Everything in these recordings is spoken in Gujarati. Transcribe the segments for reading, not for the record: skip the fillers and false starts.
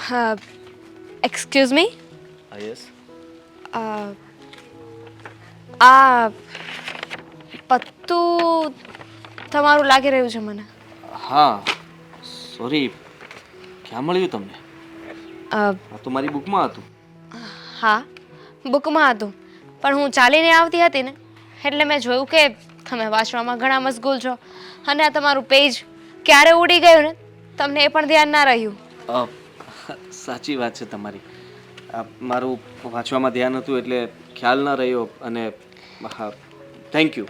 હા, એક્સક્યુઝ મી. યસ. આ પત્તું તમારું લાગી રહ્યું છે મને. હા, સોરી. ક્યાં મળ્યું તમને? અ, આ તો મારી બુકમાં હતું. હા, બુકમાં હતું, પણ હું ચાલીને આવતી હતી ને એટલે મેં જોયું કે તમે વાંચવામાં ઘણા મશગુલ છો અને આ તમારું પેજ ક્યારે ઉડી ગયું ને તમને એ પણ ધ્યાન ના રહ્યું. અ, સાચી વાત છે તમારી. મારું વાંચવામાં ધ્યાન હતું એટલે ખ્યાલ ન રહ્યો અને હા, thank you.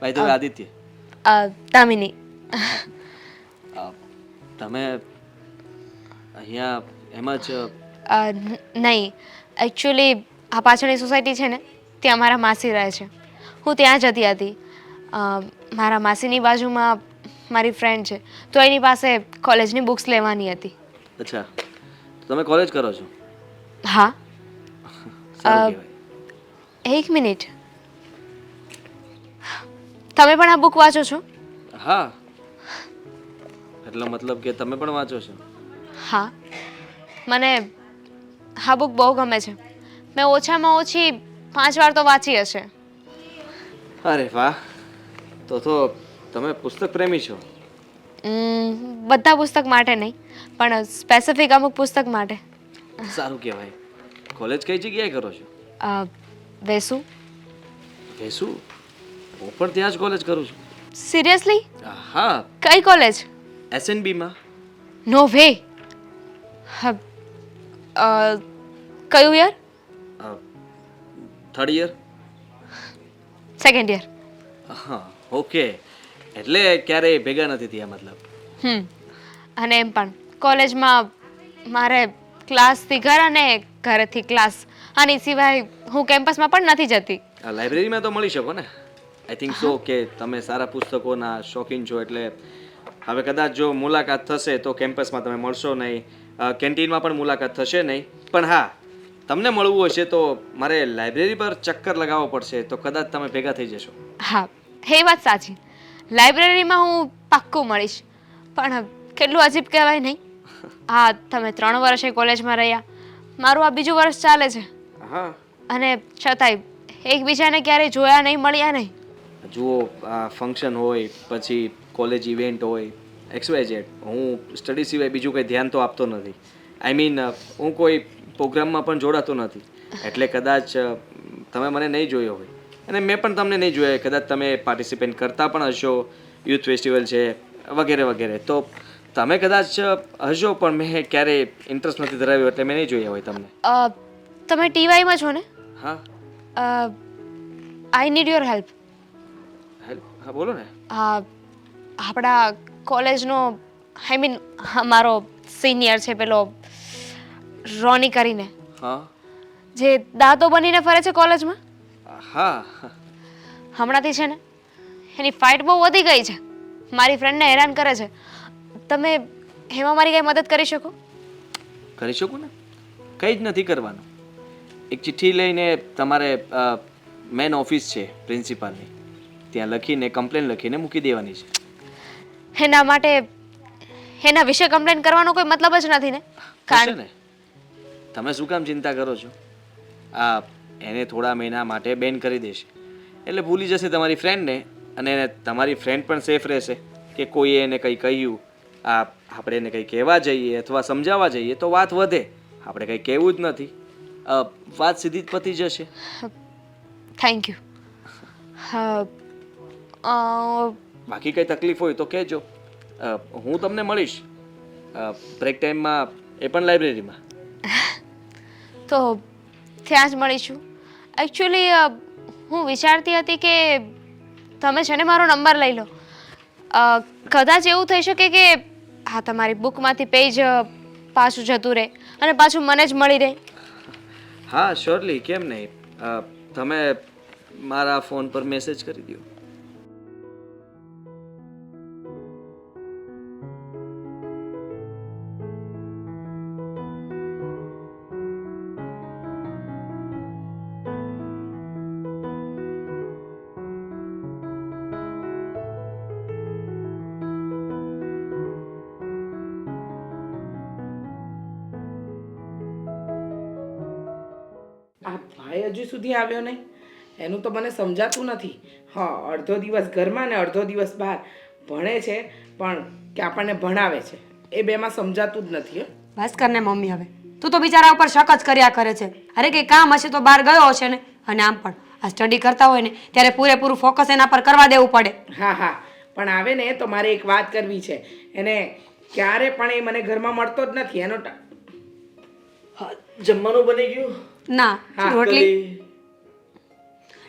By the way Aditya. Damini. હા, અ, તમે અહીંયા એમ જ નહીં, એકચ્યુઅલી આ પાછળની સોસાયટી છે ને ત્યાં મારા માસી રહે છે. હું ત્યાં જતી હતી. અ, મારા માસીની બાજુમાં મારી ફ્રેન્ડ છે તો એની પાસે કોલેજની બુક્સ લેવાની હતી. અચ્છા, તો તમે કોલેજ કરો છો? હા. સારું અ, કહેવાય. એક મિનિટ, તમે પણ આ બુક વાંચો છો? હા, એટલો મતલબ કે તમે પણ વાંચો છો? હા, મને આ બુક બહુ ગમે છે. મેં ઓછામાં ઓછી 5 વાર તો વાંચી હશે. અરે વાહ, તો તમે પુસ્તક પ્રેમી છો. બધા પુસ્તક માટે નહીં, પણ સ્પેસિફિક અમુક પુસ્તક માટે. સારું કહેવાય. કોલેજ કઈ જગ્યાએ કરો છો? વેસુ. ભેસું? હું પણ ત્યાં જ કોલેજ કરું છું. સિરિયસલી? હા, કઈ કોલેજ? એસએનબીમાં. નો વે. કયું year? Third year. Second year. હા, ઓકે. એટલે ક્યારેય ભેગા નથી થયા મતલબ. અને એમ પણ કોલેજમાં મારે ક્લાસથી ઘર અને ઘરેથી ક્લાસ, આની સિવાય હું કેમ્પસમાં પણ નથી જતી. લાઇબ્રેરીમાં તો મળી શકો ને. આઈ થિંક સો કે તમે સારા પુસ્તકોના શોખીન છો એટલે હવે કદાચ જો મુલાકાત થશે તો કેમ્પસમાં તમે મળશો નહીં, કેન્ટીનમાં પણ મુલાકાત થશે નહીં. પણ હા, તમને મળવું હશે તો મારે લાઇબ્રેરી પર ચક્કર લગાવવો પડશે તો કદાચ તમે ભેગા થઈ જશો. હા, એ વાત સાચી. લાઇબ્રેરીમાં હું પાક્કું મળીશ. પણ કેટલું અજીબ કહેવાય નહીં? હા, તમે 3 વર્ષ એ કોલેજમાં રહ્યા, મારું આ બીજું વર્ષ ચાલે છે હા, અને છતાંય એકબીજાને ક્યારેય જોયા નહીં, મળ્યા નહીં. જુઓ, આ ફંક્શન હોય પછી કોલેજ ઇવેન્ટ હોય, XYZ, હું સ્ટડી સિવાય બીજું કંઈ ધ્યાન તો આપતો નથી. આઈ મીન હું કોઈ પ્રોગ્રામમાં પણ જોડાતો નથી. એટલે કદાચ તમે મને નહીં જોયો હોય અને મેં પણ તમને નહીં જોયા. કદાચ તમે પાર્ટિસિપેટ કરતા પણ હશો, યુથ ફેસ્ટિવલ છે વગેરે વગેરે, તો તમે કદાચ હશો પણ મેં ક્યારેય ઇન્ટરેસ્ટ નથી ધરાવ્યો એટલે મેં નહીં જોયા હોય તમને. તમે ટીવાયમાં છો ને? હા. I need your help. Help? હા, બોલો ને. આપણા કોલેજનો, આઈ મીન મારો સિનિયર છે પેલો રોની કરીને, હા. જે દાંતો બનીને ફરે છે કોલેજમાં. હા. હમણાંથી છે ને એની ફાઇટ બહુ વધી ગઈ છે, મારી ફ્રેન્ડને હેરાન કરે છે. તમે એમાં મારી કઈ મદદ કરી શકો? કરી શકું ને. કંઈ જ નથી કરવાનું. એક ચિઠ્ઠી લઈને તમારે મેન ઓફિસ છે પ્રિન્સિપાલની, ત્યાં લખીને કમ્પ્લેન લખીને મૂકી દેવાની છે. એના માટે એના વિશે કમ્પ્લેન કરવાનો કોઈ મતલબ જ નથી ને? થશે કારણ ને. તમે શું કામ ચિંતા કરો છો? આ એને થોડા મહિના માટે બેન કરી દેશે એટલે ભૂલી જશે તમારી ફ્રેન્ડને અને તમારી ફ્રેન્ડ પણ સેફ રહેશે કે કોઈએ એને કંઈ કહ્યું. આપણે એને કંઈ કહેવા જઈએ અથવા સમજાવવા જઈએ તો વાત વધે. આપણે કંઈ કહેવું જ નથી, વાત સીધી જ પતી જશે. Thank you. બાકી કંઈ તકલીફ હોય તો કહેજો, હું તમને મળીશ બ્રેક ટાઈમમાં, એ પણ લાઇબ્રેરીમાં. તો ત્યાં જ મળીશું. એકચ્યુઅલી હું વિચારતી હતી કે તમે છે ને મારો નંબર લઈ લો. કદાચ એવું થઈ શકે કે હા, તમારી બુકમાંથી પેજ પાછું જતું રહે અને પાછું મને જ મળી રહે. હા, શ્યોરલી, કેમ નહીં. તમે મારા ફોન પર મેસેજ કરી દો. હજુ સુધી આવ્યો નહીં? એનું તો મને સમજાતું નથી. હા, અડધો દિવસ ઘરમાં ને અડધો દિવસ બહાર ભણે છે, પણ કે આપણને ભણાવે છે એ બેમાં સમજાતું જ નથી. બસ કર ને મમ્મી, હવે તું તો બિચારા ઉપર શક જ કર્યા કરે છે. અરે કંઈ કામ હશે તો બહાર ગયો હશે ને. અને આમ પણ આ સ્ટડી કરતા હોય ને ત્યારે પૂરેપૂરું ફોકસ એના પર કરવા દેવું પડે. હા હા, પણ આવે ને તો મારે એક વાત કરવી છે. એને ક્યારે પણ એ મને ઘરમાં મળતો જ નથી. એનો હા, જમવાનું બની ગયું? ના હા, રોટલી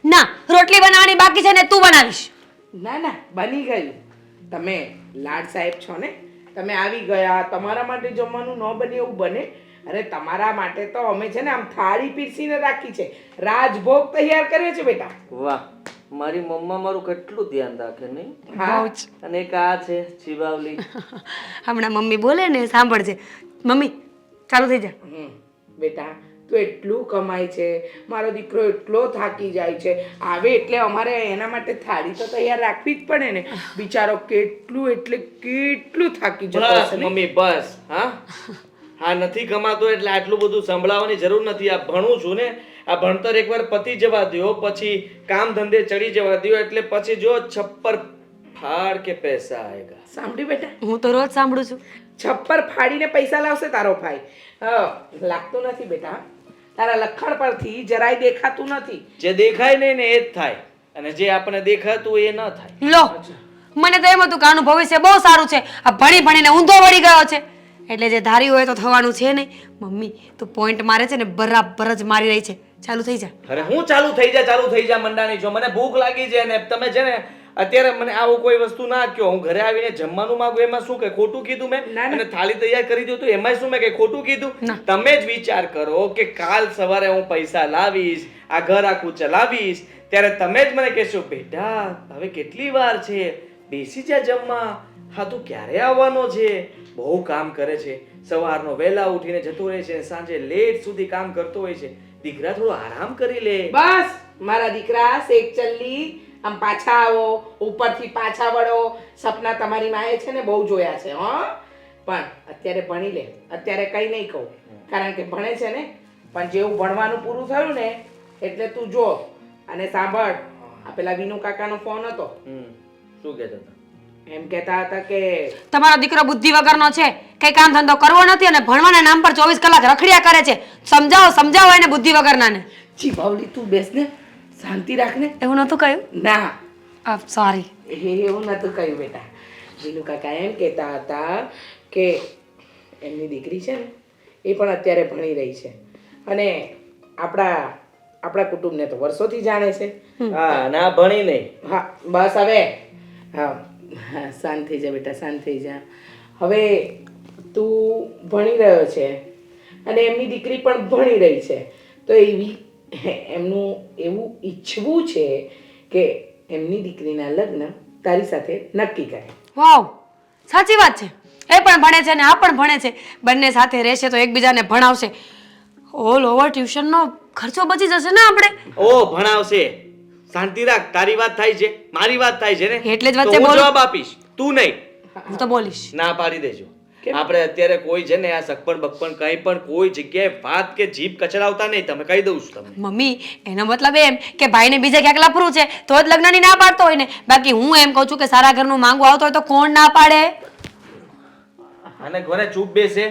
ના, રોટલી બનાવવાની બાકી છે ને તું બનાવીશ. ના ના, બની ગયું. તમે લાડ સાહેબ છો ને, તમે આવી ગયા, તમારા માટે જમવાનું ન બને એવું બને? અરે તમારા માટે તો અમે છે ને આમ થાળી પીરસીને રાખી છે, રાજભોગ તૈયાર કર્યો છે બેટા. વાહ, મારી મમ્મા મારું કેટલું ધ્યાન રાખે નહીં. હા, બહુ જ. અને એક આ છે ચીબાવલી. હમણાં મમ્મી બોલે ને સાંભળજે. મમ્મી ચાલુ થઈ જા. બેટા તું એટલું કમાય છે, મારો દીકરો એટલો થાકી જાય છે, આવે એટલે અમારે એના માટે થાળી તો તૈયાર રાખવી જ પડે ને. બિચારો કેટલું એટલે કેટલું થાકી જતો બસ હશે ને. મમ્મી બસ. હા હા, નથી કમાતો એટલે આટલું બધું સંભળાવવાની જરૂર નથી. આ ભણું છું ને, આ ભણતર એકવાર પતી જવા દ્યો, પછી કામ ધંધે ચડી જવા દ્યો, એટલે પછી જો છપ્પર ફાડ કે પૈસા આएगा. સાંભળ્યું બેટા? હું તો રોજ સાંભળું છું. છપ્પર ફાડીને પૈસા લાવશે તારો ભાઈ. લાગતું નથી બેટા, તારા લખણ પરથી જરાય દેખાતું નથી. જે દેખાય નહીં ને એ જ થાય, અને જે આપણે દેખાતું એ ન થાય. લો, મને તો એમ હતું કે આનું ભવિષ્ય બહુ સારું છે. આ ભણી ભણીને ઊંધો વળી ગયો છે, એટલે જે ધાર્યું હોય તો થવાનું છે નહીં. મમ્મી તું પોઈન્ટ મારે છે ને બરાબર જ મારી રહી છે. ચાલુ થઈ જા. અરે હું ચાલુ થઈ જા મંડાણી છો. મને ભૂખ લાગી છે ને તમે છે ને અત્યારે મને આવું કોઈ વસ્તુ ના કહો. હું ઘરે આવીને જમવાનું માંગુ એમાં શું કે ખોટું કીધું મેં? ના, ના. અને થાળી તૈયાર કરી દઉં તો એમાં શું મેં કે ખોટું કીધું? તમે જ વિચાર કરો કે કાલ સવારે હું પૈસા લાવીશ, આ ઘર આખું ચલાવીશ, ત્યારે તમે જ મને કહેશો બેટા હવે કેટલી વાર છે, બેસી જા જમવા. હા, તું ક્યારે આવવાનો છે? બહુ કામ કરે છે, સવારનો વહેલા ઉઠીને જતો રહે છે, સાંજે લેટ સુધી કામ કરતો હોય છે. દીકરા થોડો આરામ કરી લે. બસ મારા દીકરા શેખ ચલ્લી, આમ પાછા આવો, ઉપરથી પાછા વળો. સપના તમારી માએ છે ને બહુ જોયા છે. પણ અત્યારે ભણી લે. અત્યારે કઈ નહીં કહું, કારણ કે ભણે છે ને, પણ જેવું ભણવાનું પૂરું થયું ને એટલે તું જો. અને સાંભળ, આ પેલા વિનુ કાકાનો ફોન હતો. શું કહેતા હતા? એમ કહેતા હતા કે તમારો દીકરો બુદ્ધિ વગરનો છે, કઈ કામ ધંધો કરવો નથી અને ભણવાના નામ પર 24 કલાક રખડ્યા કરે છે. સમજાવો એને બુદ્ધિ વગરનાને. જી બાવલી, તું બેસ ને, શાંતિ રાખ ને. એવું નતું કહ્યું? ના, સોરી. એવું નતું કહ્યું બેટા. વિનુ કાકા એમ કહેતા હતા કે એમની દીકરી છે ને એ પણ અત્યારે ભણી રહી છે, અને આપણા કુટુંબને તો વર્ષોથી જાણે છે. હા, ના ભણી નહીં. હા, બસ હવે હા, શાંત થઈ જા બેટા, શાંત થઈ જા. હવે તું ભણી રહ્યો છે અને એમની દીકરી પણ ભણી રહી છે, તો એમનું એવું ઈચ્છવું છે કે એમની દીકરીના લગ્ન તારી સાથે નક્કી કરે. વાવ, સાચી વાત છે. એ પણ ભણે છે ને આ પણ ભણે છે. બંને સાથે રહેશે તો એકબીજાને ભણાવશે. ઓલ ઓવર ટ્યુશનનો ખર્ચો બચી જશે ને આપણે. ઓ ભણાવશે. શાંતિ રાખ. તારી વાત થાય છે, મારી વાત થાય છે ને, એટલે જ તો વચ્ચે હું બોલું. જવાબ આપીશ, તું નહીં. હું તો બોલીશ. ના પાડી દેજો. આપણે અત્યારે કોઈ છે ને આ સગપણ બગપણ કંઈ પણ કોઈ જગ્યાએ વાત કે જીભ કચડાવતા નહીં. તમે કહી દઉં છું તમને. મમ્મી એનો મતલબ એમ કે ભાઈને બીજે ક્યાંક લફરું છે તો જ લગ્નની ના પાડતો હોય ને. બાકી હું એમ કહું છું કે સારા ઘરનું માંગવું આવતો હોય તો કોણ ના પાડે? અને ઘરે ચૂપ બેસે,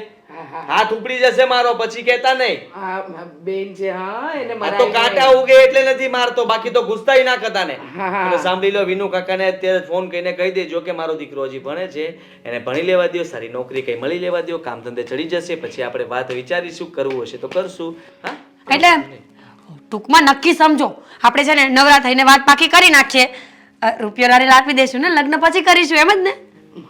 હાથ ઉપડી જશે મારો, પછી કહેતા નહીં. હા બેન છે. હા, એને આ તો કાંટા ઉગે એટલે નથી મારતો, બાકી તો ગુસ્સાઈ ના કરતા ને. હા. અને સાંભળી લો, વિનુ કાકાને અત્યારે ફોન કરીને કહી દેજો કે મારો દીકરો હજી ભણે છે, એને ભણી લેવા દો, સારી નોકરી કઈ મળી લેવા દો, કામ ધંધે ચડી જશે, પછી આપણે વાત વિચારીશું, કરવું હશે તો કરશું. હા, એટલે ટૂંકમાં નક્કી સમજો, આપણે છે ને નવરા થઈને વાત પાકી કરી નાખીએ. રૂપિયો રાડે આપી દેશું ને, લગ્ન પછી કરીશું, એમ જ ને?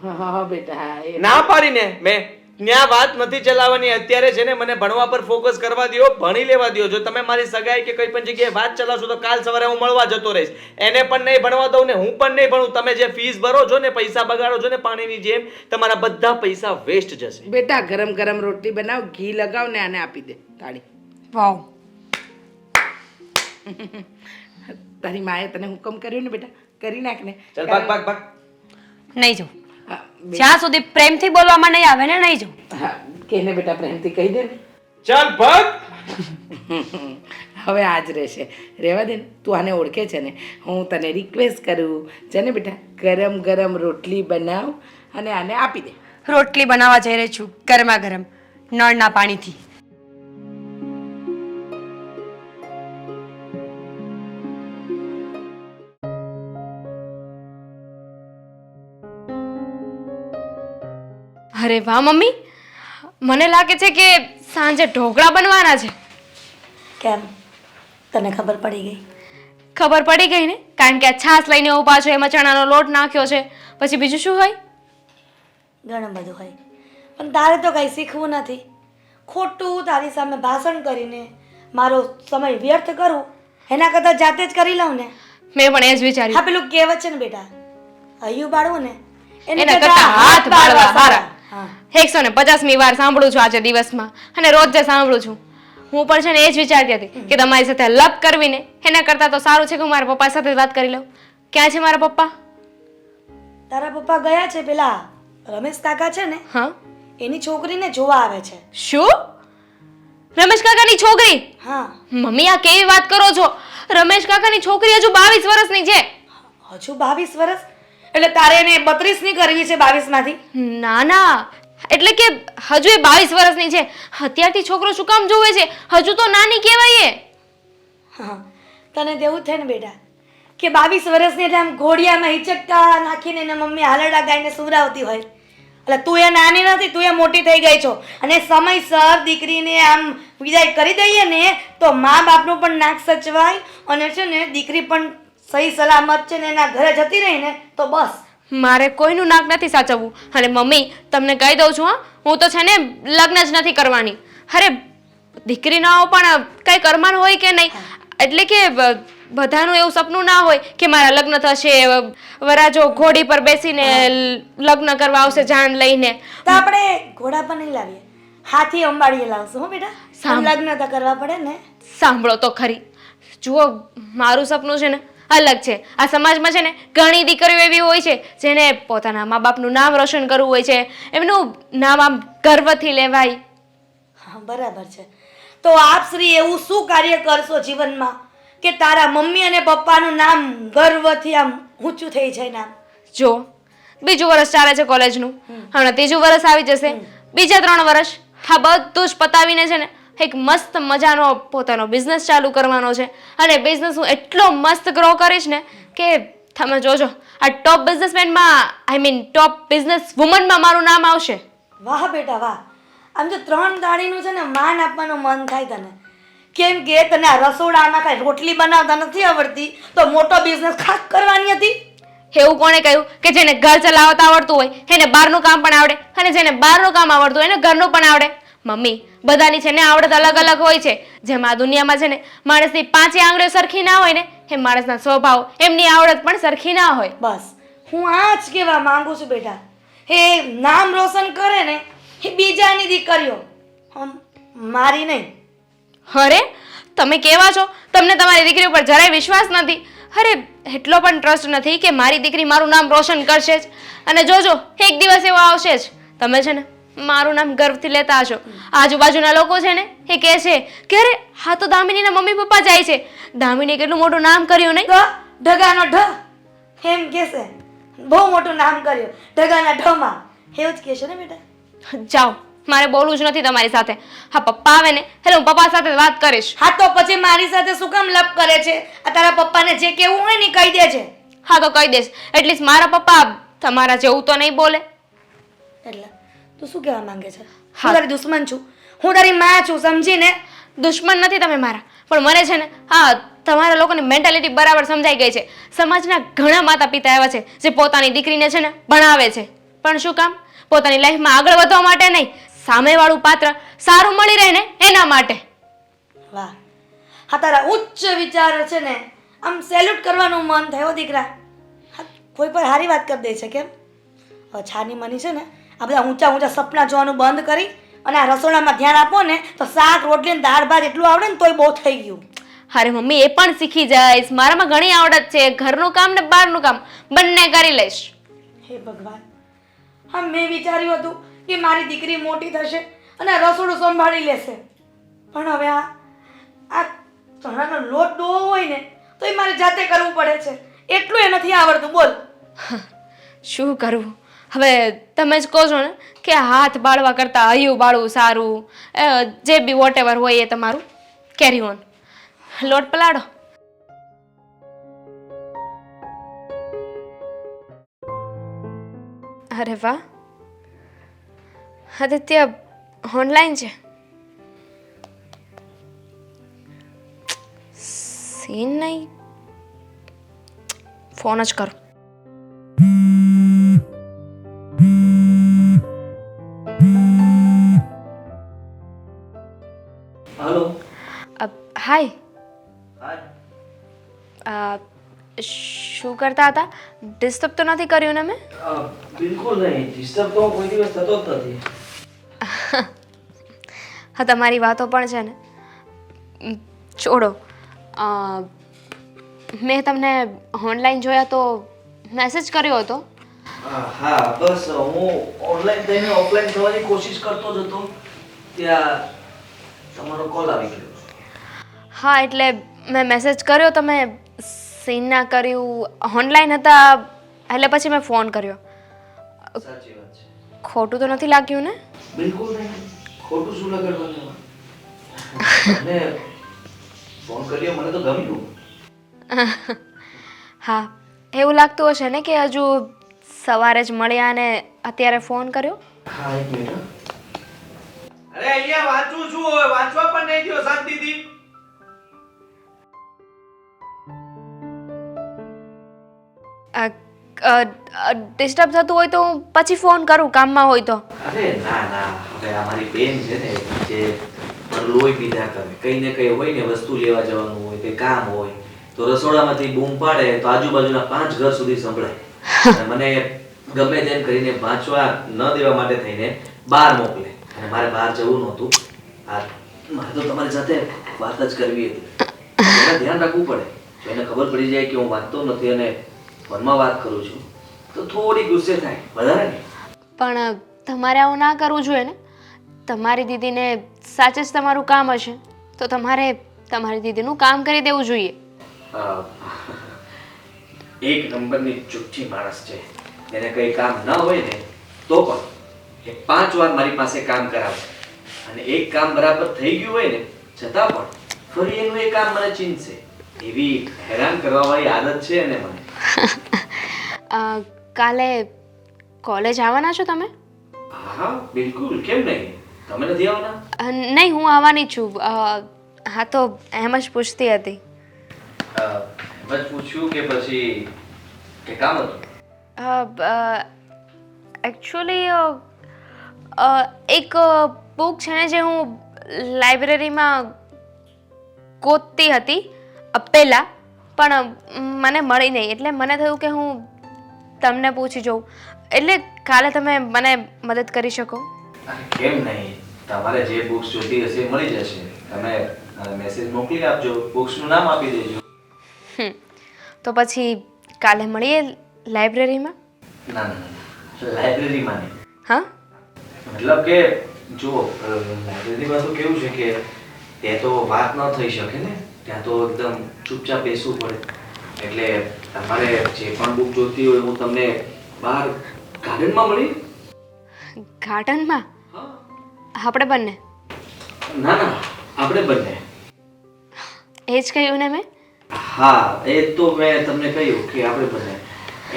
હા બેટા, ના પાડીને મેં ત્યાં વાત નથી ચલાવવાની. અત્યારે છે ને મને ભણવા પર ફોકસ કરવા દો, ભણી લેવા દો. જો તમે મારી સગાઈ કે કોઈ પણ જગ્યાએ વાત ચલાવશો તો કાલ સવારે હું મળવા જતો રહીશ. એને પણ નહીં ભણવા દઉં ને હું પણ નહીં ભણું. તમે જે ફીસ ભરો છો ને, પૈસા બગાડો છો ને પાણીની જેમ, તમારા બધા પૈસા વેસ્ટ જશે. બેટા ગરમ ગરમ રોટલી બનાવ, ઘી લગાવ ને આને આપી દે તાળી. વાવ, તારી માએ તને હુકમ કર્યો ને બેટા, કરી નાખ ને. ચાલ ભાગ ભાગ ભાગ. નહીં જાઉં. હા, જ્યાં સુધી પ્રેમથી બોલવામાં નહીં આવે ને, નહીં જાઉં. હા, કે ને બેટા પ્રેમથી કહી દે ને. ચાલ ભાગ. હવે આ જ રહેશે. રહેવા દે ને, તું આને ઓળખે છે ને. હું તને રિક્વેસ્ટ કરું, છે ને બેટા, ગરમ ગરમ રોટલી બનાવ અને આને આપી દે. રોટલી બનાવવા જઈ રહી છું ગરમા ગરમ નળના પાણીથી. અરે વાહ મમ્મી, મને લાગે છે કે સાંજે ઢોકળા બનવાના છે. કેમ તને ખબર પડી ગઈ? ખબર પડી ગઈ ને, કારણ કે આ છાશ લઈને ઊભા છો, એમાં ચણાનો લોટ નાખ્યો છે, પછી બીજું શું હોય? ઘણું બધું હોય, પણ તારે તો કંઈ શીખવું નથી. ખોટું તારી સામે ભાષણ કરીને મારો સમય વ્યર્થ કરું એના કરતાં જાતે જ કરી લઉં ને. મેં પણ એ જ વિચાર્યું. હા, પેલું કહેવત છે ને બેટા, હૈયું બાળવું ને એના કરતાં હાથ બાળવા સારા. હા, 150મી વાર સાંભળું છું આજે દિવસમાં, અને રોજ જે સાંભળું છું. હું પણ છે ને એ જ વિચારતી હતી કે તમારી સાથે લપ કરવી ને એના કરતાં તો સારું છે કે હું મારા પપ્પા સાથે વાત કરી લઉં. ક્યાં છે મારા પપ્પા? તારા પપ્પા ગયા છે પેલા રમેશ કાકા છે ને હા? એની છોકરીને જોવા આવે છે. શું? રમેશ કાકાની છોકરી? હા, મમ્મી આ કેવી વાત કરો છો? રમેશ કાકાની છોકરી હજુ 22 વર્ષની છે. હજુ 22 વર્ષ? એટલે તારે એને 32 ની કરવી છે 22 માંથી? ના ના, એટલે કે હજુ એ 22 વર્ષની છે. અત્યારથી છોકરો શું કામ જોવે છે? હજુ તો નાની કહેવાય એ. હા, તને તેવું થાય ને બેટા કે 22 વર્ષની એટલે આમ ઘોડિયામાં હિચકતા નાખીને એના મમ્મી હાલરડા ગાઈને સુવડાવતી હોય. એટલે તું એ નાની નથી, તું એ મોટી થઈ ગઈ છો. અને સમયસર દીકરીને આમ વિદાય કરી દઈએ ને તો મા બાપનું પણ નાક સચવાય અને છે ને દીકરી પણ સહી સલામત છે ને એના ઘરે જતી રહી ને તો બસ. મારે કોઈનું નાક નથી સાચવવું. અને મમ્મી તમને કહી દઉં છું, હા, હું તો છે ને લગ્ન જ નથી કરવાની. અરે દીકરીનાઓ પણ કઈ કરવાનું હોય કે નહીં, એટલે કે બધાનું એવું સપનું ના હોય કે મારા લગ્ન થશે, વરાજો ઘોડી પર બેસીને લગ્ન કરવા આવશે જાન લઈને. તો આપણે ઘોડા પર નહીં લાવીએ, હાથી અંબાડીએ લાવશું હો બેટા. લગ્ન તો કરવા પડે ને. સાંભળો તો ખરી, જુઓ મારું સપનું છે ને અલગ છે. આ સમાજમાં છે ને ઘણી દીકરીઓ એવી હોય છે જેને પોતાના મા બાપનું નામ રોશન કરવું હોય છે, એમનું નામ આમ ગર્વથી લેવાય. હા, બરાબર છે. તો આપ શ્રી એવું શું કાર્ય કરશો જીવનમાં કે તારા મમ્મી અને પપ્પાનું નામ ગર્વથી આમ ઊંચું થઈ જાય નામ? જો બીજું વર્ષ ચાલે છે કોલેજનું, હમણાં ત્રીજું વર્ષ આવી જશે, બીજા 3 વર્ષ હા બધું જ પતાવીને છે ને એક મસ્ત મજાનો પોતાનો બિઝનેસ ચાલુ કરવાનો છે. અને બિઝનેસ હું એટલો મસ્ત ગ્રો કરીશ ને કે તમે જોજો આ ટોપ બિઝનેસમેનમાં, આઈ મીન ટોપ બિઝનેસ વુમનમાં મારું નામ આવશે. વાહ બેટા વાહ. આમ તો 3 દાડીનું છે ને માન આપવાનું મન થાય તને. કેમ કે તને આ રસોડામાં કાંઈ રોટલી બનાવતા નથી આવડતી તો મોટો બિઝનેસ ખાસ કરવાની હતી. એવું કોણે કહ્યું કે જેને ઘર ચલાવતા આવડતું હોય એને બહારનું કામ પણ આવડે, અને જેને બહારનું કામ આવડતું હોય એને ઘરનું પણ આવડે? મમ્મી બધાની છે ને આવડત અલગ અલગ હોય છે. જેમ આ દુનિયામાં છે ને માણસની 5 આંગળીઓ સરખી ના હોય ને, એ માણસના સ્વભાવ એમની આવડત પણ સરખી ના હોય. બસ હું આ જ કહેવા માંગુ છું બેટા. એ નામ રોશન કરે ને એ બીજાની દીકરીઓ, મારી નહીં. અરે તમે કેવા છો? તમને તમારી દીકરી ઉપર જરાય વિશ્વાસ નથી? અરે એટલો પણ ટ્રસ્ટ નથી કે મારી દીકરી મારું નામ રોશન કરશે જ. અને જોજો એક દિવસ એવો આવશે જ, તમે છે ને મારું નામ ગર્વથી લેતા હશો. આજુબાજુના લોકો છે ને એ કહે છે કે અરે હા તો દામિનીના મમ્મી પપ્પા જાય છે, દામિની કેટલું મોટું નામ કર્યું નહીં? તો ઢગાનો ઢ એમ કહેશે, બહુ મોટું નામ કર્યું ઢગાના ઢમાં, એવું જ કહેશે ને બેટા. જાઓ, મારે બોલવું જ નથી તમારી સાથે. હા પપ્પા આવે ને એટલે હું પપ્પા સાથે વાત કરીશ. હા તો પછી મારી સાથે શું કામ લપ કરે છે? આ તારા પપ્પાને જે કેવું હોય ને કહી દેજે. હા તો કહી દઈશ. એટલીસ્ટ મારા પપ્પા તમારા જેવું તો નહીં બોલે. એટલે તું શું કહેવા માંગે છે? હા. હું તારી દુશ્મન છું? હું તારી માં છું, સમજીને? દુશ્મન નથી તમે મારા, પણ મને છે ને હા તમારા લોકોની મેન્ટાલિટી બરાબર સમજાઈ ગઈ છે. સમાજના ઘણા માતા પિતા એવા છે જે પોતાની દીકરીને છે ને ભણાવે છે, પણ શું કામ? પોતાની લાઈફમાં આગળ વધવા માટે નહીં, સામેવાળું પાત્ર સારું મળી રહે ને એના માટે. વાહ, હા તારા ઉચ્ચ વિચાર છે ને આમ સેલ્યુટ કરવાનું મન થયો દીકરા. હા, કોઈ પણ સારી વાત કરી દે છે કેમ? હવે છાની મની છે ને આ બધા ઊંચા ઊંચા સપના જોવાનું બંધ કરી અને આ રસોડામાં ધ્યાન આપો ને તો શાક રોટલી ને દાળ ભાત એટલું આવડે ને તોય બહુ થઈ ગયું. અરે મમ્મી એ પણ શીખી જઈશ, મારામાં ઘણી આવડત છે. ઘરનું કામ ને બહારનું કામ બંને કરી લઈશ. હે ભગવાન, હા મેં વિચાર્યું હતું કે મારી દીકરી મોટી થશે અને આ રસોડું સંભાળી લેશે, પણ હવે આ ચણાનો લોટ ડોવો હોય ને તો એ મારે જાતે કરવું પડે છે. એટલું એ નથી આવડતું. બોલ. શું કરવું હવે? તમે જ કહો છો ને કે હાથ બાળવા કરતાં હૈયું બાળવું સારું. જે બી વોટ એવર હોય એ તમારું. Carry on. લોટ પલાળો. અરે વાહ, આદિત્ય ઓનલાઈન છે. સીન નહીં, ફોન જ કરું. હાલો. હાય. હાય. શું કરતા હતા? ડિસ્ટર્બ તો નથી કર્યું ને મેં? બિલકુલ નહીં. ડિસ્ટર્બ તો કોઈ દિવસ થતો જ નથી. હા, તમારી વાતો પણ છે ને. છોડો. મેં તમને ઓનલાઈન જોયા તો મેસેજ કર્યો હતો. હા, બસ હું ઓનલાઈન થઈને ઓફલાઈન થવાની કોશિશ કરતો જ હતો ત્યાં તમારો કોલ આવી ગયો. હા, એટલે મેં મેસેજ કર્યો, તમે સીન ના કર્યું, ઓનલાઈન હતા એટલે પછી મેં ફોન કર્યો. સાચી વાત છે. ખોટું તો નથી લાગ્યું ને? બિલકુલ નહીં. ખોટું શું લગાડવાનું? મને ફોન કર્યો, મને તો ગમ્યું. હા, એવું લાગતું હશે ને કે હજુ સવારે જ મળ્યા ને અત્યારે ફોન કર્યો. હા, એક મિનિટ. અરે અહીંયા વાંચું છું, હવે વાંચવા પણ નહીં દો શાંતિથી. ડિસ્ટર્બ થતું હોય તો હું પછી ફોન કરું, કામમાં હોય તો. અરે ના ના, હવે આ મારી બેન છે ને જે મારું લોહી પીધા કરે, કઈ ને કઈ હોય ને વસ્તુ લેવા જવાનું હોય કે કામ હોય તો રસોડામાંથી બૂમ પાડે તો આજુબાજુના 5 ઘર સુધી સંભળાય. અને મને ગમે તેમ કરીને વાંચવા ન દેવા માટે થઈને બહાર મોકલે અને મારે બહાર જવું નહોતું. મારે તો તમારી સાથે વાત જ કરવી હતી. એના ધ્યાન રાખવું પડે. જો એને ખબર પડી જાય કે હું વાંચતો નથી અને ફોનમાં વાત કરું છું તો થોડી ગુસ્સે થાય, વધારે નહીં. પણ તમારે આવું ના કરવું જોઈએ ને. તમારી દીદીને સાચે જ તમારું કામ હશે તો તમારે તમારી દીદીનું કામ કરી દેવું જોઈએ. એક નંબરની ચૂઠ્ઠી માણસ છે. એને કંઈ કામ ન હોય ને તો પણ એ 5 વાર મારી પાસે કામ કરાવે અને એક કામ બરાબર થઈ ગયું હોય ને છતાં પણ ફરી એનું એ કામ મને ચીંધશે. એવી હેરાન કરવાવાળી આદત છે એને મને. કાલે કોલેજ આવવાના છો તમે? હા બિલકુલ, કેમ નહીં? તમે નથી આવવાના? નહીં, હું આવવાની છું. હા, તો એમ જ પૂછતી હતી. એમ જ પૂછ્યું કે પછી કે કામ હતું? એકચ્યુઅલી એક બુક છે ને જે હું લાઇબ્રેરીમાં ગોતતી હતી પહેલાં, પણ મને મળી નહીં એટલે મને થયું કે હું તમને પૂછી જોઉં. એટલે કાલે તમે મને મદદ કરી શકો? કેમ નહીં? તમારે જે બુક્સ જોઈતી હશે એ મળી જશે. તમે મેસેજ મોકલી આપજો, બુક્સનું નામ આપી દેજો. તો પછી કાલે મળીએ લાઇબ્રેરીમાં? ના ના ના, લાઇબ્રેરીમાં નહીં. હા, મતલબ કે જો લાઇબ્રેરીમાં તો કેવું છે કે ત્યાં તો વાત ન થઈ શકે ને, ત્યાં તો એકદમ ચૂપચાપ બેસવું પડે. એટલે તમારે જે પણ બુક જોઈતી હોય હું તમને બહાર ગાર્ડનમાં મળી. ગાર્ડનમાં? હા. આપણે બંને? ના ના, આપણે બંને. એ જ કહ્યું ને મેં. હા, એ તો મેં તમને કહ્યું કે આપણે બંને.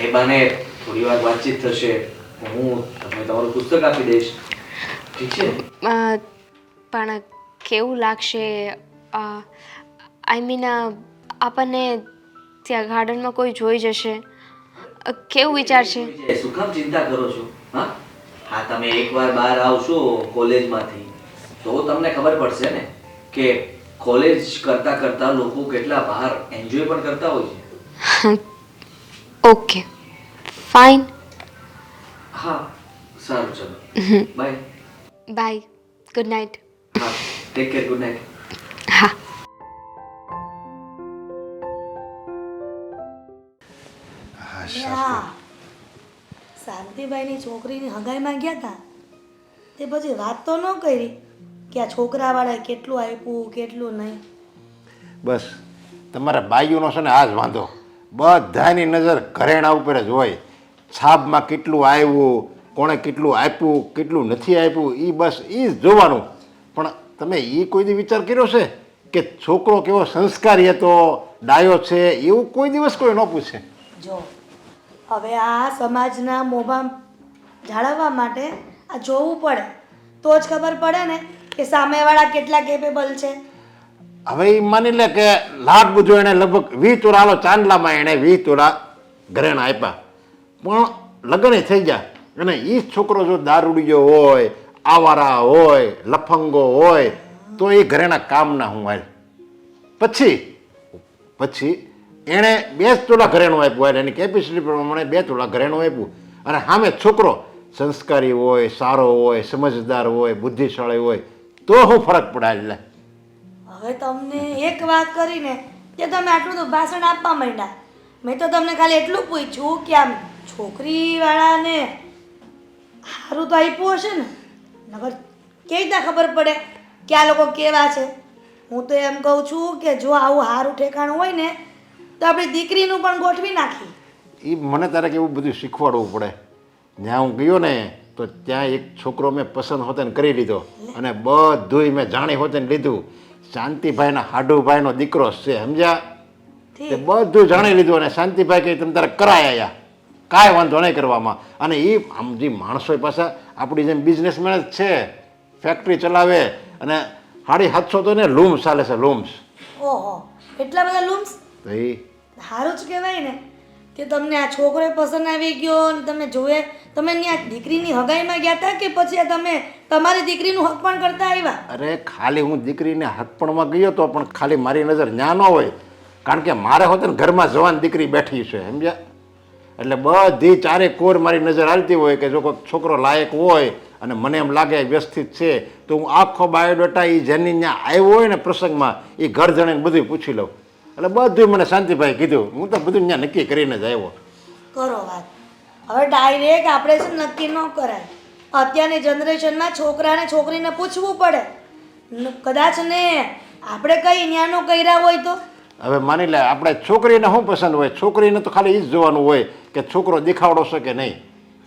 એ બાને થોડી વાર વાતચીત થશે, હું તમને તમારું પુસ્તક આપી દઈશ. ઠીક છે? પણ કેવું લાગશે? આઈ મીન આપણને ત્યાં ગાર્ડનમાં કોઈ જોઈ જશે, કેવું વિચારશે? શું કામ ચિંતા કરો છો? હા હા, તમે એકવાર બહાર આવશો કોલેજમાંથી તો તમને ખબર પડશે ને કે કોલેજ કરતા કરતા લોકો કેટલા બહાર એન્જોય પણ કરતા હોય છે. Okay, fine. હા સારું, ચલો બાય. Bye, good night. હા, ટેક કેર, ગુડ નાઇટ. હા. હા, શાંતિભાઈની છોકરીની હગાઈમાં ગયા હતા તે પછી વાત તો ન કરી કે આ છોકરાવાળાએ કેટલું આપ્યું કેટલું નહીં. બસ તમારા બાઈઓનો છે ને આ જ વાંધો, બધાની નજર ઘરેણા ઉપર જ હોય. છાબમાં કેટલું આવ્યું, કોણે કેટલું આપ્યું, કેટલું નથી આપ્યું, એ બસ એ જ જોવાનું. પણ તમે એ કોઈ દી વિચાર કર્યો છે કે છોકરો કેવો સંસ્કારી હતો, ડાયો છે, એવું કોઈ દિવસ કોઈ ન પૂછે. જો હવે આ સમાજના મોભા જાળવવા માટે આ જોવું પડે તો જ ખબર પડે ને કે સામેવાળા કેટલા કેપેબલ છે. હવે એ માની લે કે લાખ બધું એણે લગભગ 20 તોલા હાલો ચાંદલામાં એણે 20 તોલા ઘરેણા આપ્યા, પણ લગ્ન થઈ ગયા અને એ જ છોકરો જો દારૂડિયો હોય, આવારા હોય, લફંગો હોય તો એ ઘરેણા કામના હું હાલ. પછી એણે 2 તોલા ઘરેણું આપ્યું હાલ, એની કેપેસિટી પ્રમાણે 2 તોલા ઘરેણું આપ્યું, અને સામે છોકરો સંસ્કારી હોય, સારો હોય, સમજદાર હોય, બુદ્ધિશાળી હોય તો શું ફરક પડે એટલે. હવે તમને એક વાત કરીને કે તમે આટલું તો ભાષણ આપવા માંડ્યા. મેં તો તમને ખાલી એટલું પૂછ્યું કે આમ છોકરીવાળાને સારું તો આપ્યું હશે ને, નગર કેવી રીતે ખબર પડે કે આ લોકો કેવા છે. હું તો એમ કહું છું કે જો આવું સારું ઠેકાણું હોય ને તો આપણી દીકરીનું પણ ગોઠવી નાખી. એ મને તારે કેવું બધું શીખવાડવું પડે. જ્યાં હું ગયો ને તો ત્યાં એક છોકરો મેં પસંદ હોતે ને કરી લીધો, અને બધુંય મેં જાણી હોતે ને લીધું. શાંતિભાઈના હાડુભાઈનો દીકરો છે, સમજ્યા? તે બધું જાણી લીધું, અને શાંતિભાઈ કહે તમે તારે કરાય આવ્યા, કાંઈ વાંધો નહીં કરવામાં. અને એ આમ જે માણસો પાછા આપણી જેમ બિઝનેસમેન જ છે, ફેક્ટરી ચલાવે, અને 750 તો ને લૂમ્સ ચાલે છે, લૂમ્સ. ઓહો, એટલા બધા લૂમ્સ. તો એ સારું જ કહેવાય ને કે તમને આ છોકરો પસંદ આવી ગયો અને તમે જોયે. તમે ત્યાં દીકરીની હગાઈમાં ગયા હતા કે પછી તમે તમારી દીકરીનું હક પણ કરતા આવ્યા? અરે ખાલી હું દીકરીને હકપણમાં ગયો તો, પણ ખાલી મારી નજર ન્યા ન હોય, કારણ કે મારે હોતે ને ઘરમાં જવાન દીકરી બેઠી છે, સમજ્યા? એટલે બધી ચારે કોર મારી નજર હાલતી હોય કે જો કોઈ છોકરો લાયક હોય અને મને એમ લાગે વ્યવસ્થિત છે તો હું આખો બાયોડેટા એ જેની ત્યાં આવ્યો હોય ને પ્રસંગમાં એ ઘર જણીને બધું પૂછી લઉં. એટલે બધું મને શાંતિભાઈ કીધું, હું તો બધું ત્યાં નક્કી કરીને જ આવ્યો. કરો વાત. હવે ડાયરેક્ટ આપણે છે નક્કી ન કરાય. અત્યારની જનરેશનમાં છોકરાને છોકરીને પૂછવું પડે. કદાચ ને આપણે કઈ ન્યાનો કર્યા હોય તો. હવે માની લે આપણે છોકરીને શું પસંદ હોય, છોકરીને તો ખાલી એ જ જોવાનું હોય કે છોકરો દેખાવડો છે કે નહીં,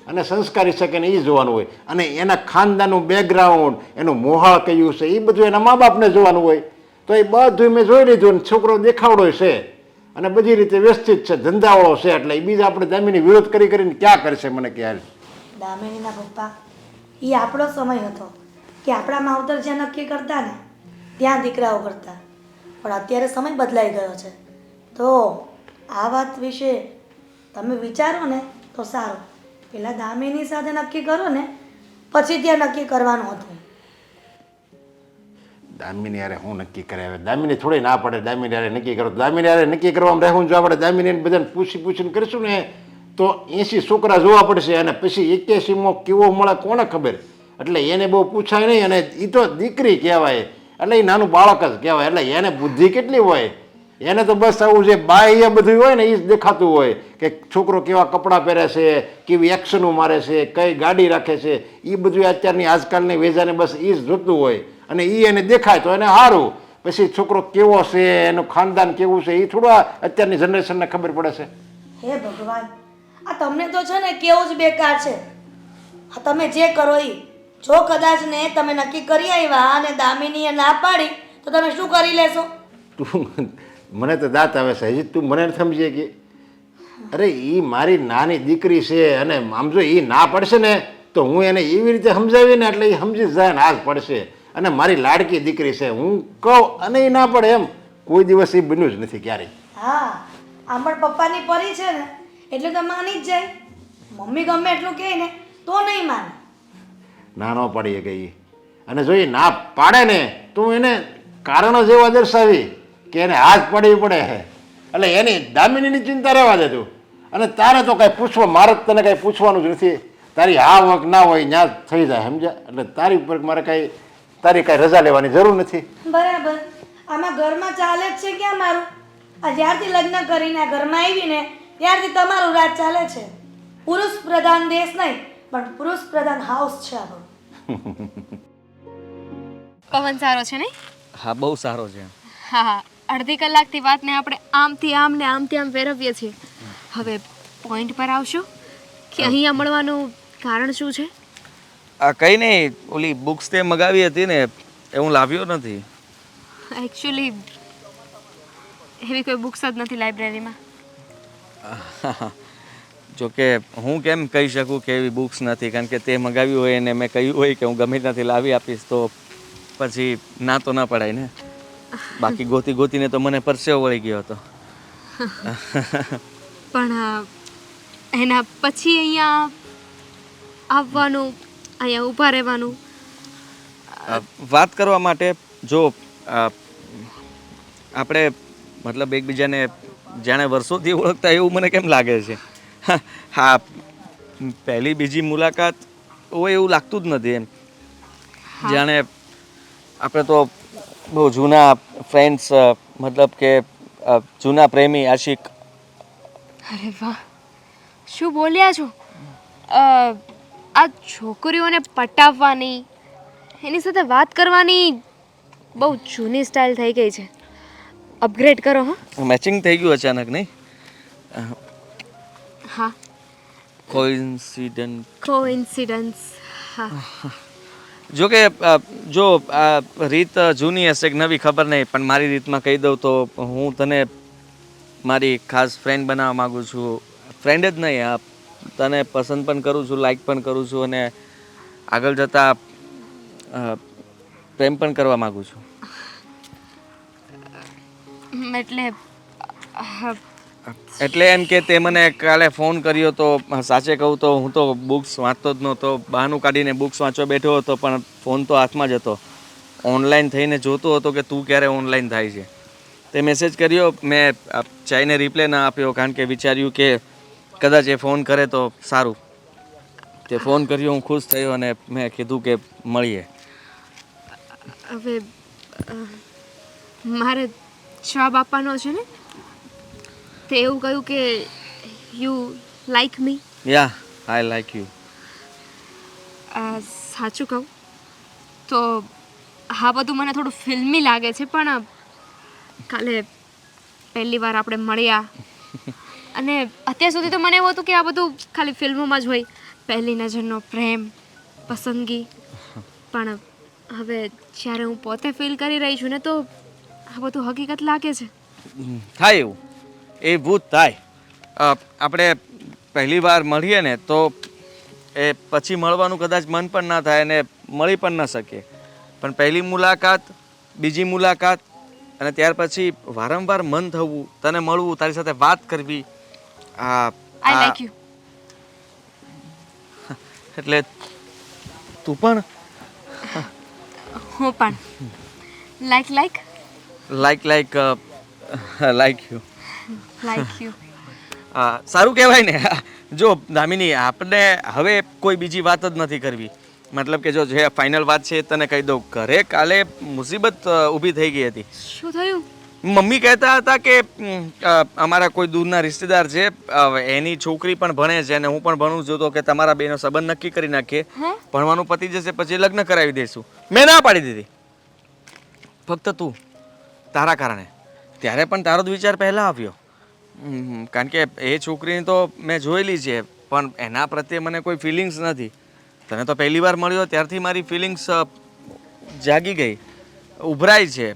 અને સંસ્કારી છે કે નહીં એ જોવાનું હોય, અને એના ખાનદાનનું બેકગ્રાઉન્ડ, એનું મોહાળ કયું છે એ બધું એના મા બાપને જોવાનું હોય. તો એ બધું મેં જોઈ લીધું, અને છોકરો દેખાવડો છે અને બધી રીતે વ્યવસ્થિત છે, ધંધાવાળો છે, એટલે એ બીજા આપણે દામીની વિરોધ કરીને ક્યાં કરશે મને ખ્યાલ. દામિનીના પપ્પા, એ આપણો સમય હતો કે આપણા માવતર જ્યાં નક્કી કરતા ને ત્યાં દીકરાઓ કરતા, પણ અત્યારે સમય બદલાઈ ગયો છે. તો આ વાત વિશે તમે વિચારો ને તો સારું. પહેલાં દામિની સાથે નક્કી કરો ને પછી ત્યાં નક્કી કરવાનું હતું. દામિની યારે હું નક્કી કરે? હવે દામિની થોડી ના પડે દામિની યારે નક્કી કરો. દામિની યારે નક્કી કરવામાં રહેવું, જો આપણે દામિની બધાને પૂછીને કરીશું ને તો 80 છોકરા જોવા પડશે, અને પછી 81મો કેવો મળે કોને ખબર. એટલે એને બહુ પૂછાય નહીં, અને એ તો દીકરી કહેવાય, એટલે એ નાનું બાળક જ કહેવાય. એટલે એને બુદ્ધિ કેટલી હોય, એને તો બસ આવું જે બાહ્ય બધું હોય ને એ જ દેખાતું હોય કે છોકરો કેવા કપડાં પહેરે છે, કેવી એક્શનો મારે છે, કઈ ગાડી રાખે છે, એ બધું અત્યારની આજકાલની વેજાને બસ એ જ જોતું હોય, અને એ એને દેખાય તો એને સારું. પછી છોકરો કેવો છે, એનું ખાનદાન કેવું છે, એ થોડું અત્યારની જનરેશનને ખબર પડે છે. હે ભગવાન, આ તમને તો છે ને કેવું જ બેકાર છે. આ તમે જે કરો એ, જો કદાચ ને તમે નક્કી કરી આવ્યા અને દામિનીએ ના પાડી તો તમે શું કરી લેશો? તું મને તો દાંત આવે છે, હજી તું મને સમજીએ કે અરે એ મારી નાની દીકરી છે, અને આમ જો એ ના પડશે ને તો હું એને એવી રીતે સમજાવીને એટલે એ સમજી જાય ને આ જ પડશે. અને મારી લાડકી દીકરી છે, હું કહું અને એ ના પડે એમ કોઈ દિવસ એ બન્યું જ નથી ક્યારેય. હા, આમ પણ પપ્પાની પરી છે ને એટલે તો માની જ જાય. મમ્મી ગમે એટલું કહે ને તો નહીં માને. ના ન પાડીએ ગઈ, અને જો એ ના પાડે ને તો એને કારણો જેવા દર્શાવી કે એને હાથ પડવી પડે. એટલે એની દામિનીની ચિંતા રહેવા દે તું. અને તારે તો કાંઈ પૂછવા, મારે તને કાંઈ પૂછવાનું જ નથી. તારી હા વખ ના હોય ત્યાં થઈ જાય, સમજ્યા? એટલે તારી ઉપર મારે તારી કાંઈ રજા લેવાની જરૂર નથી. બરાબર. આમાં ઘરમાં ચાલે જ છે ક્યાં મારું? આ જ્યારથી લગ્ન કરીને આ ઘરમાં આવીને ત્યારથી તમારું રાજ ચાલે છે. પુરુષ પ્રધાન દેશ નહીં પણ પુરુષ પ્રધાન હાઉસ છે આપણું. પવન સારો છે નહીં? હા બહુ સારો છે. હા હા, અડધી કલાકથી વાતને આપણે આમથી આમ ને આમથી આમ ફેરવીએ છીએ. હવે પોઈન્ટ પર આવશો કે અહીંયા મળવાનું કારણ શું છે? આ કંઈ નહીં, ઓલી બુક્સ તે મગાવી હતી ને એ હું લાવ્યો નથી. એકચ્યુઅલી એવી કોઈ બુક્સ જ નથી લાઇબ્રેરીમાં. જો કે હું કેમ કહી શકું કે એવી બુક્સ નથી, કારણ કે તે મગાવ્યું હોય અને મેં કહ્યું હોય કે હું ગમે ત્યાંથી લાવી આપીશ તો પછી ના તો ના પડાય ને. બાકી ગોતી ગોતીને તો મને પરસેવો વળી ગયો હતો. પણ એના પછી અહીંયા આવવાનું, અહીંયા ઊભા રહેવાનું. વાત કરવા માટે જો આપણે મતલબ એકબીજાને જાણે વર્ષોથી ઓળખતા એવું મને કેમ લાગે છે. હા, પહેલી બીજી મુલાકાત હોય એવું લાગતું જ નથી એમ. જાણે આપણે તો બહુ જૂના ફ્રેન્ડ્સ, મતલબ કે જૂના પ્રેમી આશિક. અરે વાહ, શું બોલ્યા છો? આ છોકરીઓને પટાવવાની, એની સાથે વાત કરવાની બહુ જૂની સ્ટાઇલ થઈ ગઈ છે. અપગ્રેડ કરો. હા, મેચિંગ થઈ ગયું અચાનક, નહીં? હા, કોઇન્સિડન્સ. હા, જો કે જો આ રીત જૂની હશે કે નવી ખબર નહીં, પણ મારી રીતમાં કહી દઉં તો હું તને મારી ખાસ ફ્રેન્ડ બનાવવા માગું છું. ફ્રેન્ડ જ નહીં, તને પસંદ પણ કરું છું, લાઈક પણ કરું છું અને આગળ જતાં પ્રેમ પણ કરવા માગું છું. એટલે એમ કે તે મને કાલે ફોન કર્યો તો સાચે કહું તો હું તો બુક્સ વાંચતો જ નહોતો, બહાનું કાઢીને બુક્સ વાંચવા બેઠો હતો, પણ ફોન તો હાથમાં જ હતો. ઓનલાઈન થઈને જોતો હતો કે તું ક્યારે ઓનલાઈન થાય છે. તે મેસેજ કર્યો, મેં ચાઈને રિપ્લે ના આપ્યો કારણ કે વિચાર્યું કે કદાચ એ ફોન કરે તો સારું. તે ફોન કર્યો, હું ખુશ થયો અને મેં કીધું કે મળીએ. હવે મારે જવાબ આપવાનો છે ને. તે એવું કહ્યું કે you like me. Yeah, I like you. સાચું કહું તો આ બધું મને થોડું ફિલ્મી લાગે છે, પણ કાલે પહેલી વાર આપણે મળ્યા અને અત્યાર સુધી તો મને એવું હતું કે આ બધું ખાલી ફિલ્મોમાં જ હોય, પહેલી નજરનો પ્રેમ, પસંદગી. પણ હવે જ્યારે હું પોતે ફીલ કરી રહી છું ને તો આ બધું હકીકત લાગે છે. થાય એવું, એ ભૂત થાય. આપણે પહેલી વાર મળીએ ને તો એ પછી મળવાનું કદાચ મન પણ ના થાય અને મળી પણ ન શકીએ, પણ પહેલી મુલાકાત, બીજી મુલાકાત અને ત્યાર પછી વારંવાર મન થવું, તને મળવું, તારી સાથે વાત કરવી. I like you. એટલે તું પણ હું પણ like like you. Like you. સારું કહેવાય ને. જો દામિની, આપણે હવે કોઈ બીજી વાત જ નથી કરવી. મતલબ કે જો જે ફાઇનલ વાત છે તને કહી દઉં, ઘરે કાલે મુસીબત ઊભી થઈ ગઈ હતી. શું થયું? મમ્મી કહેતા હતા કે અમારા કોઈ દૂરના રિશ્તેદાર છે, એની છોકરી પણ ભણે છે અને હું પણ ભણું છું, તો કે તમારા બેનો સંબંધ નક્કી કરી નાખીએ, ભણવાનું પતી જશે પછી લગ્ન કરાવી દઈશું. મેં ના પાડી દીધી, ફક્ત તું, તારા કારણે. ત્યારે પણ તારો જ વિચાર પહેલાં આવ્યો, કારણ કે એ છોકરીને તો મેં જોયેલી છે, પણ એના પ્રત્યે મને કોઈ ફિલિંગ્સ નથી. તને તો પહેલી વાર મળ્યો ત્યારથી મારી ફિલિંગ્સ જાગી ગઈ, ઉભરાઈ છે,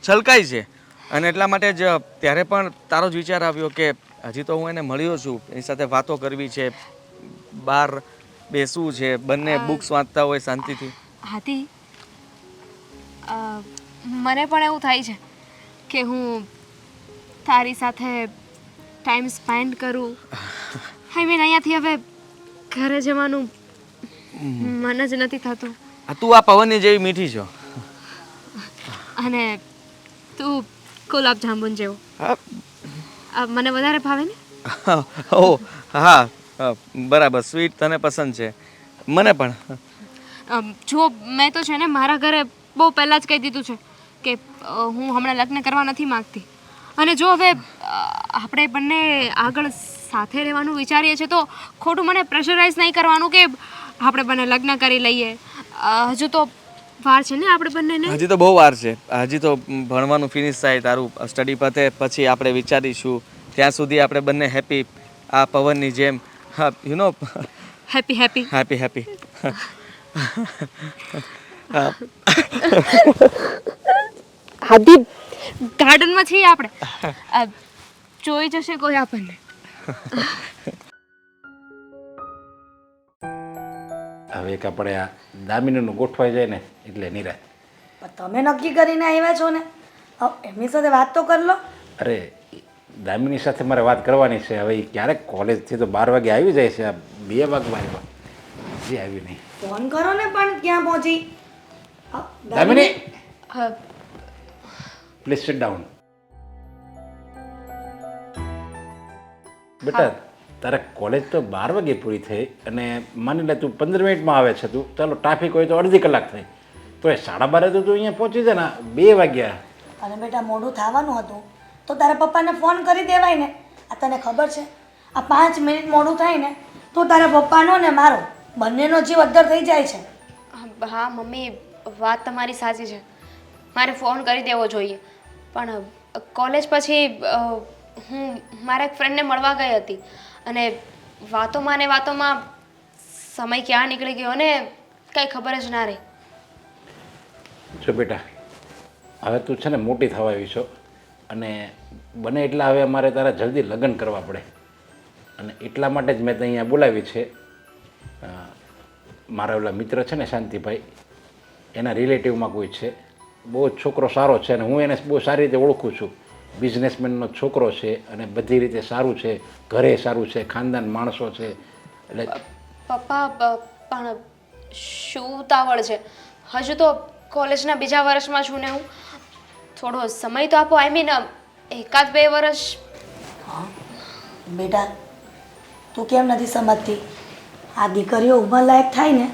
છલકાઈ છે. અને એટલા માટે જ ત્યારે પણ તારો જ વિચાર આવ્યો કે હજી તો હું એને મળ્યો છું, એની સાથે વાતો કરવી છે, બહાર બેસવું છે, બંને બુક્સ વાંચતા હોય શાંતિથી. હાથી, મને પણ એવું થાય છે કે હું તારી સાથે ટાઈમ સ્પેન્ડ કરું. આઈ મીન અહીંયાથી હવે ઘરે જવાનું મન જ નથી થતું. તું આ પવનની જેવી મીઠી છો. અને તું ગુલાબ જાંબુન જેવો. મને વધારે ભાવે ને. ઓ હા, બરાબર. સ્વીટ તને પસંદ છે, મને પણ. જો મેં તો છે ને મારા ઘરે બહુ પહેલાં જ કહી દીધું છે કે હું હમણાં લગ્ન કરવા નથી માગતી. અને જો હવે આપણે બંને આગળ સાથે રહેવાનું વિચારીએ છીએ તો ખોટું મને પ્રેશરાઇઝ નહીં કરવાનું કે આપણે બંને લગ્ન કરી લઈએ. હજુ તો વાર છે ને આપણે બંનેને હજી તો બહુ વાર છે. હજી તો ભણવાનું ફિનિશ થાય, તારું સ્ટડી પતે પછી આપણે વિચારીશું. ત્યાં સુધી આપણે બંને હેપી, આ પવનની જેમ, હા you know, happy happy happy happy. હાદી ગાર્ડનમાં છીએ આપણે. જોઈ જશે કોઈ આપણને. હવે એક આપણે આ દામિનીનું ગોઠવાઈ જાય ને એટલે નિરાશ. પણ તમે નક્કી કરીને આવ્યા છો ને, હવે એમની સાથે વાત તો કરી લો. અરે દામિની સાથે મારે વાત કરવાની છે. હવે ઈ ક્યારેક કોલેજથી તો 12 વાગે આવી જાય છે, આ 2 વાગમાં આવ્યા, હજી આવી નહીં. ફોન કરો ને, પણ ક્યાં પહોંચી? દામિની હા, પ્લીઝ સિટ ડાઉન. બેટા તારે કોલેજ તો 12 વાગે પૂરી થઈ અને માની લે તું 15 મિનિટમાં આવે છે. તું ચાલો ટ્રાફિક હોય તો અડધી કલાક થઈ, તો એ 12:30 તો તું અહીંયા પહોંચી જાય ને. 2 વાગ્યા. અને બેટા મોડું થવાનું હતું તો તારા પપ્પાને ફોન કરી દેવાય ને. આ તને ખબર છે, આ 5 મિનિટ મોડું થાય ને તો તારા પપ્પાનો ને મારો બંનેનો જીવ અદ્ધર થઈ જાય છે. હા મમ્મી, વાત તમારી સાચી છે. મારે ફોન કરી દેવો જોઈએ, પણ કોલેજ પછી હું મારા એક ફ્રેન્ડને મળવા ગઈ હતી અને વાતોમાં ને વાતોમાં સમય ક્યાં નીકળી ગયો ને કંઈ ખબર જ ના રહી. જો બેટા હવે તું છે ને મોટી થવા આવી છો અને બને એટલા હવે અમારે તારા જલ્દી લગ્ન કરવા પડે અને એટલા માટે જ મેં તને અહીંયા બોલાવી છે. મારા ઓલા મિત્ર છે ને શાંતિભાઈ, એના રિલેટિવમાં કોઈ છે, બહુ જ છોકરો સારો છે અને હું એને બહુ સારી રીતે ઓળખું છું. બિઝનેસમેનનો છોકરો છે અને બધી રીતે સારું છે, ઘરે સારું છે, ખાનદાન માણસો છે. એટલે પપ્પા પણ શું ઉતાવળ છે? હજુ તો કોલેજના બીજા વર્ષમાં છું ને હું. થોડો સમય તો આપો. આઈ મીન 1-2 વર્ષ. બેટા તું કેમ નથી સમજતી? આ દીકરીઓ ઉંમરલાયક થાય ને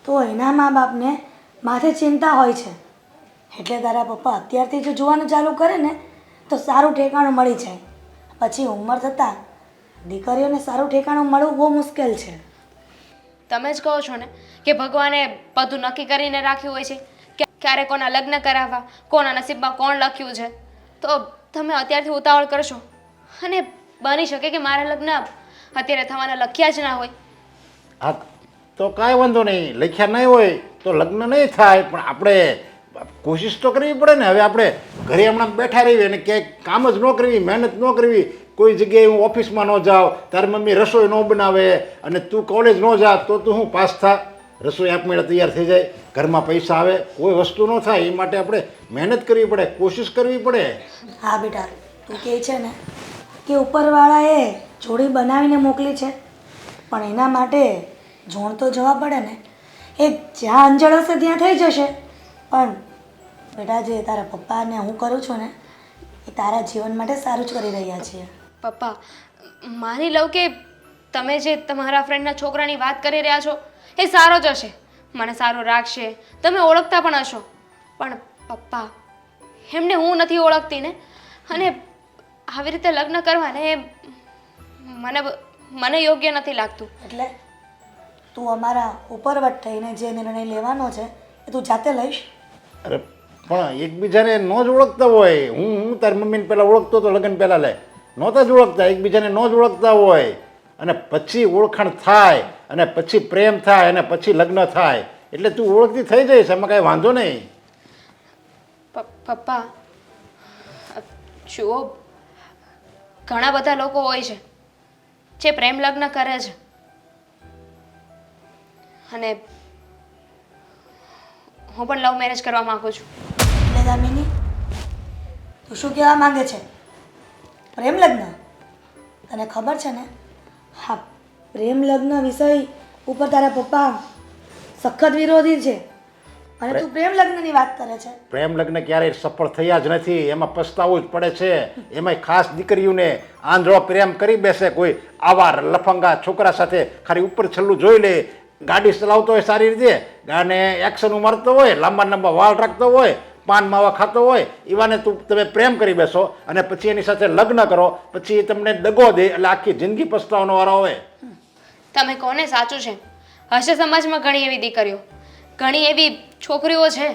તો એના મા બાપને માથે ચિંતા હોય છે. એટલે તારા પપ્પા અત્યારથી જો જોવાનું ચાલુ કરે ને તો સારું ઠેકાણું મળી જાય. પછી ઉંમર થતાં દીકરીઓને સારું ઠેકાણું મળવું બહુ મુશ્કેલ છે. તમે જ કહો છો ને કે ભગવાને બધું નક્કી કરીને રાખ્યું હોય છે કે ક્યારે કોના લગ્ન કરાવવા, કોના નસીબમાં કોણ લખ્યું છે. તો તમે અત્યારથી ઉતાવળ કરશો અને બની શકે કે મારા લગ્ન અત્યારે થવાના લખ્યા જ ના હોય. હા તો કાંઈ વાંધો નહીં, લખ્યા નહીં હોય તો લગ્ન નહીં થાય, પણ આપણે કોશિશ તો કરવી પડે ને. હવે આપણે ઘરે હમણાં બેઠા રહીએ અને ક્યાંય કામ જ ન કરવી, મહેનત ન કરવી, કોઈ જગ્યાએ હું ઓફિસમાં ન જાઉં, તારી મમ્મી રસોઈ ન બનાવે અને તું કોલેજ ન જા તો તું હું પાસ થા? રસોઈ આપમેળે તૈયાર થઈ જાય, ઘરમાં પૈસા આવે, કોઈ વસ્તુ ન થાય. એ માટે આપણે મહેનત કરવી પડે, કોશિશ કરવી પડે. હા બેટા, તું કહે છે ને કે ઉપરવાળાએ જોડી બનાવીને મોકલી છે, પણ એના માટે જોણ તો જવા પડે ને. એ જ્યાં અંજળ હશે ત્યાં થઈ જશે, પણ બેટા જે તારા પપ્પાને હું કરું છું ને એ તારા જીવન માટે સારું જ કરી રહ્યા છીએ. પપ્પા, માની લઉં કે તમે જે તમારા ફ્રેન્ડના છોકરાની વાત કરી રહ્યા છો એ સારો જ હશે, મને સારો રાખશે, તમે ઓળખતા પણ હશો. પણ પપ્પા, એમને હું નથી ઓળખતી ને, અને આવી રીતે લગ્ન કરવાને એ મને યોગ્ય નથી લાગતું. એટલે તું અમારા ઉપરવટ થઈને જે નિર્ણય લેવાનો છે એ તું જાતે લઈશ? અરે પણ એકબીજાને ન જ ઓળખતા હોય. હું તારી મમ્મીને પહેલાં ઓળખતો તો લગ્ન પહેલાં લે નહોતા જ ઓળખતા, એકબીજાને ન જ ઓળખતા હોય અને પછી ઓળખાણ થાય અને પછી પ્રેમ થાય અને પછી લગ્ન થાય એટલે તું ઓળખતી થઈ જઈશ, એમાં કાંઈ વાંધો નહીં. પપ્પા જુઓ, ઘણા બધા લોકો હોય છે જે પ્રેમ લગ્ન કરે છે અને હું પણ લવ મેરેજ કરવા માંગુ છું. એટલે દામિની તું શું કહેવા માંગે છે? પ્રેમ લગ્ન? તને ખબર છે ને, હા, પ્રેમ લગ્ન વિષય ઉપર તારા પપ્પા સખત વિરોધી છે અને તું પ્રેમ લગ્નની વાત કરે છે. પ્રેમ લગ્ન ક્યારેય સફળ થયા જ નથી, એમાં પસ્તાવું જ પડે છે. એમાંય ખાસ દીકરીઓને આંધળો પ્રેમ કરી બેસે કોઈ આવા લફંગા છોકરા સાથે, ખાલી ઉપર છેલ્લું જોઈ લે, ગાડી ચલાવતો હોય સારી રીતે અને એક્શન મારતો હોય, લાંબા લાંબા વાળ રાખતો હોય, પાન માવા ખાતો હોય, એવાને તમે પ્રેમ કરી બેસો અને પછી એની સાથે લગ્ન કરો, પછી એ તમને દગો દે એટલે આખી જિંદગી પસ્તાવાનો વારો હોય. તમે કોને સાચું છે? હશે સમાજમાં ઘણી એવી દીકરીઓ ઘણી એવી છોકરીઓ છે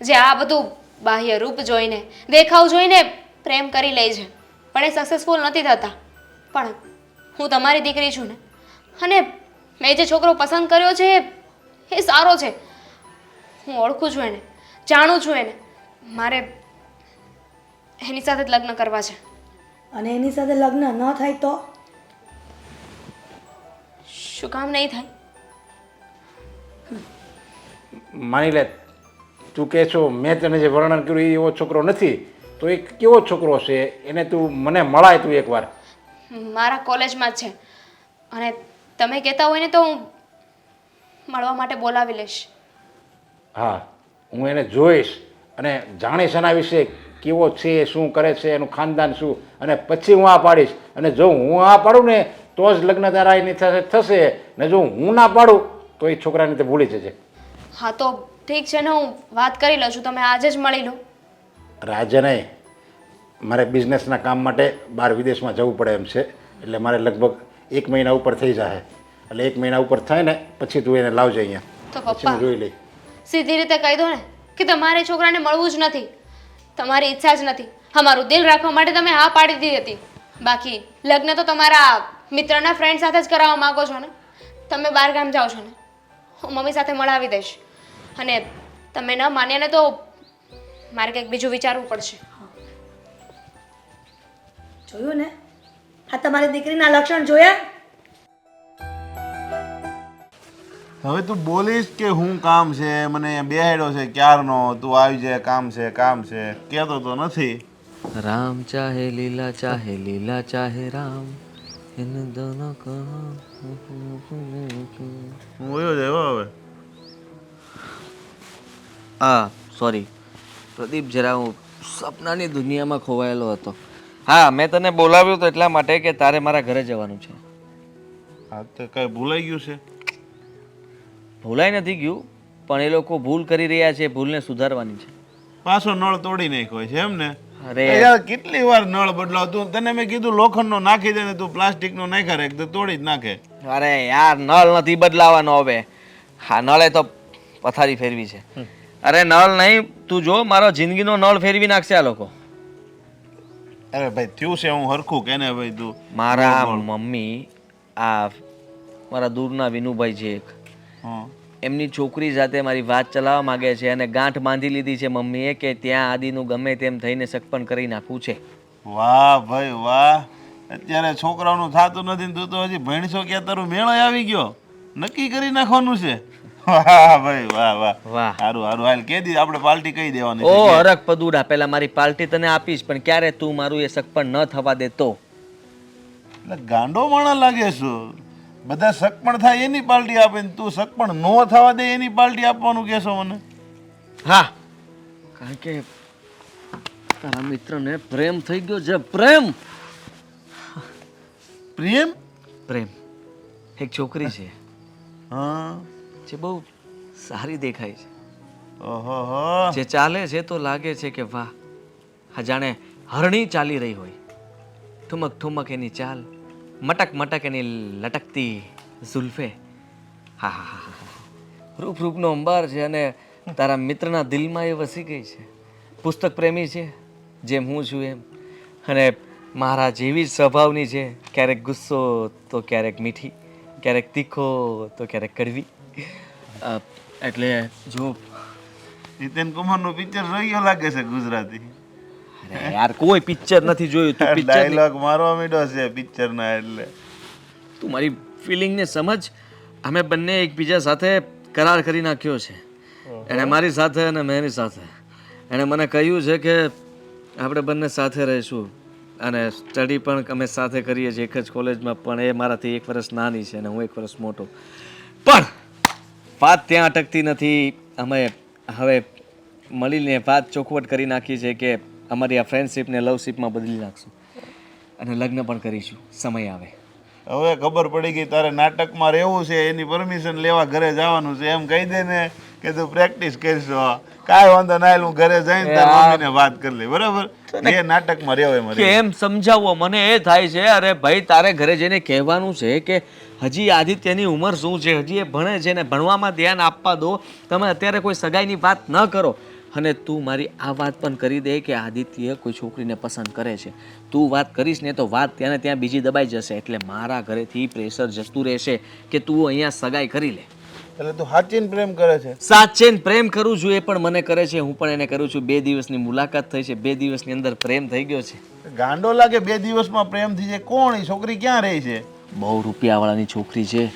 જે આ બધું બાહ્ય રૂપ જોઈને દેખાવ જોઈને પ્રેમ કરી લે છે પણ એ સક્સેસફુલ નથી થતા. પણ હું તમારી દીકરી છું ને, અને મેં જે છોકરો પસંદ કર્યો છે એ સારો છે. હું ઓળખું છું એને, જાણું છું એને. મારે એની સાથે જ લગ્ન કરવા છે. અને એની સાથે લગ્ન ન થાય તો? શું કામ નહીં થાય? માની લે તું કહે છો મેં તને જે વર્ણન કર્યું એ એવો છોકરો નથી, તો એ કેવો છોકરો છે એને તું મને મળાય તું એકવાર. મારા કોલેજમાં જ છે અને તમે કહેતા હોય ને તો હું મળવા માટે બોલાવી લઈશ. હા, હું એને જોઈશ અને જાણીશ એના વિશે કેવો છે, શું કરે છે, એનું ખાનદાન શું, અને પછી હું આ પાડીશ. અને જો હું આ પાડું ને તો જ લગ્ન તારા એની સાથે થશે, ને જો હું ના પાડું તો એ છોકરાને તે ભૂલી જજે. હા તો ઠીક છે ને, હું વાત કરી લઉં છું. તમે આજે જ મળી લો. રાજ્ય નહીં, મારે બિઝનેસના કામ માટે બહાર વિદેશમાં જવું પડે એમ છે, એટલે મારે લગભગ 1 મહિના ઉપર થઈ જાય. એટલે 1 મહિના ઉપર થાય ને પછી તું એને લાવજે અહીંયા, તો પછી પપ્પા હું જોઈ લઈ. સીધી રીતે કહી દો ને કે તમારે છોકરાને મળવું જ નથી, તમારી ઈચ્છા જ નથી. અમારું દિલ રાખવા માટે તમે હા પાડી દીધી હતી. બાકી લગ્ન તો તમારા મિત્રના ફ્રેન્ડ સાથે જ કરાવવા માંગો છો ને. તમે બહાર ગામ જાઓ છો ને, હું મમ્મી સાથે મળાવી દઈશ. અને તમે ન માન્યા ને તો મારે કંઈક બીજું વિચારવું પડશે. જોયું ને, આ તમારી દીકરીના લક્ષણ જોયા? હવે તું બોલીશ કે હું કામ છે, મને અહીંયા બેહાડ્યો છે ક્યારનો, તું આવી જાય, કામ છે કહેતો તો નથી. રામ ચાહે લીલા ચાહે રામ, इन दोनों को હું વયો જાય હો હવે. હા સોરી પ્રદીપ, જરા હું સપનાની દુનિયામાં ખોવાયેલો હતો. હા, મેં તને બોલાવ્યો તો એટલા માટે કે તારે મારા ઘરે જવાનું છે. હા તો કઈ ભૂલાઈ ગયું છે? ભૂલાઈ નથી ગયું, પણ એ લોકો ભૂલ કરી રહ્યા છે, ભૂલને સુધારવાની છે. પાછો નળ તોડી નાખ્યો છે એમ ને? અરે યાર કેટલી વાર નળ બદલાવ, તું તને મેં કીધું લોખંડનો નાખી દે ને તું પ્લાસ્ટિકનો નાખ્યા રે તો તોડી જ નાખે. અરે યાર, નળ નથી બદલાવાનો હવે. હા, નળે તો પથારી ફેરવી છે. અરે નળ નહીં, તું જો મારો જિંદગીનો નળ ફેરવી નાખશે આ લોકો. અરે ભાઈ થયું છે હું હરખું કે ને ભાઈ તું? મારા મમ્મી, આ મારા દૂરના વિનુભાઈ છે એક, હા એમની છોકરી સાથે મારી વાત ચલાવવા માંગે છે અને ગાંઠ બાંધી લીધી છે મમ્મીએ કે ત્યાં આદિનું ગમે તેમ થઈને સગપણ કરી નાખવું છે. વાહ ભાઈ વાહ, અત્યારે છોકરાઓનું થતું નથી ને તું તો હજી ભણશો ક્યાં, તારું મેળો આવી ગયો, નક્કી કરી નાખવાનું છે. વાહ ભાઈ વાહ વાહ વાહ. સારું સારું, હાલ કે દી આપણે પાર્ટી કહી દેવાની ઓ છે. હરક પદુડા, પેલા મારી પાર્ટી તને આપીશ, પણ ક્યારે તું મારું એ સગપણ ન થવા દેતો. એટલે ગાંડો માણસ લાગે છું, બધા સગપણ થાય એની પાર્ટી આપે ને તું સગપણ નો થવા દે એની પાર્ટી આપવાનું કહેશો મને? હા, કારણ કે તારા મિત્રને પ્રેમ થઈ ગયો છે. પ્રેમ પ્રેમ? પ્રેમ એક છોકરી છે હા. જે બહુ સારી દેખાય છે, ઓહો, જે ચાલે છે તો લાગે છે કે વાહ, હા જાણે હરણી ચાલી રહી હોય. ઠુમક ઠુમક એની ચાલ, મટક મટક એની લટકતી ઝુલ્ફે. હા હા હા હા, રૂપ રૂપનો અંબાર છે અને તારા મિત્રના દિલમાં એ વસી ગઈ છે. પુસ્તક પ્રેમી છે જેમ હું છું એમ, અને મારા જેવી જ સ્વભાવની છે. ક્યારેક ગુસ્સો તો ક્યારેક મીઠી, ક્યારેક તીખો તો ક્યારેક કડવી. એટલે જો જીતેન કુમારનું પિક્ચર જોઈ ગયો લાગે છે ગુજરાતી. અરે યાર, કોઈ પિક્ચર નથી જોયું. તું પિક્ચર ડાયલોગ મારવા માંડ્યો છે પિક્ચરના, એટલે તું મારી ફિલિંગને સમજ. અમે બંને એકબીજા સાથે કરાર કરી નાખ્યો છે. એણે મારી સાથે અને મેં એની સાથે. એણે મને કહ્યું છે કે આપણે બંને સાથે રહીશું અને સ્ટડી પણ અમે સાથે કરીએ છીએ એક જ કોલેજમાં. પણ એ મારાથી 1 વર્ષ નાની છે અને હું 1 વર્ષ મોટો. પણ વાત ત્યાં અટકતી નથી. અમે હવે મળીને વાત ચોખવટ કરી નાખી છે કે અમારી આ ફ્રેન્ડશીપને લવશીપમાં બદલી નાખશું અને લગ્ન પણ કરીશું સમય આવે. હવે ખબર પડી ગઈ તારે નાટકમાં રહેવું છે, એની પરમિશન લેવા ઘરે જવાનું છે એમ કહી દે ને, કે તું પ્રેક્ટિસ કરશો. કાંઈ વાંધો ના, હું ઘરે જઈને તાર મમ્મીને વાત કરી લઈ, બરાબર? એ નાટકમાં રહેવાય મારે. કેમ સમજાવવો મને એ થાય છે. અરે ભાઈ, તારે ઘરે જઈને કહેવાનું છે કે હજી આદિત્યની ઉંમર શું છે, હજી એ ભણે છે ને ભણવામાં ધ્યાન આપવા દો. તમે અત્યારે કોઈ સગાઈની વાત ન કરો. અને તું મારી આ વાત પણ કરી દે કે આદિત્ય કોઈ છોકરીને પસંદ કરે છે. તું વાત કરીશ ને તો વાત ત્યાં ને ત્યાં બીજી દબાઈ જશે. એટલે મારા ઘરેથી પ્રેશર જતું રહેશે કે તું અહીંયા સગાઈ કરી લે. એટલે તું સાચીને પ્રેમ કરે છે? સાચે પ્રેમ કરું છું, એ પણ મને કરે છે, હું પણ એને કરું છું. 2 દિવસની મુલાકાત થઈ છે, 2 દિવસની અંદર પ્રેમ થઈ ગયો છે. ગાંડો લાગે 2 દિવસમાં પ્રેમ થઈ જાય. કોણ એ છોકરી? ક્યાં રહી છે? બહુ રૂપિયાવાળાની છોકરી છે.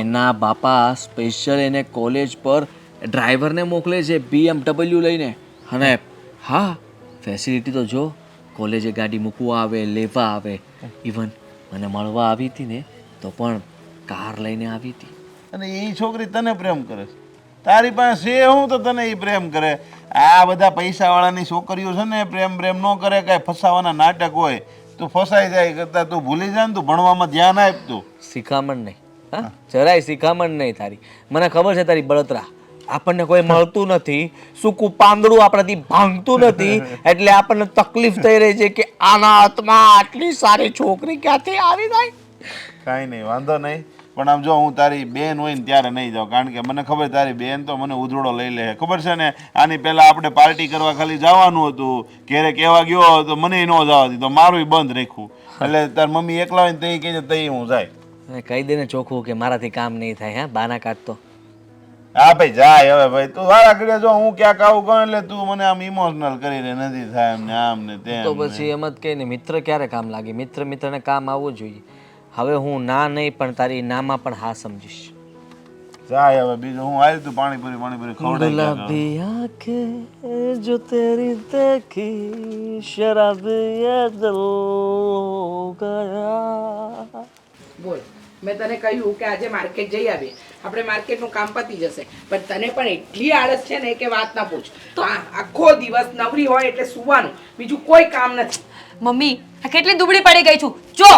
એના બાપા સ્પેશિયલ એને કોલેજ પર ડ્રાઈવરને મોકલે છે BMW લઈને. અને હા, ફેસિલિટી તો જો, કોલેજે ગાડી મૂકવા આવે, લેવા આવે. ઇવન મને મળવા આવી હતી ને તો પણ કાર લઈને આવી હતી. અને એ છોકરી તને પ્રેમ કરે છે? તારી પાસે છે હું તો તને એ પ્રેમ કરે? આ બધા પૈસાવાળાની છોકરીઓ છે ને પ્રેમ ન કરે, કાંઈ ફસાવાના નાટક હોય. તું ફસાઈ જાય કરતાં તું ભૂલી જાય ને, તું ભણવામાં ધ્યાન આપ. તું શિખામણ નહીં, હા, જરાય શિખામણ નહીં તારી. મને ખબર છે તારી બળતરા. આપણને કોઈ મળતું નથી, સૂકું પાંદડું આપણાથી ભાંગતું નથી, એટલે આપણને તકલીફ થઈ રહી છે કે આના હાથમાં આટલી સારી છોકરી ક્યાંથી આવી જાય. કાંઈ નહીં, વાંધો નહીં. પણ આમ જો, હું તારી બેન હોય ને ત્યારે નહીં જાઉં, કારણ કે મને ખબર તારી બેન તો મને ઉધડો લઈ લે. ખબર છે ને, આની પહેલાં આપણે પાર્ટી કરવા ખાલી જવાનું હતું, ઘેરે કહેવા ગયો તો મને ન જવા દીધો, મારું બંધ રાખ્યું. એટલે તાર મમ્મી એકલા હોય ને તે કહે છે તઈ હું જાય. કહી દે ને ચોખ્ખું કે મારાથી કામ નહીં થાય. હા, બાના કાઢતો. હા ભાઈ, જાય હવે ભાઈ. તું વાળા ઘડીએ જો હું ક્યાંક આવું કહું એટલે તું મને આમ ઇમોશનલ કરી દે, નથી થાય એમ ને આમ ને તેમ. તો પછી એમ જ કહે ને, મિત્ર ક્યારે કામ લાગે? મિત્રને કામ આવવું જોઈએ. હવે હું ના નહીં પણ તારી નામાં પણ હા સમજીશ. જાય હવે, બીજું હું આવી તું પાણીપુરી ખવડાવી આંખે જો તેરી દેખી શરાબ યે દિલ ગયા. બોલ, મેં તને કહ્યું કે આજે માર્કેટ જઈ આવીએ. આપણે માર્કેટનું કામ પતી જશે, પણ તને પણ એટલી આળસ છે ને કે વાત ના પૂછ. તો આખો દિવસ નવરી હોય એટલે સૂવાનું, બીજું કોઈ કામ નથી. મમ્મી, આ કેટલી દુબળી પડી ગઈ છું. જો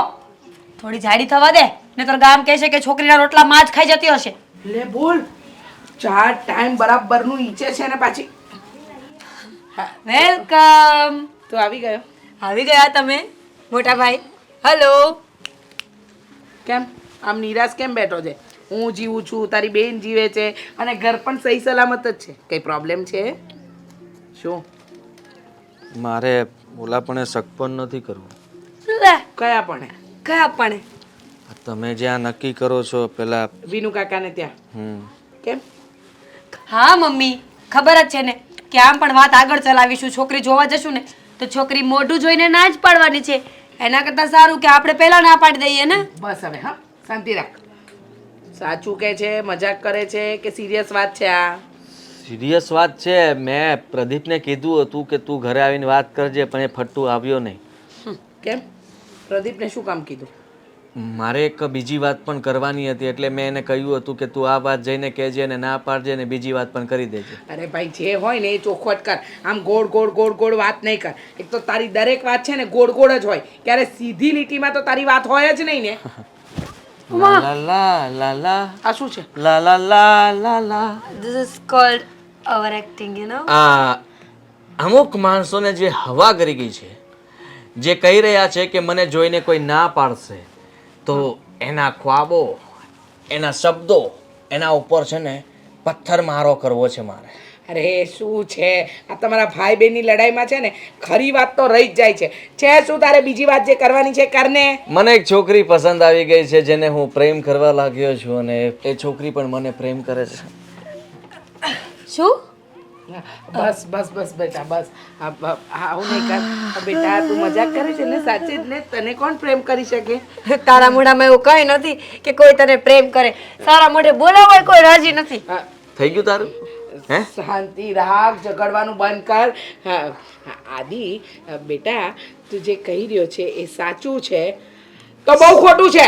થોડી જાડી થવા દે, ને તો ગામ કહે છે કે છોકરીના રોટલા માં જ ખાઈ જતી હશે. લે બોલ, 4 ટાઈમ બરાબરનું ઈચે છે ને પાછી. વેલકમ. તો આવી ગયો? આવી ગયા તમે મોટા ભાઈ. હેલો. કેમ આમ નિરાશ કેમ બેઠો છે? હું જીવું છું, તારી બેન જીવે છે, અને ઘર પણ સહી સલામત જ છે. કઈ પ્રોબ્લેમ છે? શું? મારે ઓલાપણે શક પણ નથી કરવું. લે, કયા પણ? કયા પણ? તમે જ્યાં નક્કી કરો છો પેલા વિનુ કાકાને ત્યાં. કેમ? હા મમ્મી, ખબર જ છે ને કે આમ પણ વાત આગળ ચલાવીશું. છોકરી જોવા જશું ને તો છોકરી મોઢું જોઈને ના જ પાડવાની છે. એના કરતાં સારું કે આપણે પહેલા ના પાડી દઈએ ને. બસ હવે, હા, શાંતિ રાખ. સાચું કે છે, મજાક કરે છે કે સિરિયસ વાત છે? આ સિરિયસ વાત છે. મેં પ્રદીપને કીધું હતું કે તું ઘરે આવીને વાત કરજે, પણ એ ફટ્ટુ આવ્યો નહીં. કેમ? પ્રદીપને શું કામ કીધું? મારે એક બીજી વાત પણ કરવાની હતી, એટલે મેં એને કહ્યું હતું કે તું આ વાત જઈને કહેજે અને ના પાડજે ને બીજી વાત પણ કરી દેજે. અરે ભાઈ, જે હોય ને એ ચોખવટ કર. આમ ગોળ ગોળ ગોળ ગોળ વાત નહીં કર. એક તો તારી દરેક વાત છે ને ગોળ ગોળ જ હોય, ક્યારે સીધી લીટીમાં તો તારી વાત હોય જ નહીં ને. લા લા લા લા. આ શું છે? લા લા લા લા લા. This is called overacting, you know. આ અમુક માણસોને જે હવા કરી ગઈ છે, જે કહી રહ્યા છે કે મને જોઈને કોઈ ના પાડશે, તો એના ખ્વાબો, એના શબ્દો, એના ઉપર છે ને પથ્થર મારો કરવો છે મારે. અરે શું છે આ તમારા ભાઈ બહેનની લડાઈમાં? છે ને ખરી વાત તો રહી જ જાય છે. શું તારે બીજી વાત જે કરવાની છે કરને? મને એક છોકરી પસંદ આવી ગઈ છે જેને હું પ્રેમ કરવા લાગ્યો છું, અને એ છોકરી પણ મને પ્રેમ કરે છે. શું? બસ બસ બસ બેટા, બસ. આવું નહીં કર બેટા. તું મજાક કરે છે ને? સાચે જ ને? તને કોણ પ્રેમ કરી શકે? તારા મોઢામાં એવું કઈ નથી કે કોઈ તને પ્રેમ કરે. સારા મોઢે બોલાવાય કોઈ રાજી નથી. થઈ ગયું તારું? હે? શાંતિ રાખ, ઝઘડવાનું બંધ કર. આદિ બેટા, તું જે કહી રહ્યો છે એ સાચું છે તો બહુ ખોટું છે.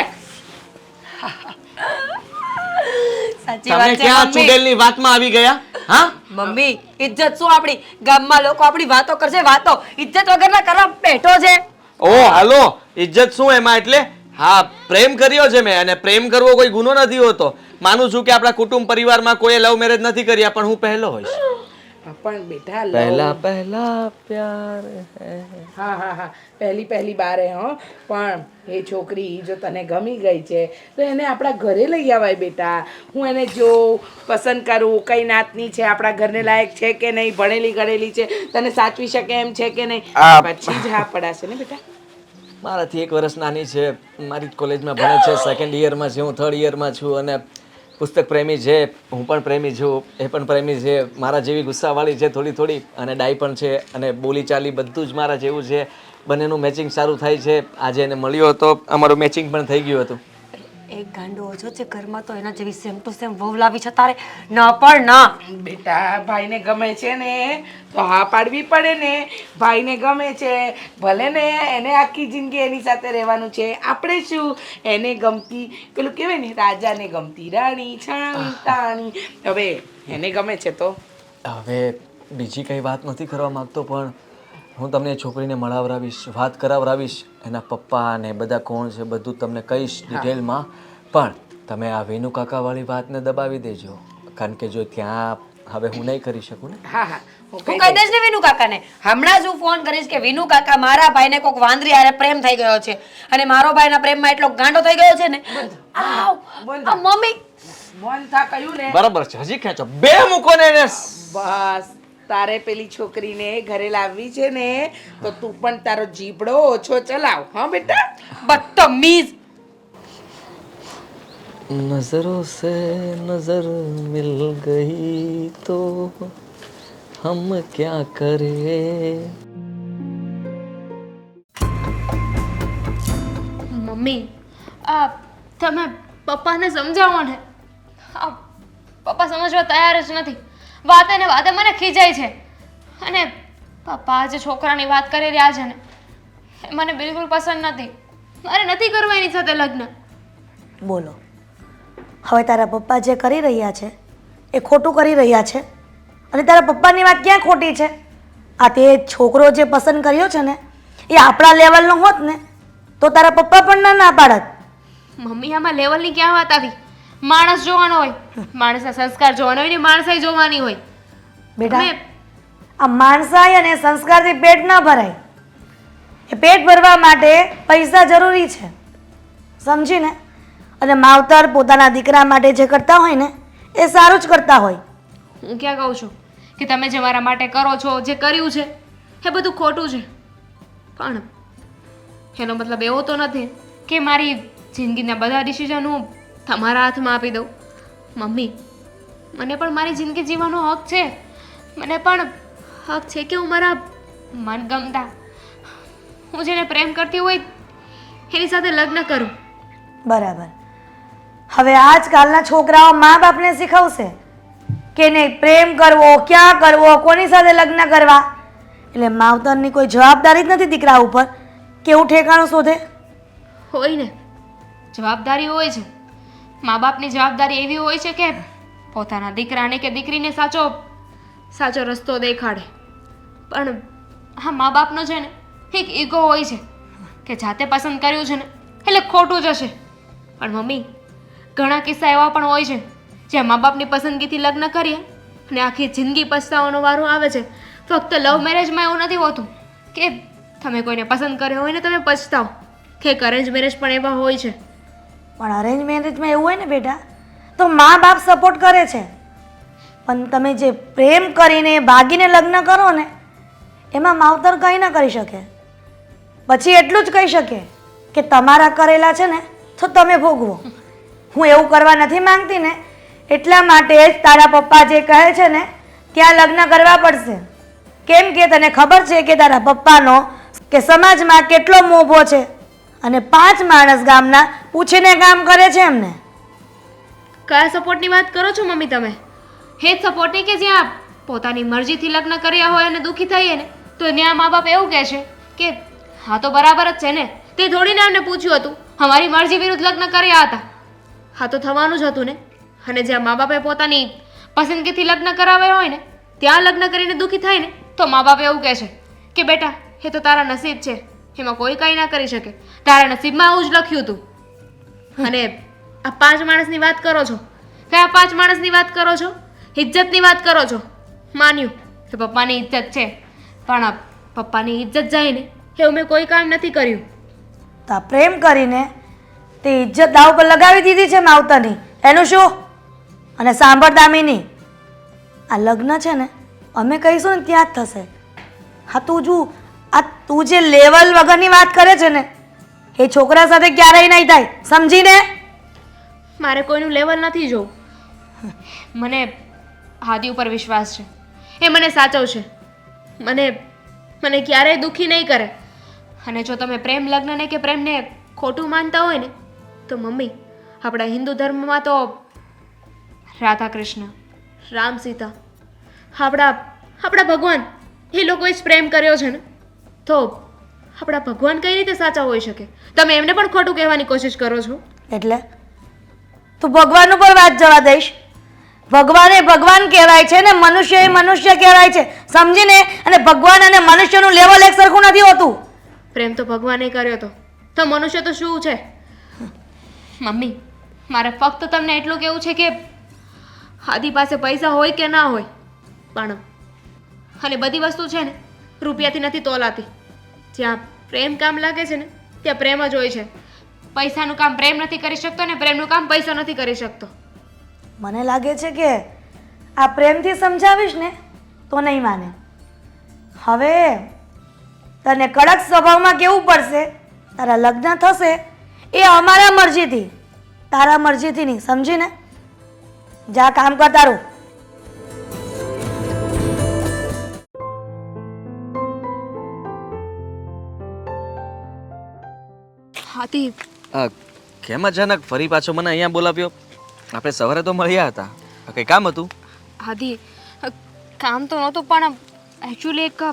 સાચી વાત છે ક્યાં મમ્મી. ચુડેલની વાતમાં આવી ગયા? હા મમ્મી, ઇજ્જત શું આપણી? ગામમાં લોકો આપણી વાતો કરશે. વાતો ઇજ્જત વગરના કરવા બેઠો છે. ઓ હાલો, ઇજ્જત શું એમાં? એટલે હા, પ્રેમ કર્યો છે મેં, અને પ્રેમ કરવો કોઈ ગુનો નથી હોતો. માનું છું કે આપણા કુટુંબ પરિવારમાં કોઈએ લવ મેરેજ નથી કર્યા, પણ હું પહેલો હોઈશ. પણ બેટા પહેલા પહેલા પ્યાર હા હા હા પહેલી બારે પણ એ છોકરી જો તને ગમી ગઈ છે તો એને આપણા ઘરે લઈ આવાય બેટા. હું એને જો પસંદ કરું કઈ નાતની છે, આપણા ઘરને લાયક છે કે નહીં, ભણેલી ગણેલી છે, તને સાચવી શકે એમ છે કે નહીં, પછી જ હા પડાશે ને બેટા. મારાથી 1 વર્ષ નાની છે, મારી કોલેજમાં ભણે છે, 2nd યરમાં છે, હું 3rd યરમાં છું, અને પુસ્તક પ્રેમી છે, હું પણ પ્રેમી છું, એ પણ પ્રેમી છે, મારા જેવી ગુસ્સાવાળી છે થોડી, અને ડાઈ પણ છે, અને બોલી ચાલી બધું જ મારા જેવું છે. બંનેનું મેચિંગ સારું થાય છે. આજે એને મળ્યો હતો, અમારું મેચિંગ પણ થઈ ગયું હતું. એક ગાંડો ઓછો છે ઘરમાં તો એના જેવી સેમ ટુ સેમ વહુ લાવી છે તારે. ના પણ ના. બેટા ભાઈને ગમે છે ને તો હા પાડવી પડે ને. ભાઈને ગમે છે ભલે ને એને આખી જિંદગી એની સાથે રહેવાનું છે, આપણે શું એને ગમતી પેલું કહેવાય ને રાજાને ગમતી રાણી છાણી તાણી. હવે એને ગમે છે તો હવે બીજી કંઈ વાત નથી કરવા માગતો, પણ હું તમને એ છોકરીને મળાવરાવીશ, વાત કરાવરાવીશ, એના પપ્પા અને બધા કોણ છે બધું તમને કહીશ ડિટેલમાં. પણ તમે આ વિનુ કાકાવાળી વાતને દબાવી દેજો, કારણ કે જો ત્યાં હવે હું નહીં કરી શકું ને. હા હા હું કહી દઈશ ને વિનુ કાકાને. હમણાં જ હું ફોન કરીશ કે વિનુ કાકા મારા ભાઈને કોક વાંદરી હારે પ્રેમ થઈ ગયો છે અને મારો ભાઈના પ્રેમમાં એટલો ગાંડો થઈ ગયો છે ને. આવ આ મમ્મી મન થા કહ્યું ને બરાબર છે, હજી ખેંચો બે મૂકો ને એને. બસ તારે પેલી છોકરીને ઘરે લાવવી છે ને તો તું પણ તારો જીભડો ઓછો ચલાવ. હા બેટા બદતમીઝ. નજરો સે નજર મિલ ગઈ તો હમ ક્યા કરે. મમ્મી આ તમે પપ્પાને સમજાવો ને. આ પપ્પા સમજવા તૈયાર જ નથી. વાતે ને વાતે મને ખીજાય છે, અને પપ્પા જે છોકરાની વાત કરી રહ્યા છે ને એ મને બિલકુલ પસંદ નથી. મારે નથી કરવા એની સાથે લગ્ન. બોલો, હવે તારા પપ્પા જે કરી રહ્યા છે એ ખોટું કરી રહ્યા છે, અને તારા પપ્પાની વાત ક્યાં ખોટી છે? આ તે છોકરો જે પસંદ કર્યો છે ને એ આપણા લેવલનો હોત ને તો તારા પપ્પા પણ ના પાડત. મમ્મી આમાં લેવલની ક્યાં વાત આવી? માણસ જોવાનો હોય, માણસના સંસ્કાર જોવાનો હોય ને માણસાઈ જોવાની હોય. બેટા આ માણસાઈ અને સંસ્કારથી પેટ ના ભરાય. એ પેટ ભરવા માટે પૈસા જરૂરી છે, સમજીને? અને માવતર પોતાના દીકરા માટે જે કરતા હોય ને એ સારું જ કરતા હોય. હું ક્યાં કહું છું કે તમે જે મારા માટે કરો છો, જે કર્યું છે એ બધું ખોટું છે, પણ એનો મતલબ એવો તો નથી કે મારી જિંદગીના બધા ડિસિઝન હું તમારા હાથમાં આપી દઉં. મમ્મી મને પણ મારી જિંદગી જીવવાનો હક છે. મને પણ હક છે કે હું મારા મનગમતા, હું જેને પ્રેમ કરતી હોય એની સાથે લગ્ન કરું. બરાબર. હવે આજકાલના છોકરાઓ મા બાપને શીખવશે કે નહીં પ્રેમ કરવો, ક્યાં કરવો, કોની સાથે લગ્ન કરવા. એટલે માવતરની કોઈ જવાબદારી જ નથી દીકરા ઉપર. કેવું ઠેકાણું શોધે? હોય ને, જવાબદારી હોય છે. મા બાપની જવાબદારી એવી હોય છે કે પોતાના દીકરાને કે દીકરીને સાચો રસ્તો દેખાડે. પણ હા મા બાપનો છે ને એક ઈગો હોય છે કે જાતે પસંદ કર્યું છે ને એટલે ખોટું જ હશે. પણ મમ્મી ઘણા કિસ્સા એવા પણ હોય છે જ્યાં મા બાપની પસંદગીથી લગ્ન કરીએ અને આખી જિંદગી પછતાવાનો વારો આવે છે. ફક્ત લવ મેરેજમાં એવું નથી હોતું કે તમે કોઈને પસંદ કર્યો હોય ને તમે પછતાવો, કે અરેન્જ મેરેજ પણ એવા હોય છે. પણ અરેન્જ મેરેજમાં એવું હોય ને બેટા તો મા બાપ સપોર્ટ કરે છે, પણ તમે જે પ્રેમ કરીને ભાગીને લગ્ન કરો ને એમાં માવતર કંઈ ના કરી શકે. પછી એટલું જ કહી શકે કે તમારા કરેલા છે ને તો તમે ભોગવો. હું એવું કરવા નથી માંગતી ને એટલા માટે જ તારા પપ્પા જે કહે છે ને ત્યાં લગ્ન કરવા પડશે. કેમ કે તને ખબર છે કે તારા પપ્પાનો કે સમાજમાં કેટલો મોભો છે, અને 5 માણસ ગામના પૂછીને કામ કરે છે એમને. કયા સપોર્ટની વાત કરો છો મમ્મી તમે? હે જ સપોર્ટની કે જ્યાં પોતાની મરજીથી લગ્ન કર્યા હોય અને દુઃખી થઈએ ને તો ત્યાં મા બાપ એવું કહે છે કે હા તો બરાબર જ છે ને, તે થોડીને એમને પૂછ્યું હતું, અમારી મરજી વિરુદ્ધ લગ્ન કર્યા હતા. હા તો થવાનું જ હતું ને. અને જ્યાં મા બાપે પોતાની પસંદગીથી લગ્ન કરાવ્યા હોય ને ત્યાં લગ્ન કરીને દુઃખી થાય ને તો મા બાપ એવું કહે છે કે બેટા એ તો તારા નસીબ છે, એમાં કોઈ કંઈ ના કરી શકે, તારા નસીબમાં આવું જ લખ્યું હતું. અને આ 5 માણસની વાત કરો છો કયા 5 માણસની વાત કરો છો? ઇજ્જતની વાત કરો છો? માન્યું કે પપ્પાની ઇજ્જત છે, પણ આ પપ્પાની ઇજ્જત જાય ને એવું મેં કોઈ કામ નથી કર્યું. તા પ્રેમ કરીને તે ઇજ્જત દાવ પર લગાવી દીધી છે માવતરની. એનું શું? અને સાંભળ દામિની, આ લગ્ન છે ને અમે કહીશું ને ત્યાં જ થશે. હા તું જે લેવલ વગરની વાત કરે છે ને એ છોકરા સાથે ક્યારેય નહીં થાય, સમજીને? મારે કોઈનું લેવલ નથી જોવું. મને હાદી ઉપર વિશ્વાસ છે, એ મને સાચવશે, મને ક્યારેય દુઃખી નહીં કરે. અને જો તમે પ્રેમ લગ્નને કે પ્રેમને ખોટું માનતા હોય ને તો મમ્મી, આપણા હિન્દુ ધર્મમાં તો રાધા કૃષ્ણ, રામ સીતા, આપણા ભગવાન એ લોકોએ જ પ્રેમ કર્યો છે ને, તો આપણા ભગવાન કઈ રીતે સાચા હોઈ શકે? તમે એમને પણ ખોટું કહેવાની કોશિશ કરો છો. એટલે તું ભગવાન ઉપર વાત જવા દઈશ? ભગવાન એ ભગવાન કહેવાય છે ને મનુષ્ય એ મનુષ્ય કહેવાય છે, સમજીને? અને ભગવાન અને મનુષ્યનું લેવલ એક સરખું નથી હોતું. પ્રેમ તો ભગવાને કર્યો તો મનુષ્ય તો શું છે? મમ્મી, મારે ફક્ત તમને એટલું કહેવું છે કે હાદી પાસે પૈસા હોય કે ના હોય, પણ અને બધી વસ્તુ છે ને રૂપિયાથી નથી તોલાતી. જ્યાં પ્રેમ કામ લાગે છે ને ત્યાં પ્રેમ જ હોય છે. પૈસાનું કામ પ્રેમ નથી કરી શકતો ને પ્રેમનું કામ પૈસા નથી કરી શકતો. મને લાગે છે કે આ પ્રેમથી સમજાવીશ ને તો નહીં માને. હવે તને કડક સ્વભાવમાં કેવું પડશે. તારા લગ્ન થશે એ અમારા મરજીથી, તારા મરજીથી નહીં, સમજીને? જા કામ કર તારું. હાથી, કેમ અચાનક ફરી પાછો મને અહીંયા બોલાવ્યો? આપણે સવારે તો મળ્યા હતા, કંઈ કામ હતું? હાથી, કામ તો નહોતું, પણ એકચ્યુઅલી એક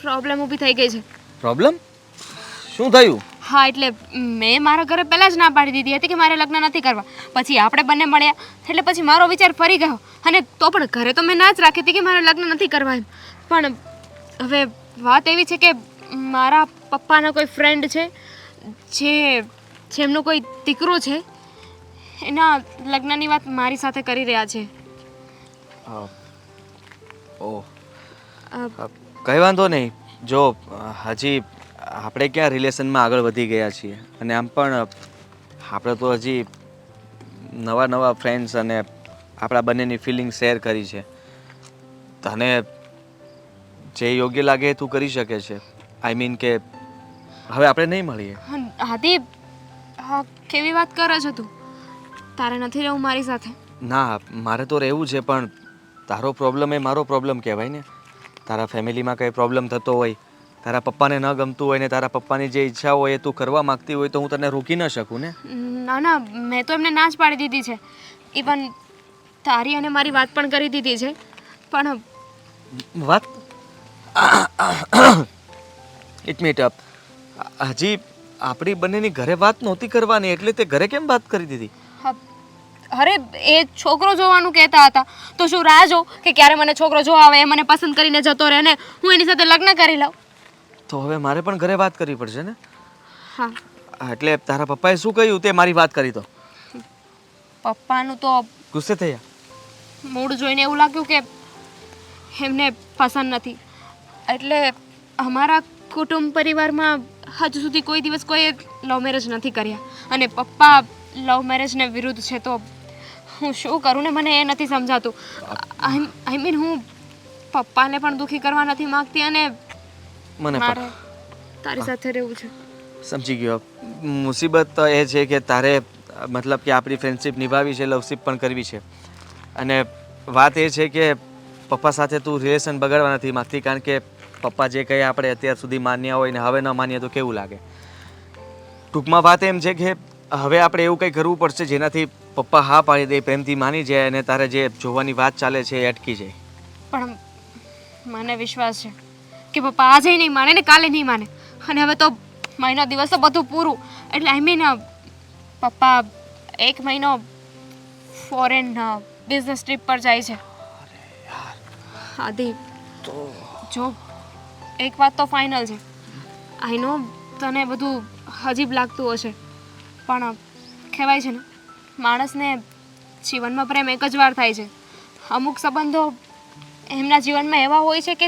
પ્રોબ્લેમ ઊભી થઈ ગઈ છે. પ્રોબ્લેમ? શું થયું? હા, એટલે મેં મારા ઘરે પહેલાં જ ના પાડી દીધી હતી કે મારે લગ્ન નથી કરવા. પછી આપણે બંને મળ્યા એટલે પછી મારો વિચાર ફરી ગયો, અને તો પણ ઘરે તો મેં ના જ રાખી હતી કે મારે લગ્ન નથી કરવા એમ. પણ હવે વાત એવી છે કે મારા પપ્પાનો કોઈ ફ્રેન્ડ છે જેમનો કોઈ દીકરો છે, એના લગ્નની વાત મારી સાથે કરી રહ્યા છે. ઓહ, કંઈ વાંધો નહીં. જો હજી આપણે ક્યાં રિલેશનમાં આગળ વધી ગયા છીએ, અને આમ પણ આપણે તો હજી નવા ફ્રેન્ડ્સ અને આપણા બંનેની ફિલિંગ શેર કરી છે. તને જે યોગ્ય લાગે એ તું કરી શકે છે. આઈ મીન કે હવે આપણે નહીં મળીએ. હાથી, હા, કેવી વાત કરે છે તું? તારે નથી રહેવું મારી સાથે? ના, મારે તો રહેવું છે, પણ તારો પ્રોબ્લેમ એ મારો પ્રોબ્લેમ કહેવાય ને. તારા ફેમિલીમાં કંઈ પ્રોબ્લેમ થતો હોય, તારા પપ્પાને ન ગમતું હોય ને તારા પપ્પાની જે ઈચ્છા હોય એ તું કરવા માંગતી હોય તો હું તને રોકી ન શકું ને. ના, મેં તો એમને ના જ પાડી દીધી છે. ઇવન તારી અને મારી વાત પણ કરી દીધી છે. પણ વાત એક મિનિટ, હજી આપણી બંનેની ઘરે વાત નહોતી કરવાની, એટલે તે ઘરે કેમ વાત કરી દીધી? અરે, એ છોકરો જોવાનું કહેતા હતા, તો શું રાહ જો કે ક્યારે મને છોકરો જોવા આવે, એ મને પસંદ કરીને જતો રહે ને હું એની સાથે લગ્ન કરી લઉં? તો હવે મારે પણ ઘરે વાત કરવી પડશે ને. હા, એટલે તારા પપ્પાએ શું કહ્યું તે મારી વાત કરી તો? પપ્પાનું તો ગુસ્સે થયા? મૂડ જોઈને એવું લાગ્યું કે એમને પસંદ નથી. એટલે અમારા કુટુંબ પરિવારમાં હજુ સુધી કોઈ દિવસ કોઈ લવ મેરેજ નથી કર્યા, અને પપ્પા લવ મેરેજને વિરુદ્ધ છે. તો હું શું કરું ને મને એ નથી સમજાતું. આઈ મીન હું પપ્પાને પણ દુઃખી કરવા નથી માંગતી, અને મને મારે તારી સાથે રહેવું છે. સમજી ગયો. મુસીબત તો એ છે કે તારે મતલબ કે આપણી ફ્રેન્ડશિપ નિભાવી છે, લવશિપ પણ કરવી છે, અને વાત એ છે કે પપ્પા સાથે તું રિલેશન બગાડવા નથી માંગતી, કારણ કે પપ્પા જે કહે આપણે અત્યાર સુધી માન્યા હોય ને હવે ન માનીએ તો કેવું લાગે. ટૂંકમાં વાત એમ છે કે હવે આપણે એવું કંઈ કરવું પડશે જેનાથી પપ્પા હા પાડી દે, પ્રેમથી માની જાય, અને તારે જે જોવાની વાત ચાલે છે એ અટકી જાય. પણ મને વિશ્વાસ છે કે પપ્પા આજે નહીં માને ને કાલે નહીં માને, અને હવે તો મહિનો દિવસ તો બધું પૂરું. એટલે આઈ મીન પપ્પા 1 મહિનો ફોરેન બિઝનેસ ટ્રીપ પર જાય છે. આદિ, જો એક વાત તો ફાઇનલ છે. આઈ નો તને બધું અજીબ લાગતું હશે, પણ કહેવાય છે ને માણસને જીવનમાં પ્રેમ એક જ વાર થાય છે. અમુક સંબંધો એમના જીવનમાં એવા હોય છે કે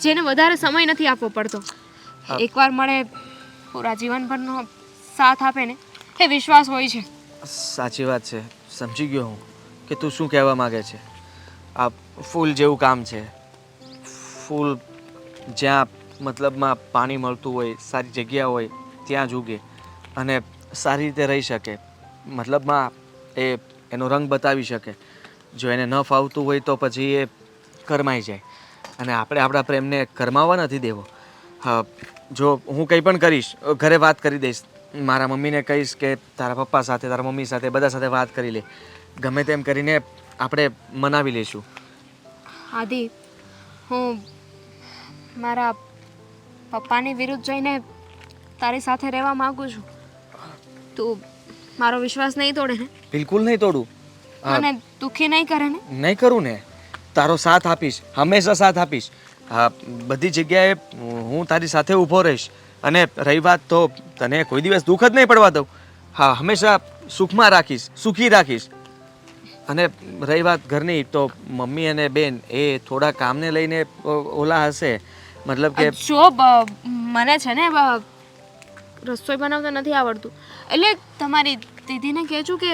જેને વધારે સમય નથી આપવો પડતો. એકવાર મળે પૂરા જીવનભરનો સાથ આપે ને એ વિશ્વાસ હોય છે. સાચી વાત છે, સમજી ગયો હું કે તું શું કહેવા માંગે છે. આ ફૂલ જેવું કામ છે. ફૂલ જ્યાં મતલબમાં પાણી મળતું હોય, સારી જગ્યા હોય ત્યાં જ ઉગે અને સારી રીતે રહી શકે. મતલબમાં એનો રંગ બતાવી શકે. જો એને ન ફાવતું હોય તો પછી એ કરમાઈ જાય અને આપણે આપણા પ્રેમને કરમાવા નથી દેવો. હા, જો હું કંઈ પણ કરીશ, ઘરે વાત કરી દઈશ, મારા મમ્મીને કહીશ કે તારા પપ્પા સાથે, તારા મમ્મી સાથે, બધા સાથે વાત કરી લે. ગમે તેમ કરીને આપણે મનાવી લઈશું. આદિ, હું મારા પપ્પાની વિરુદ્ધ જઈને તારી સાથે રહેવા માંગુ છું. તું મારો વિશ્વાસ નહીં તોડે ને? બિલકુલ નહીં તોડું. મને દુઃખી નહીં કરે ને? નહીં કરું ને. તારો સાથ આપીશ, હંમેશા સાથ આપીશ. હા, બધી જગ્યાએ હું તારી સાથે ઊભો રહીશ. અને રહી વાત તો તને કોઈ દિવસ દુઃખ જ નહીં પડવા દઉં. હા, હંમેશા સુખમાં રાખીશ, સુખી રાખીશ. અને રહી વાત ઘરની, તો મમ્મી અને બેન એ થોડા કામને લઈને ઓલા હશે. મતલબ કે જો મને છે ને રસોઈ બનાવતા નથી આવડતું, એટલે તમારી દીદીને કહેજો કે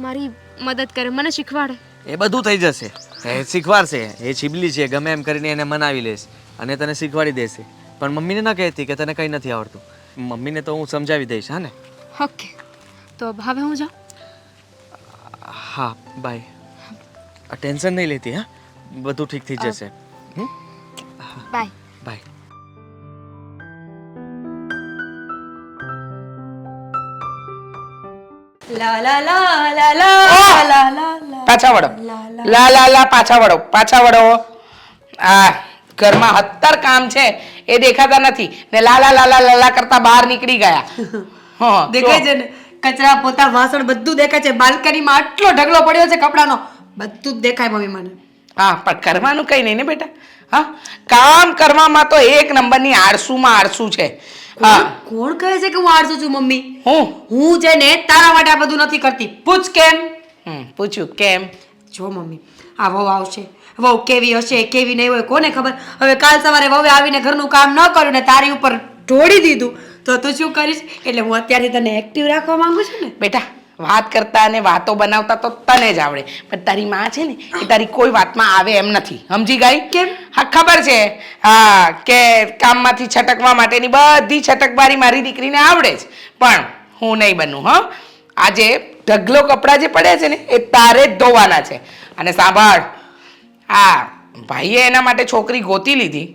મારી મદદ કરે, મને શીખવાડે. એ બધું થઈ જશે, એ શીખવાડશે. એ છીબલી છે, ગમે એમ કરીને એને મનાવી લેશ અને તને શીખવાડી દેશે. પણ મમ્મીને ન કહેતી કે તને કંઈ નથી આવડતું. મમ્મીને તો હું સમજાવી દઈશ. હા ને? ઓકે, તો હવે હું જાઉં? હા, બાય. ટેન્શન નહીં લેતી. હા, બધું ઠીક થઈ જશે. બાય. બાય. લા લા લા લા લા લા લા. પાછા વળો. લા લા લા પાછા વળો, પાછા વળો. આ ઘરમાં 70 કામ છે એ દેખાતા નથી ને લાલા લાલા લાલા કરતા બહાર નીકળી ગયા. હા, દેખાય છે ને, કચરા પોતા વાસણ બધું દેખાય છે. બાલ્કનીમાં આટલો ઢગલો પડ્યો છે કપડાનો, બધું જ દેખાય મમ્મી મને. હા, પણ કરવાનું કઈ નહીં ને બેટા. હા, કામ કરવામાં તો એક નંબરની આળસુમાં આળસુ છે. હા, કોણ કહે છે કે હું આળસુ છું મમ્મી? હું છે ને તારા માટે આ બધું નથી કરતી. પૂછ કેમ? પૂછ્યું કેમ? જો મમ્મી, આ વહુ આવશે, વહુ કેવી હશે કેવી નહીં હોય કોને ખબર. હવે કાલ સવારે વહુએ આવીને ઘરનું કામ ન કર્યું ને તારી ઉપર ઢોળી દીધું તો તું શું કરીશ? એટલે હું અત્યારથી તને એક્ટિવ રાખવા માંગુ છું ને. બેટા, વાત કરતા અને વાતો બનાવતા તો તને જ આવડે, પણ તારી માં છે ને એ તારી કોઈ વાતમાં આવે એમ નથી. સમજી ગઈ? કેમ? હા, ખબર છે. હા, કે કામમાંથી છટકવા માટેની બધી છટકબારી મારી દીકરીને આવડે જ, પણ હું નહીં બનું. હા, આજે ઢગલો કપડાં જે પડ્યા છે ને એ તારે જ ધોવાના છે. અને સાંભળ, હા, ભાઈએ એના માટે છોકરી ગોતી લીધી,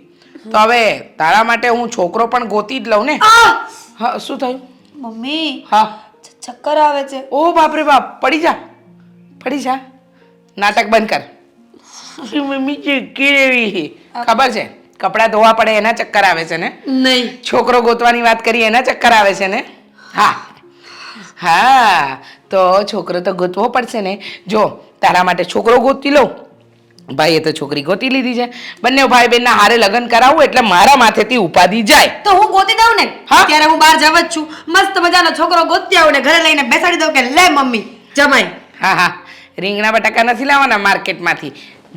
તો હવે તારા માટે હું છોકરો પણ ગોતી જ લઉં ને. હા, શું થયું મમ્મી હા? ચક્કર આવે છે. ઓ બાપરે બાપ, પડી જા, પડી જા. નાટક બંધ કર. મમ્મી ચીકી રેવી. ખબર છે, કપડાં ધોવા પડે એના ચક્કર આવે છે ને? નહીં. છોકરો ગોતવાની વાત કરી એના ચક્કર આવે છે ને? હા હા, તો છોકરો તો ગોતવો પડશે ને. જો તારા માટે છોકરો ગોતી લઉં, ભાઈએ તો છોકરી ગોતી લીધી છે. બંને ભાઈ બહેનના હારે લગ્ન કરાવવું એટલે મારા માથેથી ઉપાધિ જાય. તો હું ગોતી દઉં ને. હા? અત્યારે હું બહાર જાવ જ છું, મસ્ત મજાનો છોકરો ગોતી આવું ને ઘરે લઈને બેસાડી દઉં કે લે મમ્મી જમાઈ. હા હા, રીંગણા બટાકા નથી લાવવાના માર્કેટમાંથી,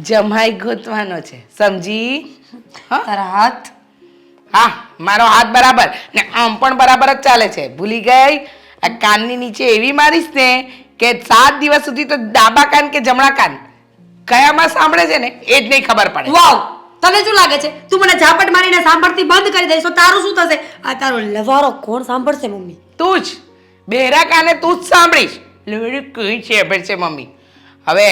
જમાઈ ગોતવાનો છે. સમજી? હા તારા હાથ હા, મારો હાથ બરાબર ને આમ પણ બરાબર જ ચાલે છે. ભૂલી ગઈ? આ કાનની નીચે એવી મારીશ ને કે 7 દિવસ સુધી તો ડાબા કાન કે જમણા કાન કયામાં સાંભળે છે ને એ જ નહીં ખબર પડે. વાવ, તને શું લાગે છે તું મને ઝાપટ મારીને સાંભળતી બંધ કરી દઈશ તો તારું શું થશે? આ તારો લવારો કોણ સાંભળશે મમ્મી? તું જ બહેરા કાને તું જ સાંભળીશ. લોડી કઈ છે છે મમ્મી. હવે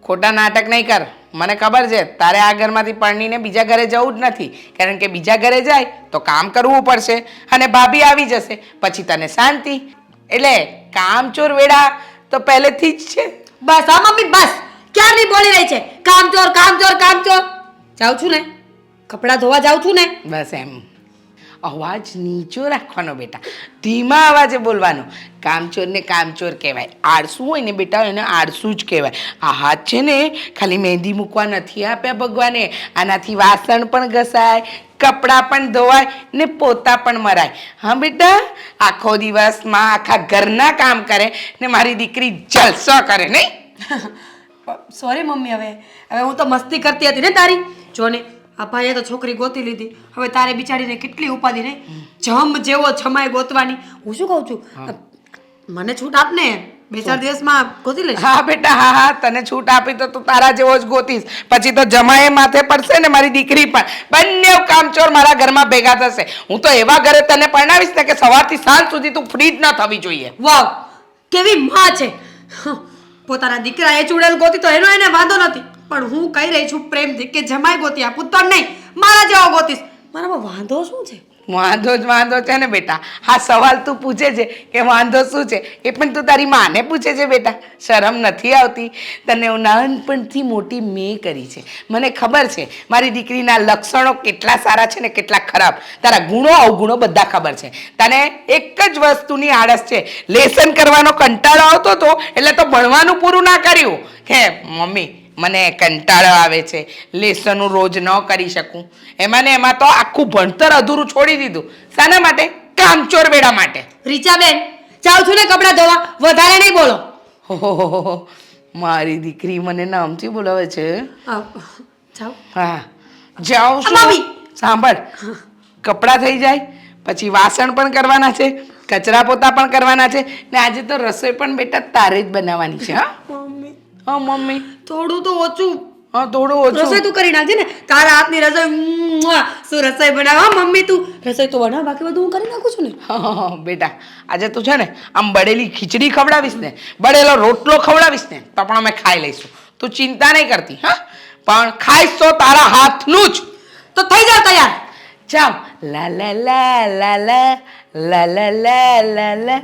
ખોટા નાટક નહીં કર. મને ખબર છે તારે આ ઘરમાંથી પરણીને બીજા ઘરે જવું જ નથી, કારણ કે બીજા ઘરે જાય તો કામ કરવું પડશે અને ભાભી આવી જશે પછી તને શાંતિ. એટલે કામચોર વેડા તો પહેલેથી જ છે. બસ હા મમ્મી બસ, ક્યારની બોલી રહી છે કામચોર કામચોર કામચોર. જાઉં છું ને, કપડાં ધોવા જાઉં છું ને. બસ એમ અવાજ નીચો રાખવાનો બેટા, ધીમા અવાજે બોલવાનો. કામચોરને કામચોર કહેવાય, આળસુ હોય ને બેટા એને આળસુ જ કહેવાય. આ હાથ છે ને ખાલી મહેંદી મૂકવા નથી આપ્યા ભગવાને, આનાથી વાસણ પણ ઘસાય, કપડાં પણ ધોવાય ને પોતા પણ મરાય. હા બેટા, આખો દિવસમાં આખા ઘરના કામ કરે ને મારી દીકરી જલસો કરે નહીં? સોરી મમ્મી, હવે હું તો મસ્તી કરતી હતી ને તારી. જો ને આ ભાઈએ તો છોકરી ગોતી લીધી, હવે તારે બિચારીને કેટલી ઉપાધિ નહીં. જમ જેવો છમાય ગોતવાની. હું શું કહું છું, મને છૂટ આપ ને, 2-4 દિવસમાં ગોતી લઈશ. હા બેટા, હા હા, તને છૂટ આપી તો તું તારા જેવો જ ગોતીશ. પછી તો જમાએ માથે પડશે ને મારી દીકરી પણ. બંને કામચોર મારા ઘરમાં ભેગા થશે. હું તો એવા ઘરે તને પરણાવીશ ને કે સવારથી સાંજ સુધી તું ફ્રી જ ન થવી જોઈએ. વાવ, કેવી માં છે. પોતાના દીકરાએ ચૂડેલ ગોતી તો એનો એને વાંધો નથી, પણ હું કહી રહી છું પ્રેમથી કે જમાઈ ગોતી આપું તો નહીં, મારા જેવો ગોતીશ. મારામાં વાંધો શું છે? વાંધો જ વાંધો છે ને બેટા. હા, સવાલ તું પૂછે છે કે વાંધો શું છે, એ પણ તું તારી માને પૂછે છે બેટા. શરમ નથી આવતી? તને હું નાનપણથી મોટી મેં કરી છે. મને ખબર છે મારી દીકરીના લક્ષણો કેટલા સારા છે ને કેટલા ખરાબ. તારા ગુણો અવગુણો બધા ખબર છે. તને એક જ વસ્તુની આળસ છે, લેસન કરવાનો કંટાળો આવતો હતો એટલે તો ભણવાનું પૂરું ના કર્યું કે મમ્મી મને કંટાળો આવે છે, લેસન રોજ ન કરી શકું. એમાં ને એમાં તો આખું ભણતર અધૂરું છોડી દીધું. શાના માટે? કામચોર વેડા માટે. રીચાબેન, જાઉં છું ને કપડાં ધોવા, વધારે નહીં બોલો. ઓહો, મારી દીકરી મને નામથી બોલાવે છે. જાઓ. હા, જાઉં છું. મમ્મી! સાંભળ, કપડાં થઈ જાય પછી વાસણ પણ કરવાના છે, કચરા પોતા પણ કરવાના છે ને આજે તો રસોઈ પણ બેટા તારે જ બનાવવાની છે. હા મમ્મી, હા મમ્મી, થોડું તો ઓછું. હા થોડું ઓછું. રસોઈ તું કરી નાખજે ને, તારા હાથની રસોઈ. મ્વા! શું રસોઈ બનાવ મમ્મી? તું રસોઈ તો બનાવ, બાકી બધું હું કરી નાખું છું ને. હા બેટા, આજે તું છે ને આમ બળેલી ખીચડી ખવડાવીશ ને, બળેલો રોટલો ખવડાવીશ ને તો પણ અમે ખાઈ લઈશું. તું ચિંતા નહીં કરતી. હા, પણ ખાઈશ તો તારા હાથનું જ. તો થઈ જાવ તૈયાર. જાવ. લા લા લા લા લા લા લા લા લા લા.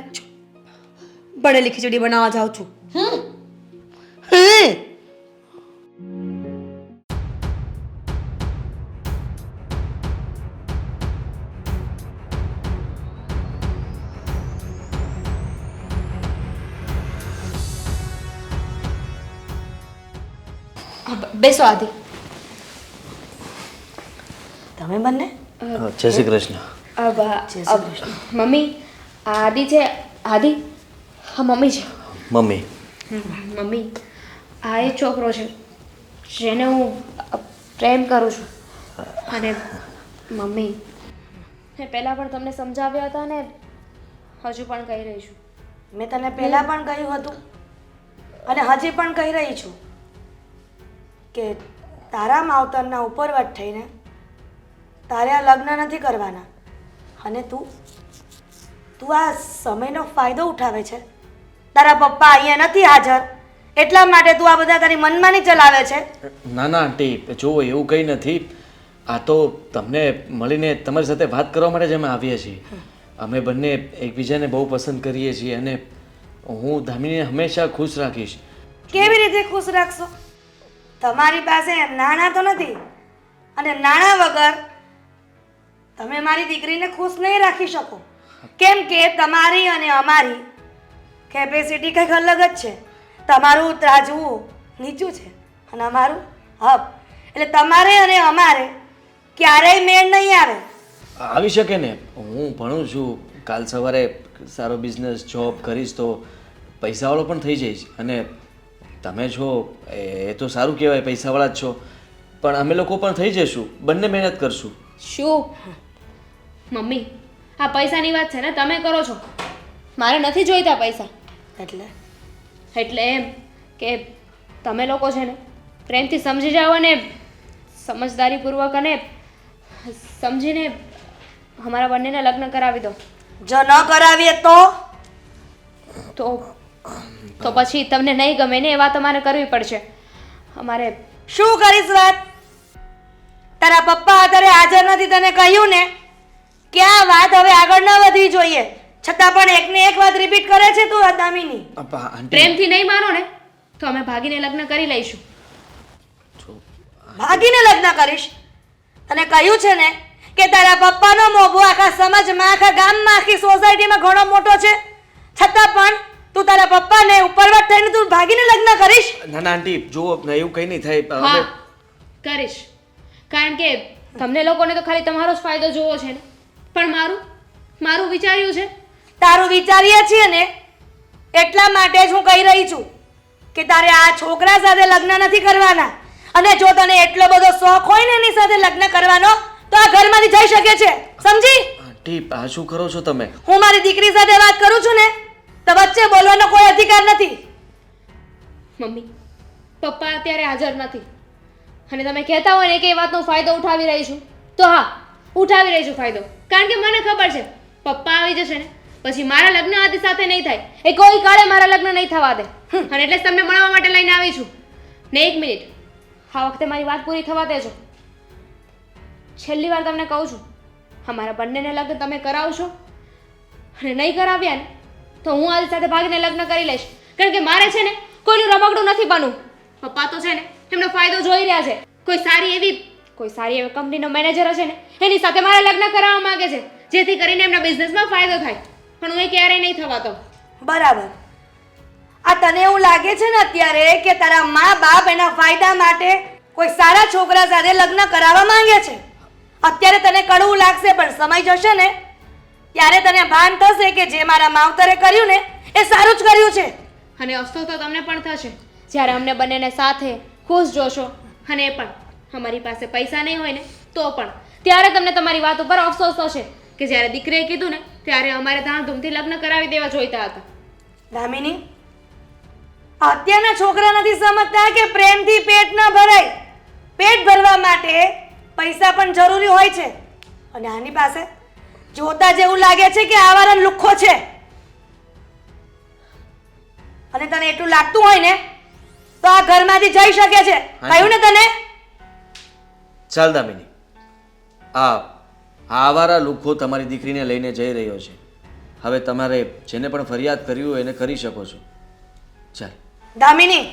બળેલી ખીચડી બનાવવા જાઉં છું. બેસો આદિ. તમે બંને? જય શ્રી કૃષ્ણ. મમ્મી, આ આદિ છે. આદિ, હા મમ્મી છે. મમ્મી, મમ્મી, આ એ છોકરો છે જેને હું પ્રેમ કરું છું. અને મમ્મી, મેં પહેલાં પણ તમને સમજાવ્યા હતા ને હજુ પણ કહી રહી છું. મેં તને પહેલા પણ કહ્યું હતું અને હજી પણ કહી રહી છું કે તારા માવતરના ઉપરવટ થઈને તારે આ લગ્ન નથી કરવાના. અને તું આ સમયનો ફાયદો ઉઠાવે છે. તારા પપ્પા અહીંયા નથી હાજર એટલા માટે તું આ બધા તારી મનમાની ચલાવે છે. ના ના આંટી, જુઓ એવું કંઈ નથી. આ તો તમને મળીને તમારી સાથે વાત કરવા માટે જ અમે આવીએ છીએ. અમે બંને એકબીજાને બહુ પસંદ કરીએ છીએ અને હું ધામીને હંમેશા ખુશ રાખીશ. કેવી રીતે ખુશ રાખશો? તમારી પાસે નાણાં તો નથી અને નાણાં વગર તમે મારી દીકરીને ખુશ નહીં રાખી શકો. કેમ કે તમારી અને અમારી કેપેસિટી કંઈક અલગ જ છે. તમારું ત્રાજવું નીચું છે અને અમારું અપ. એટલે તમારે અને અમારે ક્યારેય મેળ નહીં આવે. આવી શકે ને. હું ભણું છું, કાલ સવારે સારો બિઝનેસ જોબ કરીશ તો પૈસાવાળો પણ થઈ જઈશ. અને તમે છો એ તો સારું કહેવાય, પૈસાવાળા જ છો. પણ અમે લોકો પણ થઈ જઈશું, બંને મહેનત કરશું. શું મમ્મી, આ પૈસાની વાત છે ને તમે કરો છો, મારે નથી જોઈતા પૈસા. એટલે એમ કે તમે લોકો છે ને પ્રેમથી સમજી જાઓ અને સમજદારીપૂર્વક અને સમજીને અમારા બંનેને લગ્ન કરાવી દો. જો ન કરાવીએ તો પછી તમને નહીં ગમે ને એ વાત અમારે કરવી પડશે. અમારે શું કરીશ વાત? તારા પપ્પા અત્યારે હાજર નથી, તને કહ્યું ને કે આ વાત હવે આગળ ન વધવી જોઈએ, છતાં પણ એકને એક વાત રિપીટ કરે છે તું દામિની. પ્રેમથી નહીં માનો ને તો અમે ભાગીને લગ્ન કરી લઈશું. ભાગીને લગ્ન કરીશ? તને કહ્યું છે ને કે તારા પપ્પાનો મોભો આખા સમાજમાં, આખા ગામમાં, આખી સોસાયટીમાં ઘણો મોટો છે, છતાં પણ તું તારા પપ્પાને ઉપરવટ થઈને તું ભાગીને લગ્ન કરીશ? ના ના આંટી, જુઓ એવું કંઈ નહીં થાય. હા કરીશ, કારણ કે તમને લોકોને તો ખાલી તમારો જ ફાયદો જોવો છે ને, પણ મારું વિચાર્યું છે. તારું વિચારીએ છીએ ને એટલા માટે જ હું કહી રહી છું કે તારે આ છોકરા સાથે લગ્ન નથી કરવાના, અને જો તને એટલો બધો શોખ હોય ને એની સાથે લગ્ન કરવાનો તો આ ઘરમાંથી જઈ શકે છે, સમજી? આંટી આ શું કરો છો તમે? હું મારી દીકરી સાથે વાત કરું છું ને તો વચ્ચે બોલવાનો કોઈ અધિકાર નથી. મમ્મી, પપ્પા અત્યારે હાજર નથી અને તમે કહેતા હોય ને કે એ વાતનો ફાયદો ઉઠાવી રહી છું, તો હા, ઉઠાવી રહી છું ફાયદો. કારણ કે મને ખબર છે પપ્પા આવી જશે ને પછી મારા લગ્ન આદિ સાથે નહીં થાય, એ કોઈ કાળે મારા લગ્ન નહીં થવા દે. અને એટલે જ તમને મળવા માટે લઈને આવી છું. ને 1 મિનિટ, આ વખતે મારી વાત પૂરી થવા દેજો. છેલ્લી વાર તમને કહું છું, અમારા બંનેને લગ્ન તમે કરાવશો અને નહીં કરાવ્યા ને તો હું આદિ સાથે ભાગીને લગ્ન કરી લઈશ. કારણ કે મારે છે ને કોઈનું રમકડું નથી બનવું. પપ્પા તો છે ને એમનો ફાયદો જોઈ રહ્યા છે. કોઈ સારી એવી કંપનીનો મેનેજર હશે ને એની સાથે મારે લગ્ન કરાવવા માંગે છે, જેથી કરીને એમના બિઝનેસમાં ફાયદો થાય. પણ હું એ ક્યારેય નહીં થવા દઉં. બરાબર. આ તને એવું લાગે છે ને અત્યારે કે તારા મા બાપ એના ફાયદા માટે કોઈ સારા છોકરા સાથે લગ્ન કરાવવા માંગે છે. અત્યારે તને કડવું લાગશે, પણ સમય જશે ને ત્યારે તને ભાન થશે કે જે મારા માવતરે કર્યું ને એ સારું જ કર્યું છે. અને અફસોસ તો તમને પણ થશે જ્યારે અમને બંનેને સાથે ખુશ જોશો. અને એ પણ અમારી પાસે પૈસા નહીં હોય ને તો પણ ત્યારે તમને તમારી વાત ઉપર અફસોસ થશે કે જ્યારે દીકરીએ કીધું ને ત્યારે અમારે ધામધૂમથી લગ્ન કરાવી દેવા જોઈતા હતા. દામિની, અત્યારના છોકરા નથી સમજતા કે પ્રેમથી પેટ ન ભરાય. પેટ ભરવા માટે પૈસા પણ જરૂરી હોય છે. અને આની પાસે જોતા જેવું લાગે છે કે આવારન લુખ્ખો છે. અને તને એટલું લાગતું હોય ને તો આ ઘરમાંથી જઈ શકે છે. કહ્યું ને તને? ચાલ દામિની, આ આવારા લુખ્ખો તમારી દીકરીને લઈને જઈ રહ્યો છે. હવે તમારે જેને પણ ફરિયાદ કરવી હોય એને કરી શકો છો. ચાલ દામિની,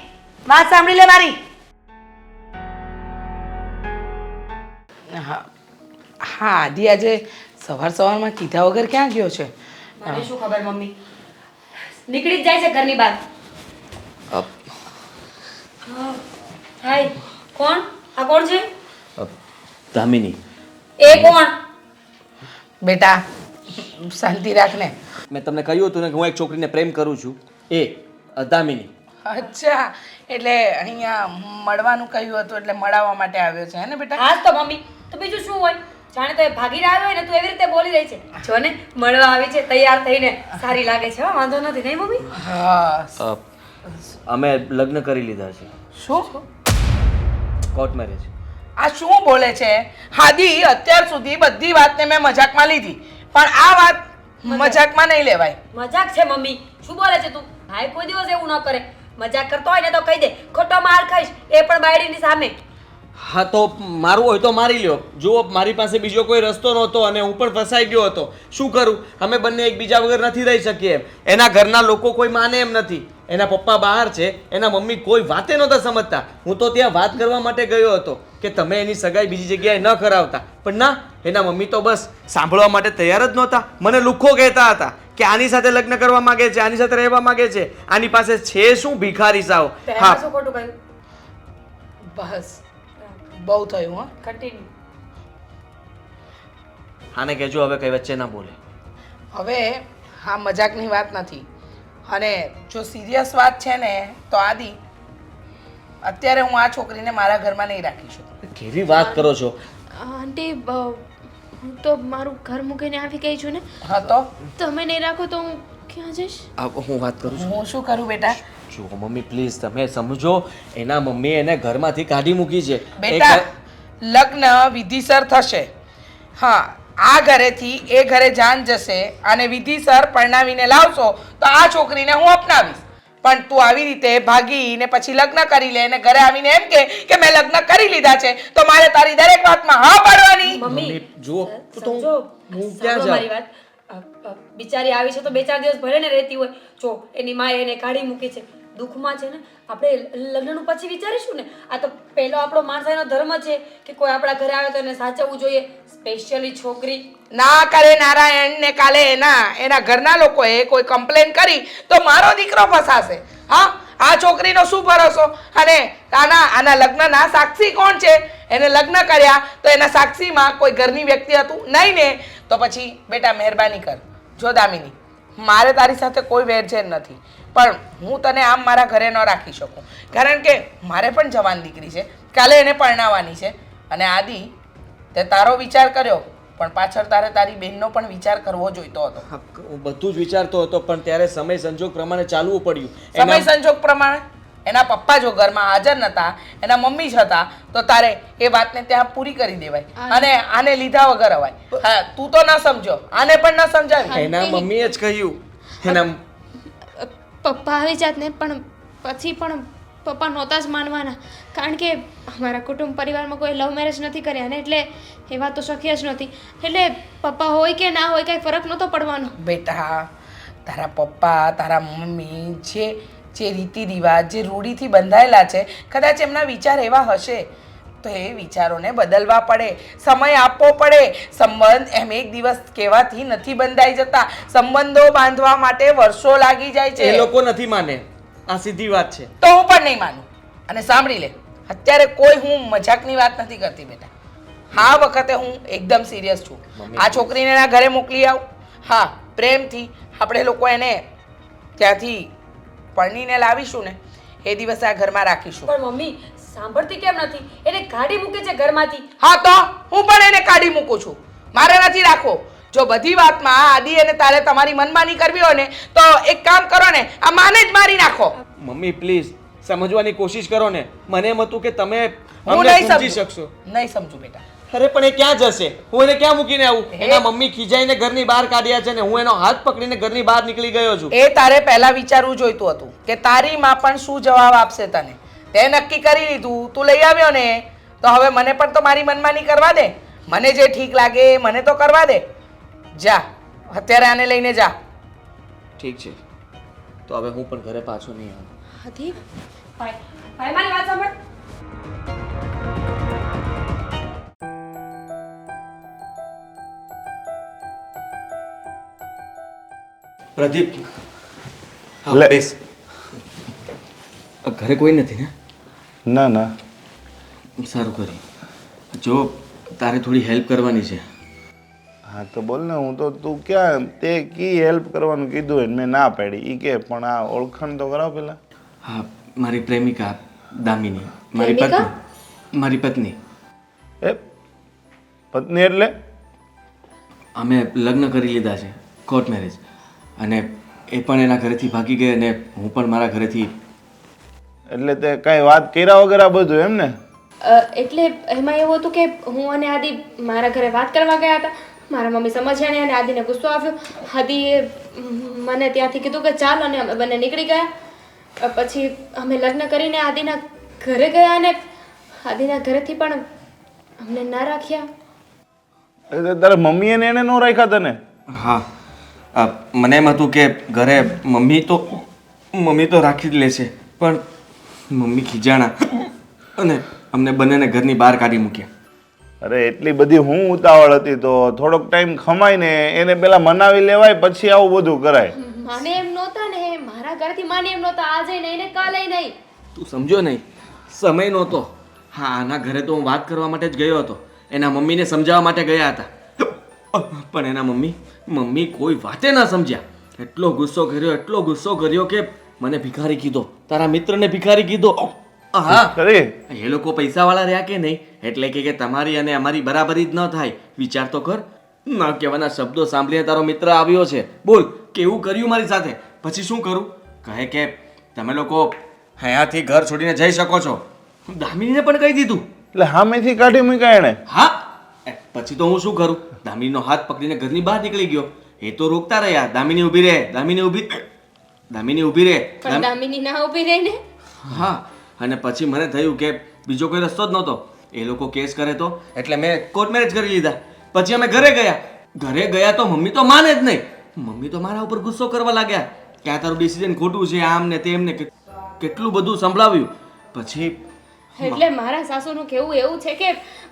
વાત સાંભળી લે મારી. હા હા, આદિ આજે સવારમાં કીધા વગર ક્યાં ગયો છે? મને શું ખબર મમ્મી, નીકળી જ જાય છે ઘરની બહાર. હાય, કોણ? આ કોણ છે? દામિની, એ કોણ? બેટા શાંતિ રાખ ને. મેં તમને કહ્યું હતું ને કે હું એક છોકરીને પ્રેમ કરું છું, એ દામિની. અચ્છા, એટલે અહીંયા મળવાનું કહ્યું હતું એટલે મળાવવા માટે આવ્યો છે હે ને બેટા? હા તો મમ્મી, તો બીજું શું હોય? જાણે તો એ ભાગીને આવ્યો હોય ને તું એવી રીતે બોલી રહી છે. જો ને મળવા આવી છે તૈયાર થઈને, સારી લાગે છે. હા, વાંધો નથી, નહીં મમ્મી? હા. અમે લગ્ન કરી લીધા છે, શું? Court marriage. આ શું બોલે છે હાદી? અત્યાર સુધી બધી વાતને મેં મજાકમાં લીધી, પણ આ વાત મજાકમાં નહીં લેવાય. મજાક છે મમ્મી, શું બોલે છે તું? ભાઈ કોઈ દિવસ એવું ન કરે. મજાક કરતો હોય ને તો કહી દે, ખોટો માર ખાઈશ, એ પણ બાયડીની સામે. હા તો મારવું હોય તો મારી લ્યો. જુઓ, મારી પાસે બીજો કોઈ રસ્તો નહોતો અને હું પણ ફસાઈ ગયો હતો. શું કરું? અમે બંને એકબીજા વગર નથી રહી શકીએ એમ. એના ઘરના લોકો કોઈ માને એમ નથી. એના પપ્પા બહાર છે, એના મમ્મી કોઈ વાતે નહોતા સમજતા. હું તો ત્યાં વાત કરવા માટે ગયો હતો કે તમે એની સગાઈ બીજી જગ્યાએ ન કરાવતા, પણ ના, એના મમ્મી તો બસ સાંભળવા માટે તૈયાર જ નહોતા. મને લુખ્ખો કહેતા હતા કે આની સાથે લગ્ન કરવા માંગે છે, આની સાથે રહેવા માંગે છે, આની પાસે છે શું ભિખારી સાવ. હા, શું ખોટું કહ્યું? બસ બહુ થયું. હા, કન્ટિન્યુ. આને કહેજો હવે કઈ વચ્ચે ના બોલે. હવે હા મજાકની વાત નથી, અને જો સિરિયસ વાત છે ને તો આદિ, અત્યારે હું આ છોકરીને મારા ઘરમાં નહીં રાખી શકું. કેવી વાત કરો છો? આંટી, હું તો મારું ઘર મૂકીને આવી ગઈ છું ને. હા તો તમે નહીં રાખો તો હું ક્યાં જઈશ? હું વાત કરું છું. હું શું કરું બેટા? જુઓ મમ્મી, પ્લીઝ તમે સમજો. એના મમ્મી એને ઘરમાંથી કાઢી મૂકી છે. બેટા લગ્ન વિધિસર થશે. હા, આ ઘરેથી એ ઘરે જાન જશે અને વિધિસર પરણાવીને લાવશો તો આ છોકરીને હું અપનાવીશ. પણ તું આવી રીતે ભાગીને પછી લગ્ન કરી લે અને ઘરે આવીને એમ કે મેં લગ્ન કરી લીધા છે તો મારે તારી દરેક વાતમાં હા પાડવાની. મમ્મી, જુઓ તો સમજો, હું ક્યાં સાંભળો મારી જાઉં? વાત. બિચારી આવી છે તો 2-4 દિવસ ભલે ને રહેતી હોય. જો એની માએ એને કાઢી મૂકી છે, દુઃખમાં છે ને. આપણે લગ્નનું પછી વિચારીશું ને. આ તો પહેલો આપણો માણસાઈનો ધર્મ છે કે કોઈ આપણા ઘરે આવે તો એને સાચવવું જોઈએ. સ્પેશિયલી છોકરી. ના કરે નારાયણ ને કાલે એના ઘરના લોકોએ કોઈ કમ્પ્લેન કરી તો મારો દીકરો ફસાશે. હા, આ છોકરીનો શું ભરોસો? અને આના લગ્નના સાક્ષી કોણ છે? એને લગ્ન કર્યા તો એના સાક્ષીમાં કોઈ ઘરની વ્યક્તિ હતું નહીં ને? તો પછી બેટા મહેરબાની કર. જો દામિની, મારે તારી સાથે કોઈ વેરઝેર નથી, પણ હું તને આમ મારા ઘરે ન રાખી શકું, કારણ કે મારે પણ જવાન દીકરી છે, કાલે એને પરણાવવાની છે. અને આદિ, તે તારો વિચાર કર્યો, પણ પાછળ તારે તારી બહેનનો પણ વિચાર કરવો જોઈતો હતો. હા, હું બધું જ વિચારતો હતો, પણ ત્યારે સમય સંજોગ પ્રમાણે ચાલવું પડ્યું. સમય સંજોગ પ્રમાણે એના પપ્પા જો ઘરમાં હાજર નતા, એના મમ્મી જ હતા, તો તારે એ વાતને ત્યાં પૂરી કરી દેવાય અને આને લીધા વગર અવાય. હા, તું તો ન સમજો, આને પણ ન સમજાવી. એના મમ્મીએ જ કહ્યું. એના પપ્પા આવી જાત ને, પણ પછી પણ પપ્પા નહોતા જ માનવાના, કારણ કે અમારા કુટુંબ પરિવારમાં કોઈ લવ મેરેજ નથી કર્યા ને, એટલે એ વાત તો શક્ય જ નહોતી. એટલે પપ્પા હોય કે ના હોય કાંઈ ફરક નહોતો પડવાનો. બેટા, તારા પપ્પા તારા મમ્મી જે રીતિ રિવાજ, જે રૂઢિથી બંધાયેલા છે, કદાચ એમના વિચાર એવા હશે, તો એ વિચારોને બદલવા પડે, સમય આપવો પડે. સંબંધ એમ એક દિવસ કહેવાથી નથી બંધાઈ જતા, સંબંધો બાંધવા માટે વર્ષો લાગી જાય છે. એ લોકો નથી માને, આ સીધી વાત છે. તો હું પણ નહીં માનું. અને સાંભળી લે, અત્યારે કોઈ હું મજાકની વાત નથી કરતી બેટા. હા, વખતે હું એકદમ સિરિયસ છું. આ છોકરીને એના ઘરે મોકલી આવ. હા, પ્રેમથી આપણે લોકો એને ત્યાંથી પરણીને લાવીશું ને, એ દિવસે આ ઘરમાં રાખીશું. પણ મમ્મી સાંભળતી કેમ નથી? એને કાઢી મૂકે છે ઘરમાંથી. હા, તો હું પણ એને કાઢી મૂકું છું. મારે નથી રાખવો. જો બધી વાતમાં આદિ અને તારે તમારી મનમાની કરવી હોય ને, તો એક કામ કરો ને, આ માને જ મારી નાખો. મમ્મી પ્લીઝ સમજવાની કોશિશ કરો ને. મને એમ હતું કે તમે હું અમને નહીં સમજી સમજુ. શકશો. નહીં સમજુ બેટા. અરે પણ એ ક્યાં જશે? હું એને ક્યાં મૂકીને આવું? એના મમ્મી ખીજાઈને ઘરની બહાર કાઢ્યા છે ને હું એનો હાથ પકડીને ઘરની બહાર નીકળી ગયો છું. એ તારે પહેલા વિચારવું જોઈતું હતું કે તારી માં પણ શું જવાબ આપશે તને. તે નક્કી કરી લીધું, તું લઈ આવ્યો ને, તો હવે મને પણ તો મારી મનમાની કરવા દે. મને જે ઠીક લાગે મને તો કરવા દે. જા, અત્યારે આને લઈને જા. ઠીક છે, તો હવે હું પણ ઘરે પાછો નહીં આવું. હતી ભાઈ ભાઈ મારી વાત સાંભળ. પ્રદીપ, હા, લે. બેસ. ઘરે કોઈ નથી ને? ના ના, સારું કરી. જો તારે થોડી હેલ્પ કરવાની છે. હા તો બોલ ને. હું તો તું ક્યાં તે કી હેલ્પ કરવાનું કીધું હોય ને મેં ના પાડી ઈ કે, પણ આ ઓળખાણ તો કરાવ પેલા. હા, મારી પ્રેમિકા દામિની, મારી પત્ની. મારી પત્ની. એ પત્ની એટલે? અમે લગ્ન કરી લીધા છે, કોર્ટ મેરેજ. અને એ પણ એના ઘરેથી ભાગી ગઈ અને હું પણ મારા ઘરેથી. એટલે તે કઈ વાત કર્યા વગર આ બધું એમ ને? એટલે એમાં એવું હતું કે હું અને આદિ મારા ઘરે વાત કરવા ગયા હતા. મારા મમ્મી સમજ્યા નહીં અને આદિને ગુસ્સો આવ્યો. આદિએ મને ત્યાંથી કીધું કે ચાલ, અને અમે બંને નીકળી ગયા. પછી અમે લગ્ન કરીને આદિના ઘરે ગયા અને આદિના ઘરેથી પણ અમને ના રાખ્યા. એટલે તારા મમ્મીએ ને એને નો રાખ્યા તને? હા, મને એમ હતું કે ઘરે મમ્મી તો રાખી જ લેશે, પણ મમ્મી ખીજાણા અને અમને બંનેને ઘરની બહાર કાઢી મૂક્યા. અરે એટલી બધી હું ઉતાવળ હતી તો થોડોક ટાઈમ ખમાય ને એને પેલા મનાવી લેવાય, પછી આવું બધું કરાય. માને એમ નહોતા ને, મારા ઘરેથી માને એમ નહોતા. આજે નહીં ને કાલે નહીં. તું સમજો નહીં, સમય નહોતો. હા, આના ઘરે તો હું વાત કરવા માટે જ ગયો હતો. એના મમ્મીને સમજાવવા માટે ગયા હતા, પણ એના મમ્મી કોઈ વાતે ના સમજ્યા. એટલો ગુસ્સો કર્યો કે મને ભિખારી કીધો, તારા મિત્રને ભિખારી કીધો. હા, ખરી? એ લોકો પૈસાવાળા રહ્યા કે નહીં, એટલે કે તમારી અને અમારી બરાબરી જ ન થાય. વિચાર તો કર. ના કહેવાના શબ્દો સાંભળીને તારો મિત્ર આવ્યો છે. બોલ, કેવું કર્યું મારી સાથે. પછી શું કરું? કહે કે તમે લોકો અહીંયાથી ઘર છોડીને જઈ શકો છો. દામિનીને પણ કહી દીધું. એટલે હામેથી કાઢી મૂક્યા એને? હા, પછી તો હું શું કરું? દામિનીનો હાથ પકડીને ઘરની બહાર નીકળી ગયો. એ તો રોકતા રહ્યા, દામિની ઊભી રહે, દામિની ઊભી રહે. પણ દામિની ના ઊભી રહીને. હા, અને પછી મને થયું કે બીજો કોઈ રસ્તો જ નહોતો. એ લોકો કેસ કરે તો, એટલે મેં કોર્ટ મેરેજ કરી લીધા. પછી અમે ઘરે ગયા તો મમ્મી તો માને જ નહીં. મમ્મી તો મારા ઉપર ગુસ્સો કરવા લાગ્યા કે આ તારું ડિસિઝન ખોટું છે, આમ ને તેમ ને. કેટલું બધું સંભળાવ્યું. પછી એટલે મારા સાસુનું કહેવું એવું છે કે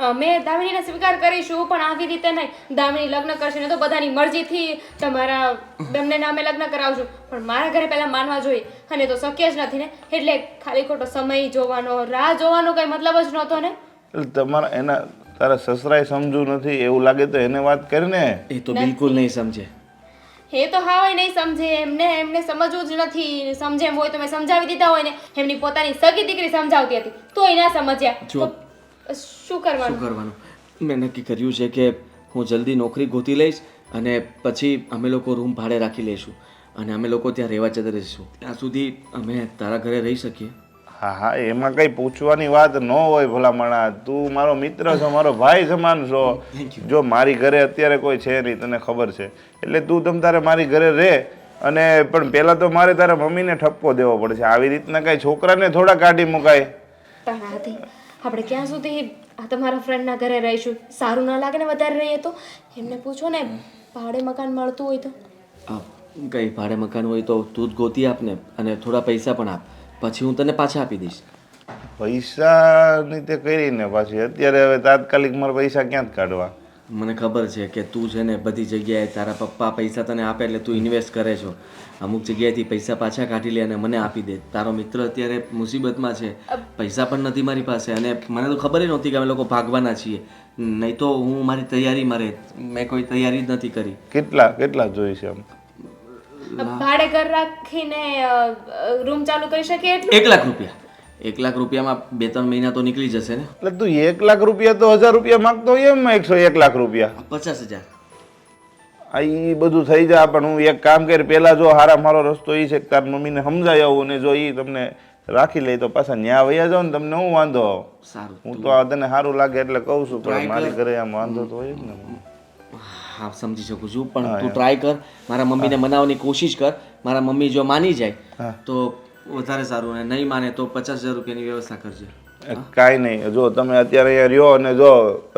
અમે દામિનીને સ્વીકાર કરીશું, પણ આવી રીતે નહીં. દામિની લગ્ન કરશે ને તો બધાની મરજીથી તમારા બંને નામે લગ્ન કરાવશું, પણ મારા ઘરે પહેલા માનવા જોઈએ, અને તો શક્ય જ નથી ને. એટલે ખાલી ખોટો સમય જોવાનો, રાહ જોવાનો કઈ મતલબ જ નહોતો ને. એટલે તારા સસરાએ સમજવું નથી એવું લાગે તો એને વાત કરીને. એ તો બિલકુલ નહીં સમજે. એ તો હા હોય નહીં સમજે એમને સમજવું જ નથી. સમજે એમ હોય તો મેં સમજાવી દીધા હોય ને. એમની પોતાની સગી દીકરી સમજાવતી હતી તોય ના સમજ્યા. જો. તો શું કરવાનું? શું કરવાનું? મેં નક્કી કર્યું છે કે હું જલ્દી નોકરી ગોતી લઈશ અને પછી અમે લોકો રૂમ ભાડે રાખી લઈશું અને અમે લોકો ત્યાં રહેવા જતા રહીશું. ત્યાં સુધી અમે તારા ઘરે રહી શકીએ. હા હા એમાં કઈ પૂછવાની વાત ન હોય ભલામણા. તું મારો મિત્ર છો, મારો ભાઈ સમાન છો. જો મારી ઘરે અત્યારે કોઈ છે નહીં, તને ખબર છે, એટલે તું તારે મારી ઘરે રહે. અને પણ પહેલા તો મારે તારા મમ્મીને ઠપકો દેવો પડશે. આવી રીતના કઈ છોકરાને થોડા કાઢી મુકાય. પણ આથી આપણે ક્યાં સુધી આ તમારા ફ્રેન્ડના ઘરે રહીશું? સારું ના લાગે ને વધારે રહીએ તો? એમને પૂછો ને ભાડે મકાન મળતું હોય તો. કંઈ ભાડે મકાન હોય તો તું જ ગોતી આપ ને અને થોડા પૈસા પણ આપ, પછી હું તને પાછા આપી દઈશ. પૈસાની તે કરીને પાછી અત્યારે હવે તાત્કાલિક મારે પૈસા ક્યાં જ કાઢવા? મને ખબર છે કે તું છે ને બધી જગ્યાએ તારા પપ્પા પૈસા તને આપે એટલે તું ઇન્વેસ્ટ કરે છો. અમુક જગ્યાએથી પૈસા પાછા કાઢી લે અને મને આપી દે. તારો મિત્ર અત્યારે મુસીબતમાં છે, પૈસા પણ નથી મારી પાસે અને મને તો ખબર જ નહોતી કે અમે લોકો ભાગવાના છીએ. નહીં તો હું મારી તૈયારીમાં રહે. મેં કોઈ તૈયારી જ નથી કરી. કેટલા જોઈ છે આમ? ભાડે ઘર રાખીને રૂમ ચાલુ કરી શકીએ એટલું? 1 લાખ રૂપિયા. 1 લાખ રૂપિયામાં 2-3 મહિના તો નીકળી જશે ને. એટલે તું 1 લાખ રૂપિયા તો 1000 રૂપિયા માંગતો હોય એમ 101 લાખ રૂપિયા? 50,000. આ ઈ બધું થઈ જાય. પણ હું એક કામ કરી, પેલા જો હારા મારો રસ્તો ઈ છે કે તાર મમ્મીને સમજાય આવું ને જો ઈ તમને રાખી લે તો પાછા ન્યા વયા જાવ ને તમને હું વાંધો? સારું. હું તો આ તને સારું લાગે એટલે કહું છું, પણ મારી ઘરે આમ વાંધો તો હોય જ ને. હા સમજી શકું છું, પણ તું ટ્રાય કર, મારા મમ્મીને મનાવવાની કોશિશ કર. મારા મમ્મી જો માની જાય તો વધારે સારું, અને નહીં માને તો 50,000 રૂપિયાની વ્યવસ્થા કરજે. કાંઈ નહીં, જો તમે અત્યારે અહીંયા રહ્યો અને જો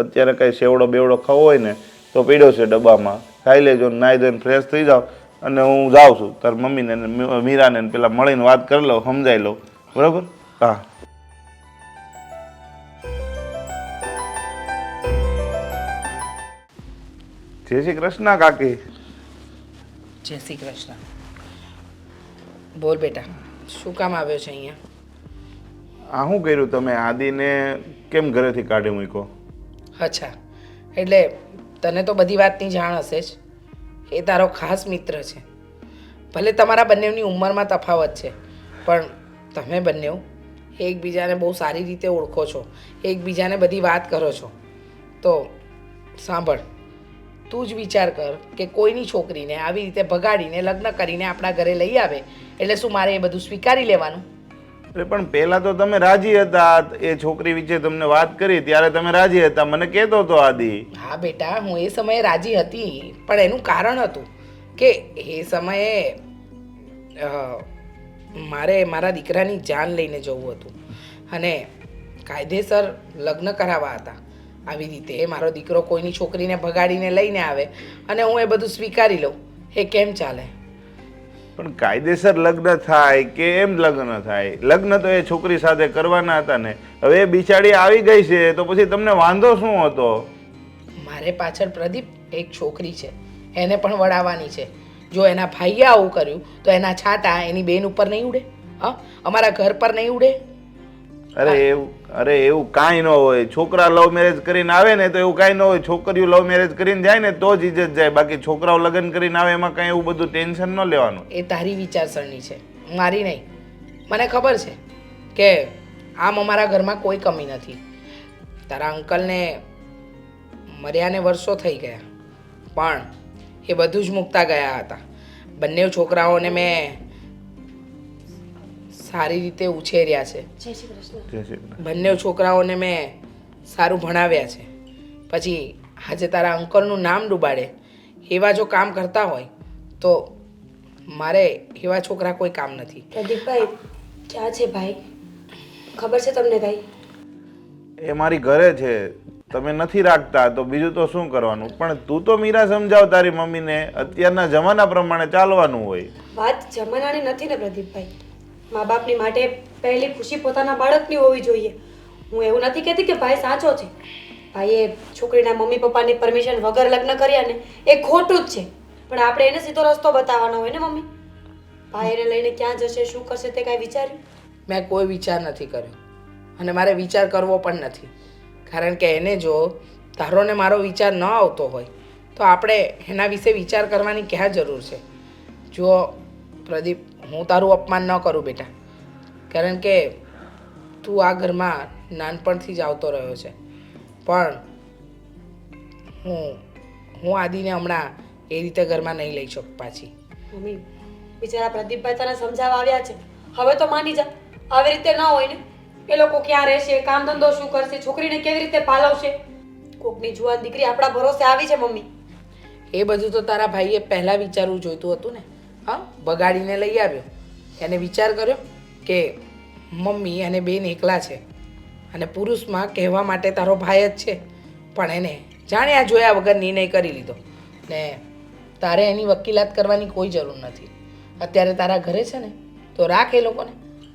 અત્યારે કાંઈ સેવડો બેવડો ખાવો હોય ને તો પીડ્યો છે ડબ્બામાં, ખાઈ લેજો, નાહી ધોઈને ફ્રેશ થઈ જાઓ અને હું જાઉં છું. તાર મમ્મીને મીરાને પેલા મળીને વાત કરી લઉં, સમજાઈ લઉં, બરાબર? હા. જય શ્રી કૃષ્ણ કાકી. જય શ્રી કૃષ્ણ. બોલ બેટા, શું કામ આવ્યો છે અહીંયા? આ શું કર્યું તમે? આદિને કેમ ઘરેથી કાઢી મૂક્યો? અચ્છા, એટલે તને તો બધી વાતની જાણ હશે જ. એ તારો ખાસ મિત્ર છે. ભલે તમારા બંનેની ઉંમરમાં તફાવત છે, પણ તમે બંને એકબીજાને બહુ સારી રીતે ઓળખો છો, એકબીજાને બધી વાત કરો છો. તો સાંભળ, તું જ વિચાર કર કે કોઈની છોકરીને આવી રીતે ભગાડીને લગ્ન કરીને આપણા ઘરે લઈ આવે એટલે શું મારે એ બધું સ્વીકારી લેવાનું? અરે પણ પહેલા તો તમે રાજી હતા. એ છોકરી વિશે તમને વાત કરી ત્યારે તમે રાજી હતા, મને કહેતો હતો આદિ. હા બેટા, હું એ સમયે રાજી હતી, પણ એનું કારણ હતું કે એ સમયે મારે મારા દીકરાની જાન લઈને જવું હતું અને કાયદેસર લગ્ન કરાવવા હતા. આવી રીતે મારો દીકરો કોઈની છોકરીને ભગાડીને લઈને આવે અને હું એ બધું સ્વીકારી લઉં, એ કેમ ચાલે? પણ કાયદેસર લગ્ન થાય કે એમ લગ્ન થાય? લગ્ન તો એ છોકરી સાથે કરવાના હતા ને. હવે એ બિચારી આવી ગઈ છે તો પછી તમને વાંધો શું હતો? મારે પાછળ પ્રદીપ એક છોકરી છે, એને પણ વડાવવાની છે. જો એના ભાઈએ આવું કર્યું તો એના છાંટા એની બેન ઉપર નહીં ઉડે? હા, અમારા ઘર પર નહીં ઉડે? અરે એવું કાંઈ ન હોય. છોકરા લવ મેરેજ કરીને આવે ને તો એવું કાંઈ ન હોય. છોકરીઓ લવ મેરેજ કરીને જાય ને તો જ ઇજ્જત જાય, બાકી છોકરાઓ લગ્ન કરીને આવે એમાં કાંઈ એવું બધું ટેન્શન ન લેવાનું. એ તારી વિચારસરણી છે, મારી નહીં. મને ખબર છે કે આમ અમારા ઘરમાં કોઈ કમી નથી. તારા અંકલને મર્યાને વર્ષો થઈ ગયા, પણ એ બધું જ મૂકતા ગયા હતા. બંને છોકરાઓને મેં સારી રીતે ઉછેર્યા છે. બંને છોકરાઓને મેં સારું ભણાવ્યા છે. પછી આજે તારા અંકલનું નામ ડૂબાડે એવા જો કામ કરતા હોય તો મારે એવા છોકરા કોઈ કામ નથી. પ્રદીપભાઈ ક્યાં છે ભાઈ? ખબર છે તમને કઈ? એ મારી ઘરે છે, તમે નથી રાખતા તો બીજું તો શું કરવાનું? પણ તું તો મીરા સમજાવ તારી મમ્મીને, અત્યારના જમાના પ્રમાણે ચાલવાનું હોય. વાત જમાનાની નથી ને પ્રદીપભાઈ. મા બાપની માટે પહેલી ખુશી પોતાના બાળકની હોવી જોઈએ. હું એવું નથી કહેતી કે ભાઈ સાચો છે. ભાઈએ છોકરીના મમ્મી પપ્પાની પરમિશન વગર લગ્ન કર્યા ને એ ખોટું જ છે, પણ આપણે એને સીધો રસ્તો બતાવવાનો હોય ને મમ્મી. ભાઈ એને લઈને ક્યાં જશે, શું કરશે તે કાંઈ વિચાર્યું? મેં કોઈ વિચાર નથી કર્યો અને મારે વિચાર કરવો પણ નથી, કારણ કે એને જો તારો ને મારો વિચાર ન આવતો હોય તો આપણે એના વિશે વિચાર કરવાની ક્યાં જરૂર છે? જો પ્રદીપ, હું તારું અપમાન ન કરું બેટા, કારણ કે તું આ ઘરમાં નાનપણથી જ આવતો રહ્યો છે, પણ હું આદિને હમણાં એ રીતે ઘરમાં નહીં લઈ શકું પાછી. મમ્મી, બિચારા પ્રદીપભાઈ તને સમજાવવા આવ્યા છે, હવે તો માની જા. આવી રીતે ન હોય ને. એ લોકો ક્યાં રહેશે, કામ ધંધો શું કરશે, છોકરીને કેવી રીતે પાલવશે? કોકની જુવાન દીકરી આપણા ભરોસે આવી છે મમ્મી. એ બધું તો તારા ભાઈએ પહેલાં વિચારવું જોઈતું હતું ને. હા, બગાડીને લઈ આવ્યો, એને વિચાર કર્યો કે મમ્મી અને બેન એકલા છે અને પુરુષમાં કહેવા માટે તારો ભાઈ જ છે, પણ એને જાણ્યા જોયા વગર નિર્ણય કરી લીધો ને તારે એની વકીલાત કરવાની કોઈ જરૂર નથી. અત્યારે તારા ઘરે છે ને, તો રાખ, એ લોકોને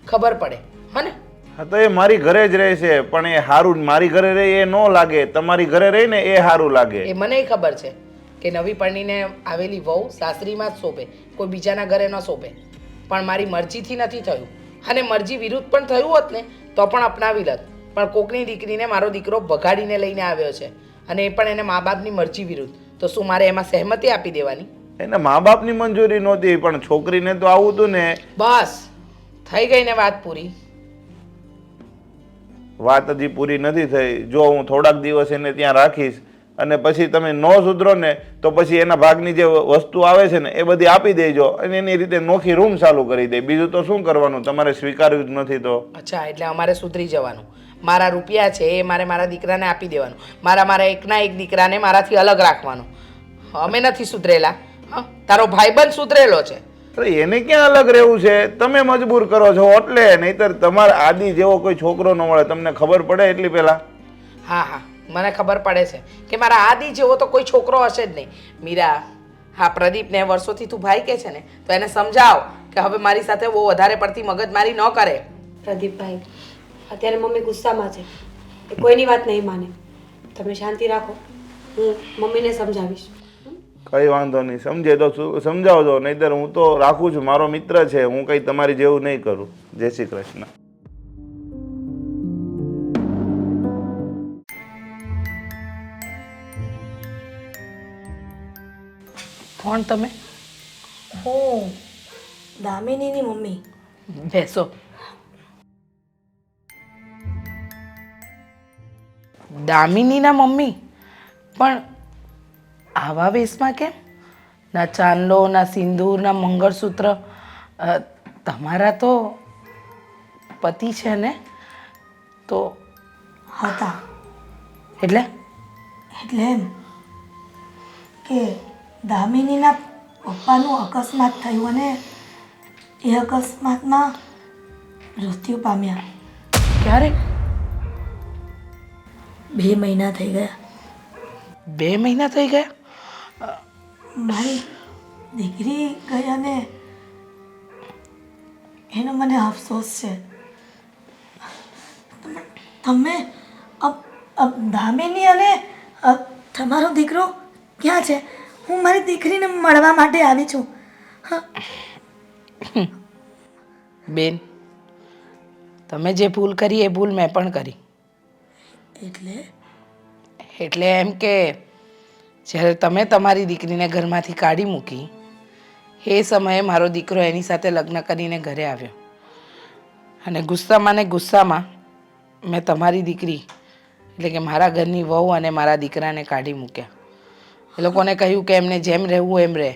ખબર પડે. હા ને? હા તો એ મારી ઘરે જ રહે છે, પણ એ સારું મારી ઘરે રહે એ ન લાગે, તમારી ઘરે રહી ને એ સારું લાગે. એ મને ખબર છે કે નવી પરણીને આવેલી વહુ સાસરીમાં જ શોભે, કોઈ બીજાના ઘરે ન શોભે, પણ મારી મરજીથી નથી થયું. અને મરજી વિરુદ્ધ પણ થયું હોત ને તો પણ અપનાવી લત, પણ કોકની દીકરીને મારો દીકરો બગાડીને લઈને આવ્યો છે, અને એ પણ એને મા બાપની મરજી વિરુદ્ધ. તો શું મારે એમાં સહેમતી આપી દેવાની? એના મા બાપની મંજૂરી નહોતી, પણ છોકરીને તો આવું હતું ને. બસ થઈ ગઈ ને વાત પૂરી. વાત હજી પૂરી નથી થઈ. જો હું થોડાક દિવસ એને ત્યાં રાખીશ અને પછી તમે ન સુધરો ને તો પછી એના ભાગની જે વસ્તુ આવે છે ને એ બધી આપી દેજો અને એની રીતે નોખી રૂમ ચાલુ કરી દે. બીજું તો શું કરવાનું, તમારે સ્વીકાર્યું જ નથી તો. અચ્છા, એટલે અમારે સુધરી જવાનું. મારા રૂપિયા છે એ મારા દીકરાને આપી દેવાનું, મારા એકના એક દીકરાને મારાથી અલગ રાખવાનું. અમે નથી સુધરેલા. હા, તારો ભાઈબંધ સુધરેલો છે. અરે એને ક્યાં અલગ રહેવું છે? તમે મજબૂર કરો છો એટલે, નહીતર તમારા આદિ જેવો કોઈ છોકરો ન મળે. તમને ખબર પડે એટલી પહેલા. હા હા, મને ખબર પડે છે કે મારા આદિ જેવો તો કોઈ છોકરો હશે જ નહીં. મીરા, હા, પ્રદીપને વર્ષોથી તું ભાઈ કહે છે ને, તો એને સમજાવ કે હવે મારી સાથે બહુ વધારે પડતી મગજમારી ન કરે. પ્રદીપભાઈ, અત્યારે મમ્મી ગુસ્સામાં છે, એ કોઈની વાત નહીં માને. તમે શાંતિ રાખો, હું મમ્મીને સમજાવીશ. કઈ વાંધો નહીં, સમજે તો સમજાવજો, નહીતર હું તો રાખું છું, મારો મિત્ર છે, હું કઈ તમારી જેવું નહીં કરું. જય શ્રી કૃષ્ણ. કોણ તમે? હું દામિનીની મમ્મી. બેસો. દામિનીના મમ્મી? પણ આવા વેશમાં કેમ? ના ચાંદલો, ના સિંદૂર, ના મંગળસૂત્ર. તમારા તો પતિ છે ને? તો હતા એટલે એટલે એમ કે દામિનીના પપ્પાનું અકસ્માત થયું અને એ અકસ્માતમાં મૃત્યુ પામ્યા. ક્યારે? 2 મહિના થઈ ગયા. 2 મહિના થઈ ગયા? મારી દીકરી ગઈ અને એનો મને અફસોસ છે. તમે દામિની અને તમારો દીકરો ક્યાં છે? હું મારી દીકરીને મળવા માટે આવી છું. બેન, તમે જે ભૂલ કરી એ ભૂલ મેં પણ કરી. એટલે એમ કે જ્યારે તમે તમારી દીકરીને ઘરમાંથી કાઢી મૂકી એ સમયે મારો દીકરો એની સાથે લગ્ન કરીને ઘરે આવ્યો, અને ગુસ્સામાં મેં તમારી દીકરી એટલે કે મારા ઘરની વહુ અને મારા દીકરાને કાઢી મૂક્યા. એ લોકોને કહ્યું કે એમને જેમ રહેવું એમ રહે.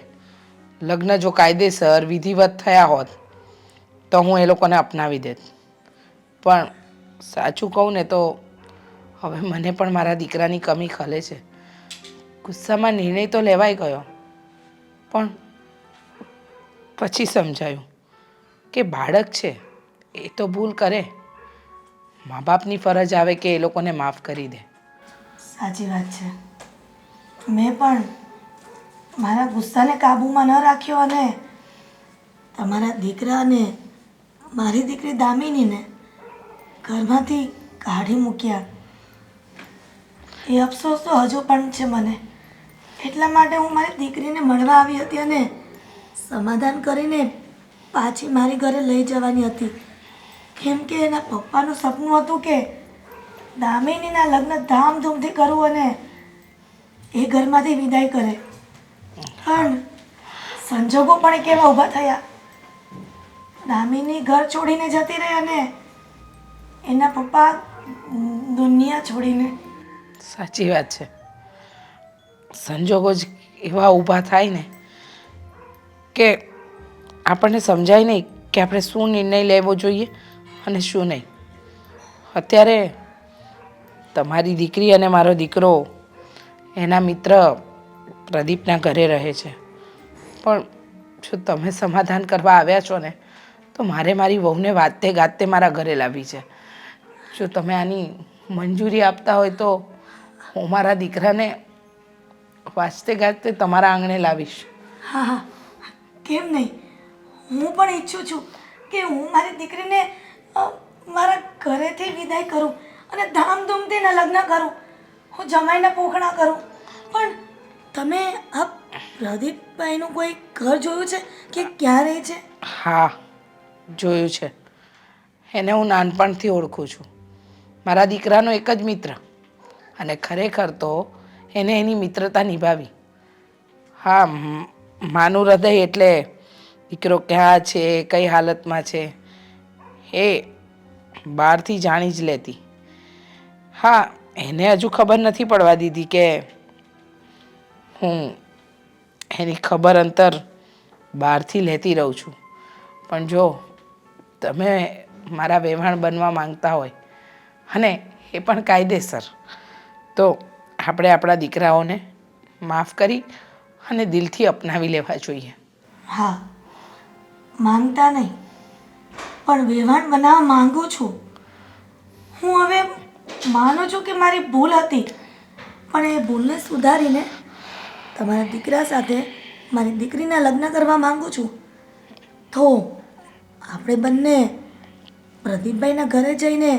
લગ્ન જો કાયદેસર વિધિવત થયા હોત તો હું એ લોકોને અપનાવી દેત. પણ સાચું કહું ને તો હવે મને પણ મારા દીકરાની કમી ખલે છે. ગુસ્સામાં નિર્ણય તો લેવાઈ ગયો, પણ પછી સમજાયું કે બાળક છે એ તો ભૂલ કરે, મા બાપની ફરજ આવે કે એ લોકોને માફ કરી દે. સાચી વાત છે. મેં પણ મારા ગુસ્સાને કાબૂમાં ન રાખ્યો અને તમારા દીકરા અને મારી દીકરી દામિનીને ઘરમાંથી કાઢી મૂક્યા. એ અફસોસ તો હજુ પણ છે મને. એટલા માટે હું મારી દીકરીને મળવા આવી હતી અને સમાધાન કરીને પાછી મારી ઘરે લઈ જવાની હતી. કેમ કે એના પપ્પાનું સપનું હતું કે દામિનીના લગ્ન ધામધૂમથી કરવું અને એ ઘરમાંથી વિદાય કરે. પણ સંજોગો પણ કેવા ઊભા થયા. દામિની ઘર છોડીને જતી રહી અને એના પપ્પા દુનિયા છોડીને. સાચી વાત છે. સંજોગો જ એવા ઊભા થાય ને કે આપણને સમજાય નહીં કે આપણે શું નિર્ણય લેવો જોઈએ અને શું નહીં. અત્યારે તમારી દીકરી અને મારો દીકરો એના મિત્ર પ્રદીપના ઘરે રહે છે, પણ જો તમે સમાધાન કરવા આવ્યા છો ને તો મારે મારી વહુને વાતે ગાતે મારા ઘરે લાવી છે. જો તમે આની મંજૂરી આપતા હોય તો હું મારા દીકરાને વાજતે ગાજતે તમારા આંગણે લાવીશ. હા હા, કેમ નહીં. હું પણ ઈચ્છું છું કે હું મારી દીકરીને મારા ઘરેથી વિદાય કરું અને ધામધૂમથી એના લગ્ન કરું, હું જમાઈને પોખણા કરું. પણ તમે આ પ્રદીપભાઈનું કોઈ ઘર જોયું છે કે ક્યાં રહે છે? હા, જોયું છે. એને હું નાનપણથી ઓળખું છું. મારા દીકરાનો એક જ મિત્ર, અને ખરેખર તો એને એની મિત્રતા નિભાવી. હા, માનું હૃદય એટલે દીકરો ક્યાં છે, કઈ હાલતમાં છે, એ બહારથી જાણી જ લેતી. હા, એને હજુ ખબર નથી પડવા દીધી કે હું એની ખબર અંતર બહારથી લેતી રહું છું. પણ જો તમે મારા વેવાણ બનવા માંગતા હોય, અને એ પણ કાયદેસર, તો આપણે આપણા દીકરાઓને માફ કરી અને દિલથી અપનાવી લેવા જોઈએ. હા, માંગતા નહીં, પણ વેવાણ બનાવવા માંગુ છું. હું હવે માનું છું કે મારી ભૂલ હતી, પણ એ ભૂલને સુધારીને તમારા દીકરા સાથે મારી દીકરીના લગ્ન કરવા માંગુ છું. તો આપણે બંને પ્રદીપભાઈના ઘરે જઈને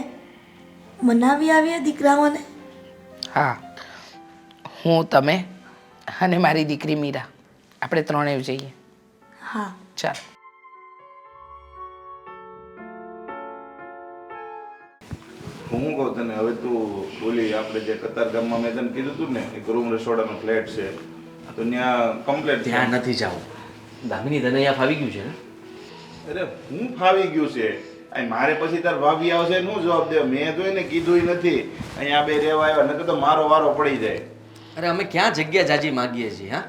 મનાવી આવીએ દીકરાઓને. હા, હું, તમે અને મારી દીકરી મીરા, આપણે ત્રણેય જઈએ. હા, ચાલો. હું શું કહું તને, હવે તું બોલી આપણે જે કતારગામમાં મેં તને કીધું હતું ને એક રૂમ રસોડાનો ફ્લેટ છે, તો ત્યાં કમ્પ્લેટ ત્યાં નથી જાવું. દામિની તને અહીંયા ફાવી ગયું છે ને? અરે હું ફાવી ગયું છે. અહીં મારે પછી તાર ભાભી આવશે શું જવાબ દે? મેં તો એને કીધું નથી અહીંયા બે રહેવા આવ્યા, નકર તો મારો વારો પડી જાય. અરે અમે ક્યાં જગ્યા જાજી માગીએ છીએ? હા,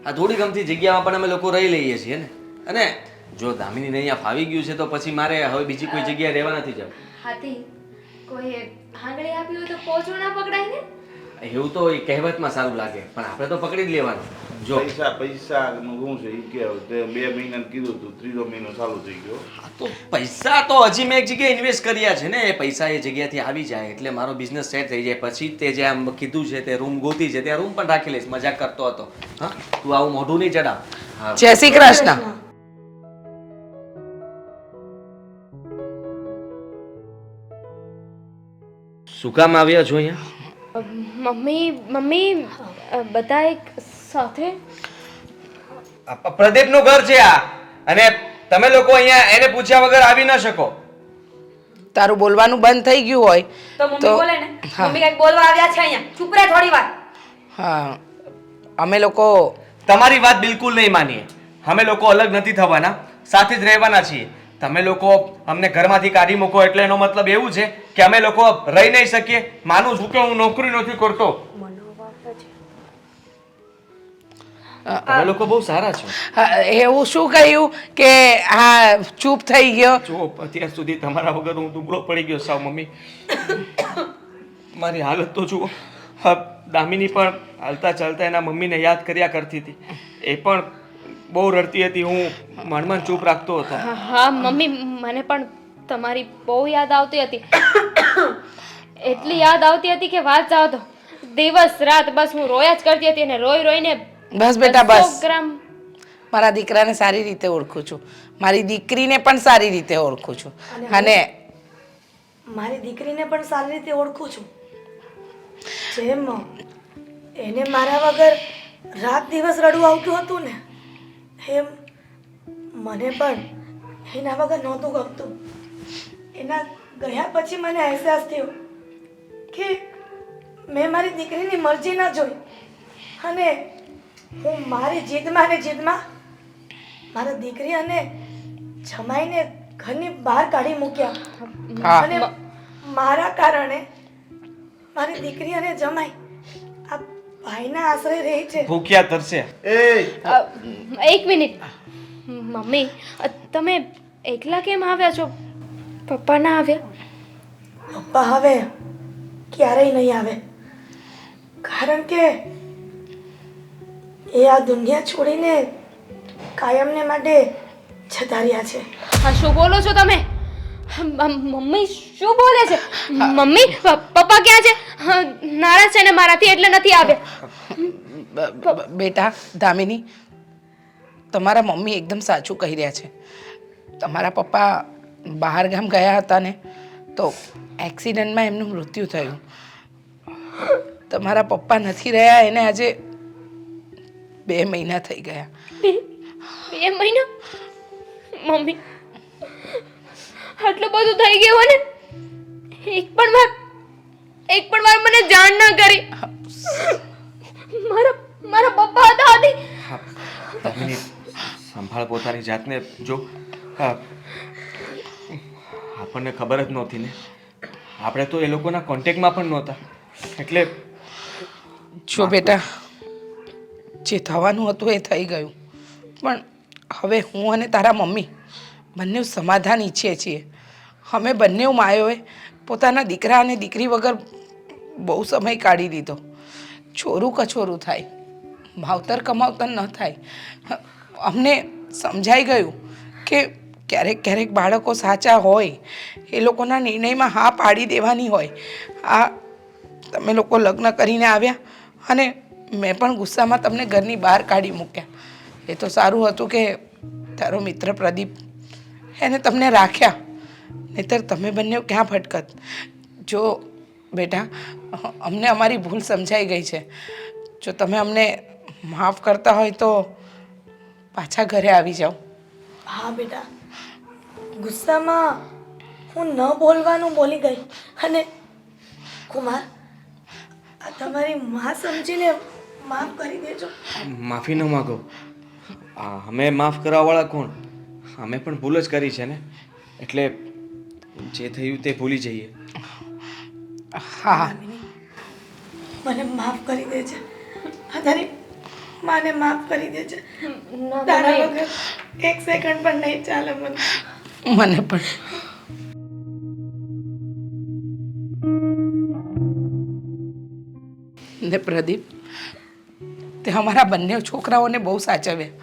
આ થોડી ગમતી જગ્યામાં પણ અમે લોકો રહી લઈએ છીએ ને. અને જો દામિનીને અહીંયા ફાવી ગયું છે તો પછી મારે હવે બીજી કોઈ જગ્યાએ રહેવા નથી જવું. હાથી કોઈ આંગળી આપી હોય તો પોચું ના પકડાય ને. એવું તો એ કહેવતમાં સારું લાગે, પણ આપણે તો પકડી જ લેવાનું. જો પૈસા નું શું છે ઈ કે તે 2 મહિનાનું કીધું તું, 3રો મહિનો ચાલુ થઈ ગયો. તો પૈસા તો હજી મેં એક જગ્યાએ ઇન્વેસ્ટ કર્યા છે ને, એ પૈસા એ જગ્યાથી આવી જાય એટલે મારો બિઝનેસ સેટ થઈ જાય. પછી તે જે આમ કીધું છે તે રૂમ ગોતી છે, ત્યાં રૂમ પણ રાખી લઈશ. મજાક કરતો હતો. હા, તું આવું મોઢું નહીં ચડાવ. હા, જય શ્રી કૃષ્ણ. શું કામ આવ્યા છો અહીંયા? મમ્મી બધા એક સાથે. પ્રદીપનું ઘર છે આ, અને તમે લોકો અહીંયા એને પૂછ્યા વગર આવી ન શકો. તારું બોલવાનું બંધ થઈ ગયું હોય તો મમ્મી બોલે ને. મમ્મી કઈક બોલવા આવ્યા છે અહીંયા. ચૂપ રહે થોડી વાર. હા, અમે લોકો તમારી વાત બિલકુલ નહીં માનીએ. અમે લોકો અલગ નથી થવાના, સાથે જ રહેવાના છીએ. તમે લોકો અમને ઘરમાંથી કાઢી મૂકો એટલે એનો મતલબ એવું છે કે અમે લોકો રહી નહીં શકીએ. માનું છું કે હું નોકરી નથી કરતો. તમે લોકો બહુ સારા છો. એવું શું કહ્યું કે હા ચૂપ થઈ ગયો? જો અત્યાર સુધી તમારા વગર હું દુબળો પડી ગયો સાવ. મમ્મી, મારી હાલત તો જુઓ. દામિની પણ હાલતા ચાલતા એના મમ્મીને યાદ કર્યા કરતી હતી. એ પણ બહુ રડતી હતી. હું માંડ ચૂપ રાખતો હતો. હા મમ્મી, મને પણ તમારી બહુ યાદ આવતી હતી. એટલી યાદ આવતી હતી કે વાત જાવ તો. દિવસ રાત બસ હું રોયા જ કરતી હતી, અને રોઈ રોઈને બસ બેટા 200 બસ. ગ્રામ. મારા દીકરાને સારી રીતે ઓળખું છું, મારી દીકરીને પણ સારી રીતે ઓળખું છું, અને મારી દીકરીને પણ સારી રીતે ઓળખું છું. જેમ એને મારા વગર રાત દિવસ રડવું આવતું હતું ને, એમ મને પણ એના વગર નહોતું ગમતું. એના ગયા પછી મને અહેસાસ થયો કે મેં મારી દીકરીની મરજી ના જોઈ, અને હું મારી જીદમાં ને જીદમાં મારા દીકરી અને જમાઈને ઘરની બહાર કાઢી મૂક્યા અને મારા કારણે મારી દીકરી અને જમાઈ આ ભાઈના આશરે રહી છે. ભૂખ્યા તરસે. એક મિનિટ મમ્મી, તમે એકલા કેમ આવ્યા છો? પપ્પા ના આવ્યા? પપ્પા હવે ક્યારેય નહીં આવે, કારણ કે એ આ દુનિયા છોડીને કાયમને માટે જતા રહ્યા છે. હા, શું બોલો છો તમે? મમ્મી શું બોલે છે? મમ્મી, પપ્પા ક્યાં છે? નારાજ છે ને મારાથી એટલે નથી આવ્યા. બેટા દામિની, તમારા મમ્મી એકદમ સાચું કહી રહ્યા છે. તમારા પપ્પા બહાર ગામ ગયા હતા ને તો એક્સિડન્ટમાં એમનું મૃત્યુ થયું. તમારા પપ્પા નથી રહ્યા એને આજે 2 મહિના થઈ ગયા. 2 મહિના? મમ્મી, આટલું બધું થઈ ગયું ને એક પણ વાર મને જાણ ના કરી. મારા પપ્પા હતા હતી. દામિની, સંભાળ પોતાની જાતને. જો આપણને ખબર જ નહોતી ને, આપણે તો એ લોકોના કોન્ટેક્ટમાં પણ નહોતા, એટલે જો બેટા, જે થવાનું હતું એ થઈ ગયું, પણ હવે હું અને તારા મમ્મી બંને સમાધાન ઈચ્છીએ છીએ. અમે બંને માયોએ પોતાના દીકરા અને દીકરી વગર બહુ સમય કાઢી દીધો. છોરું કછોરું થાય, માવતર કમાવતર ન થાય. અમને સમજાઈ ગયું કે ક્યારેક બાળકો સાચા હોય, એ લોકોના નિર્ણયમાં હા પાડી દેવાની હોય. આ તમે લોકો લગ્ન કરીને આવ્યા અને મેં પણ ગુસ્સામાં તમને ઘરની બહાર કાઢી મૂક્યા. એ તો સારું હતું કે તારો મિત્ર પ્રદીપ એને તમને રાખ્યા, નહીંતર તમે બંને ક્યાં ભટકત. જો બેટા, અમને અમારી ભૂલ સમજાઈ ગઈ છે. જો તમે અમને માફ કરતા હોય તો પાછા ઘરે આવી જાઓ. હા બેટા, ગુસ્સામાં હું ન બોલવાનું બોલી ગઈ. અને કુમાર, આ તમારી માં સમજીને માફ કરી દેજો. માફી ન માગો. અમે માફ કરવાવાળા કોણ? અમે પણ ભૂલ જ કરી છે ને, એટલે જે થયું તે ભૂલી જઈએ. હા, મને માફ કરી દેજે. આ તારી માને માફ કરી દેજે. તારા વગર 1 સેકન્ડ પણ નહીં ચાલે મને. મને પણ. ને પ્રદીપ, તે અમારા બંને છોકરાઓને બહુ સાચવ્યા.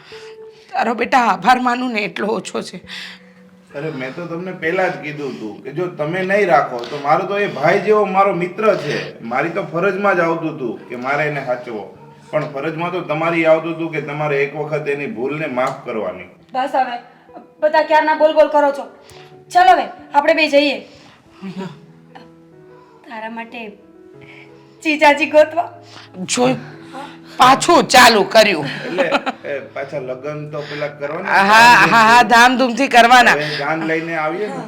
તારો બેટા આભાર માનું ને એટલો ઓછો છે. અરે મેં તો તમને પહેલા જ કીધું હતું કે જો તમે નહીં રાખો તો મારો તો એ ભાઈ જેવો મારો મિત્ર છે. મારી તો ફરજમાં જ આવતું હતું કે મારે એને સાચવો, પણ ફરજમાં તો તમારી આવતું હતું કે તમારે એક વખત એની ભૂલને માફ કરવાની. બસ હવે બધા ક્યારના બોલ કરો છો. ચાલો હવે આપણે બે જઈએ તારા માટે ચીજાજી ગોતવા. જોઈ પાછું ચાલુ કર્યું. એટલે પાછા લગ્ન તો પેલા કરવાના. હા, ધામધૂમથી કરવાના. હવે ગાન લઈને આવીએ ને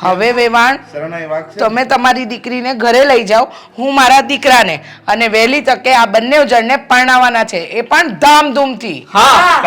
હવે વેવાણ, શરણાઈ વાગશે. તમે તમારી દીકરીને ઘરે લઈ જાઓ, હું મારા દીકરાને, અને વહેલી તકે આ બંને જણને પરણાવવાના છે, એ પણ ધામધૂમથી. હા.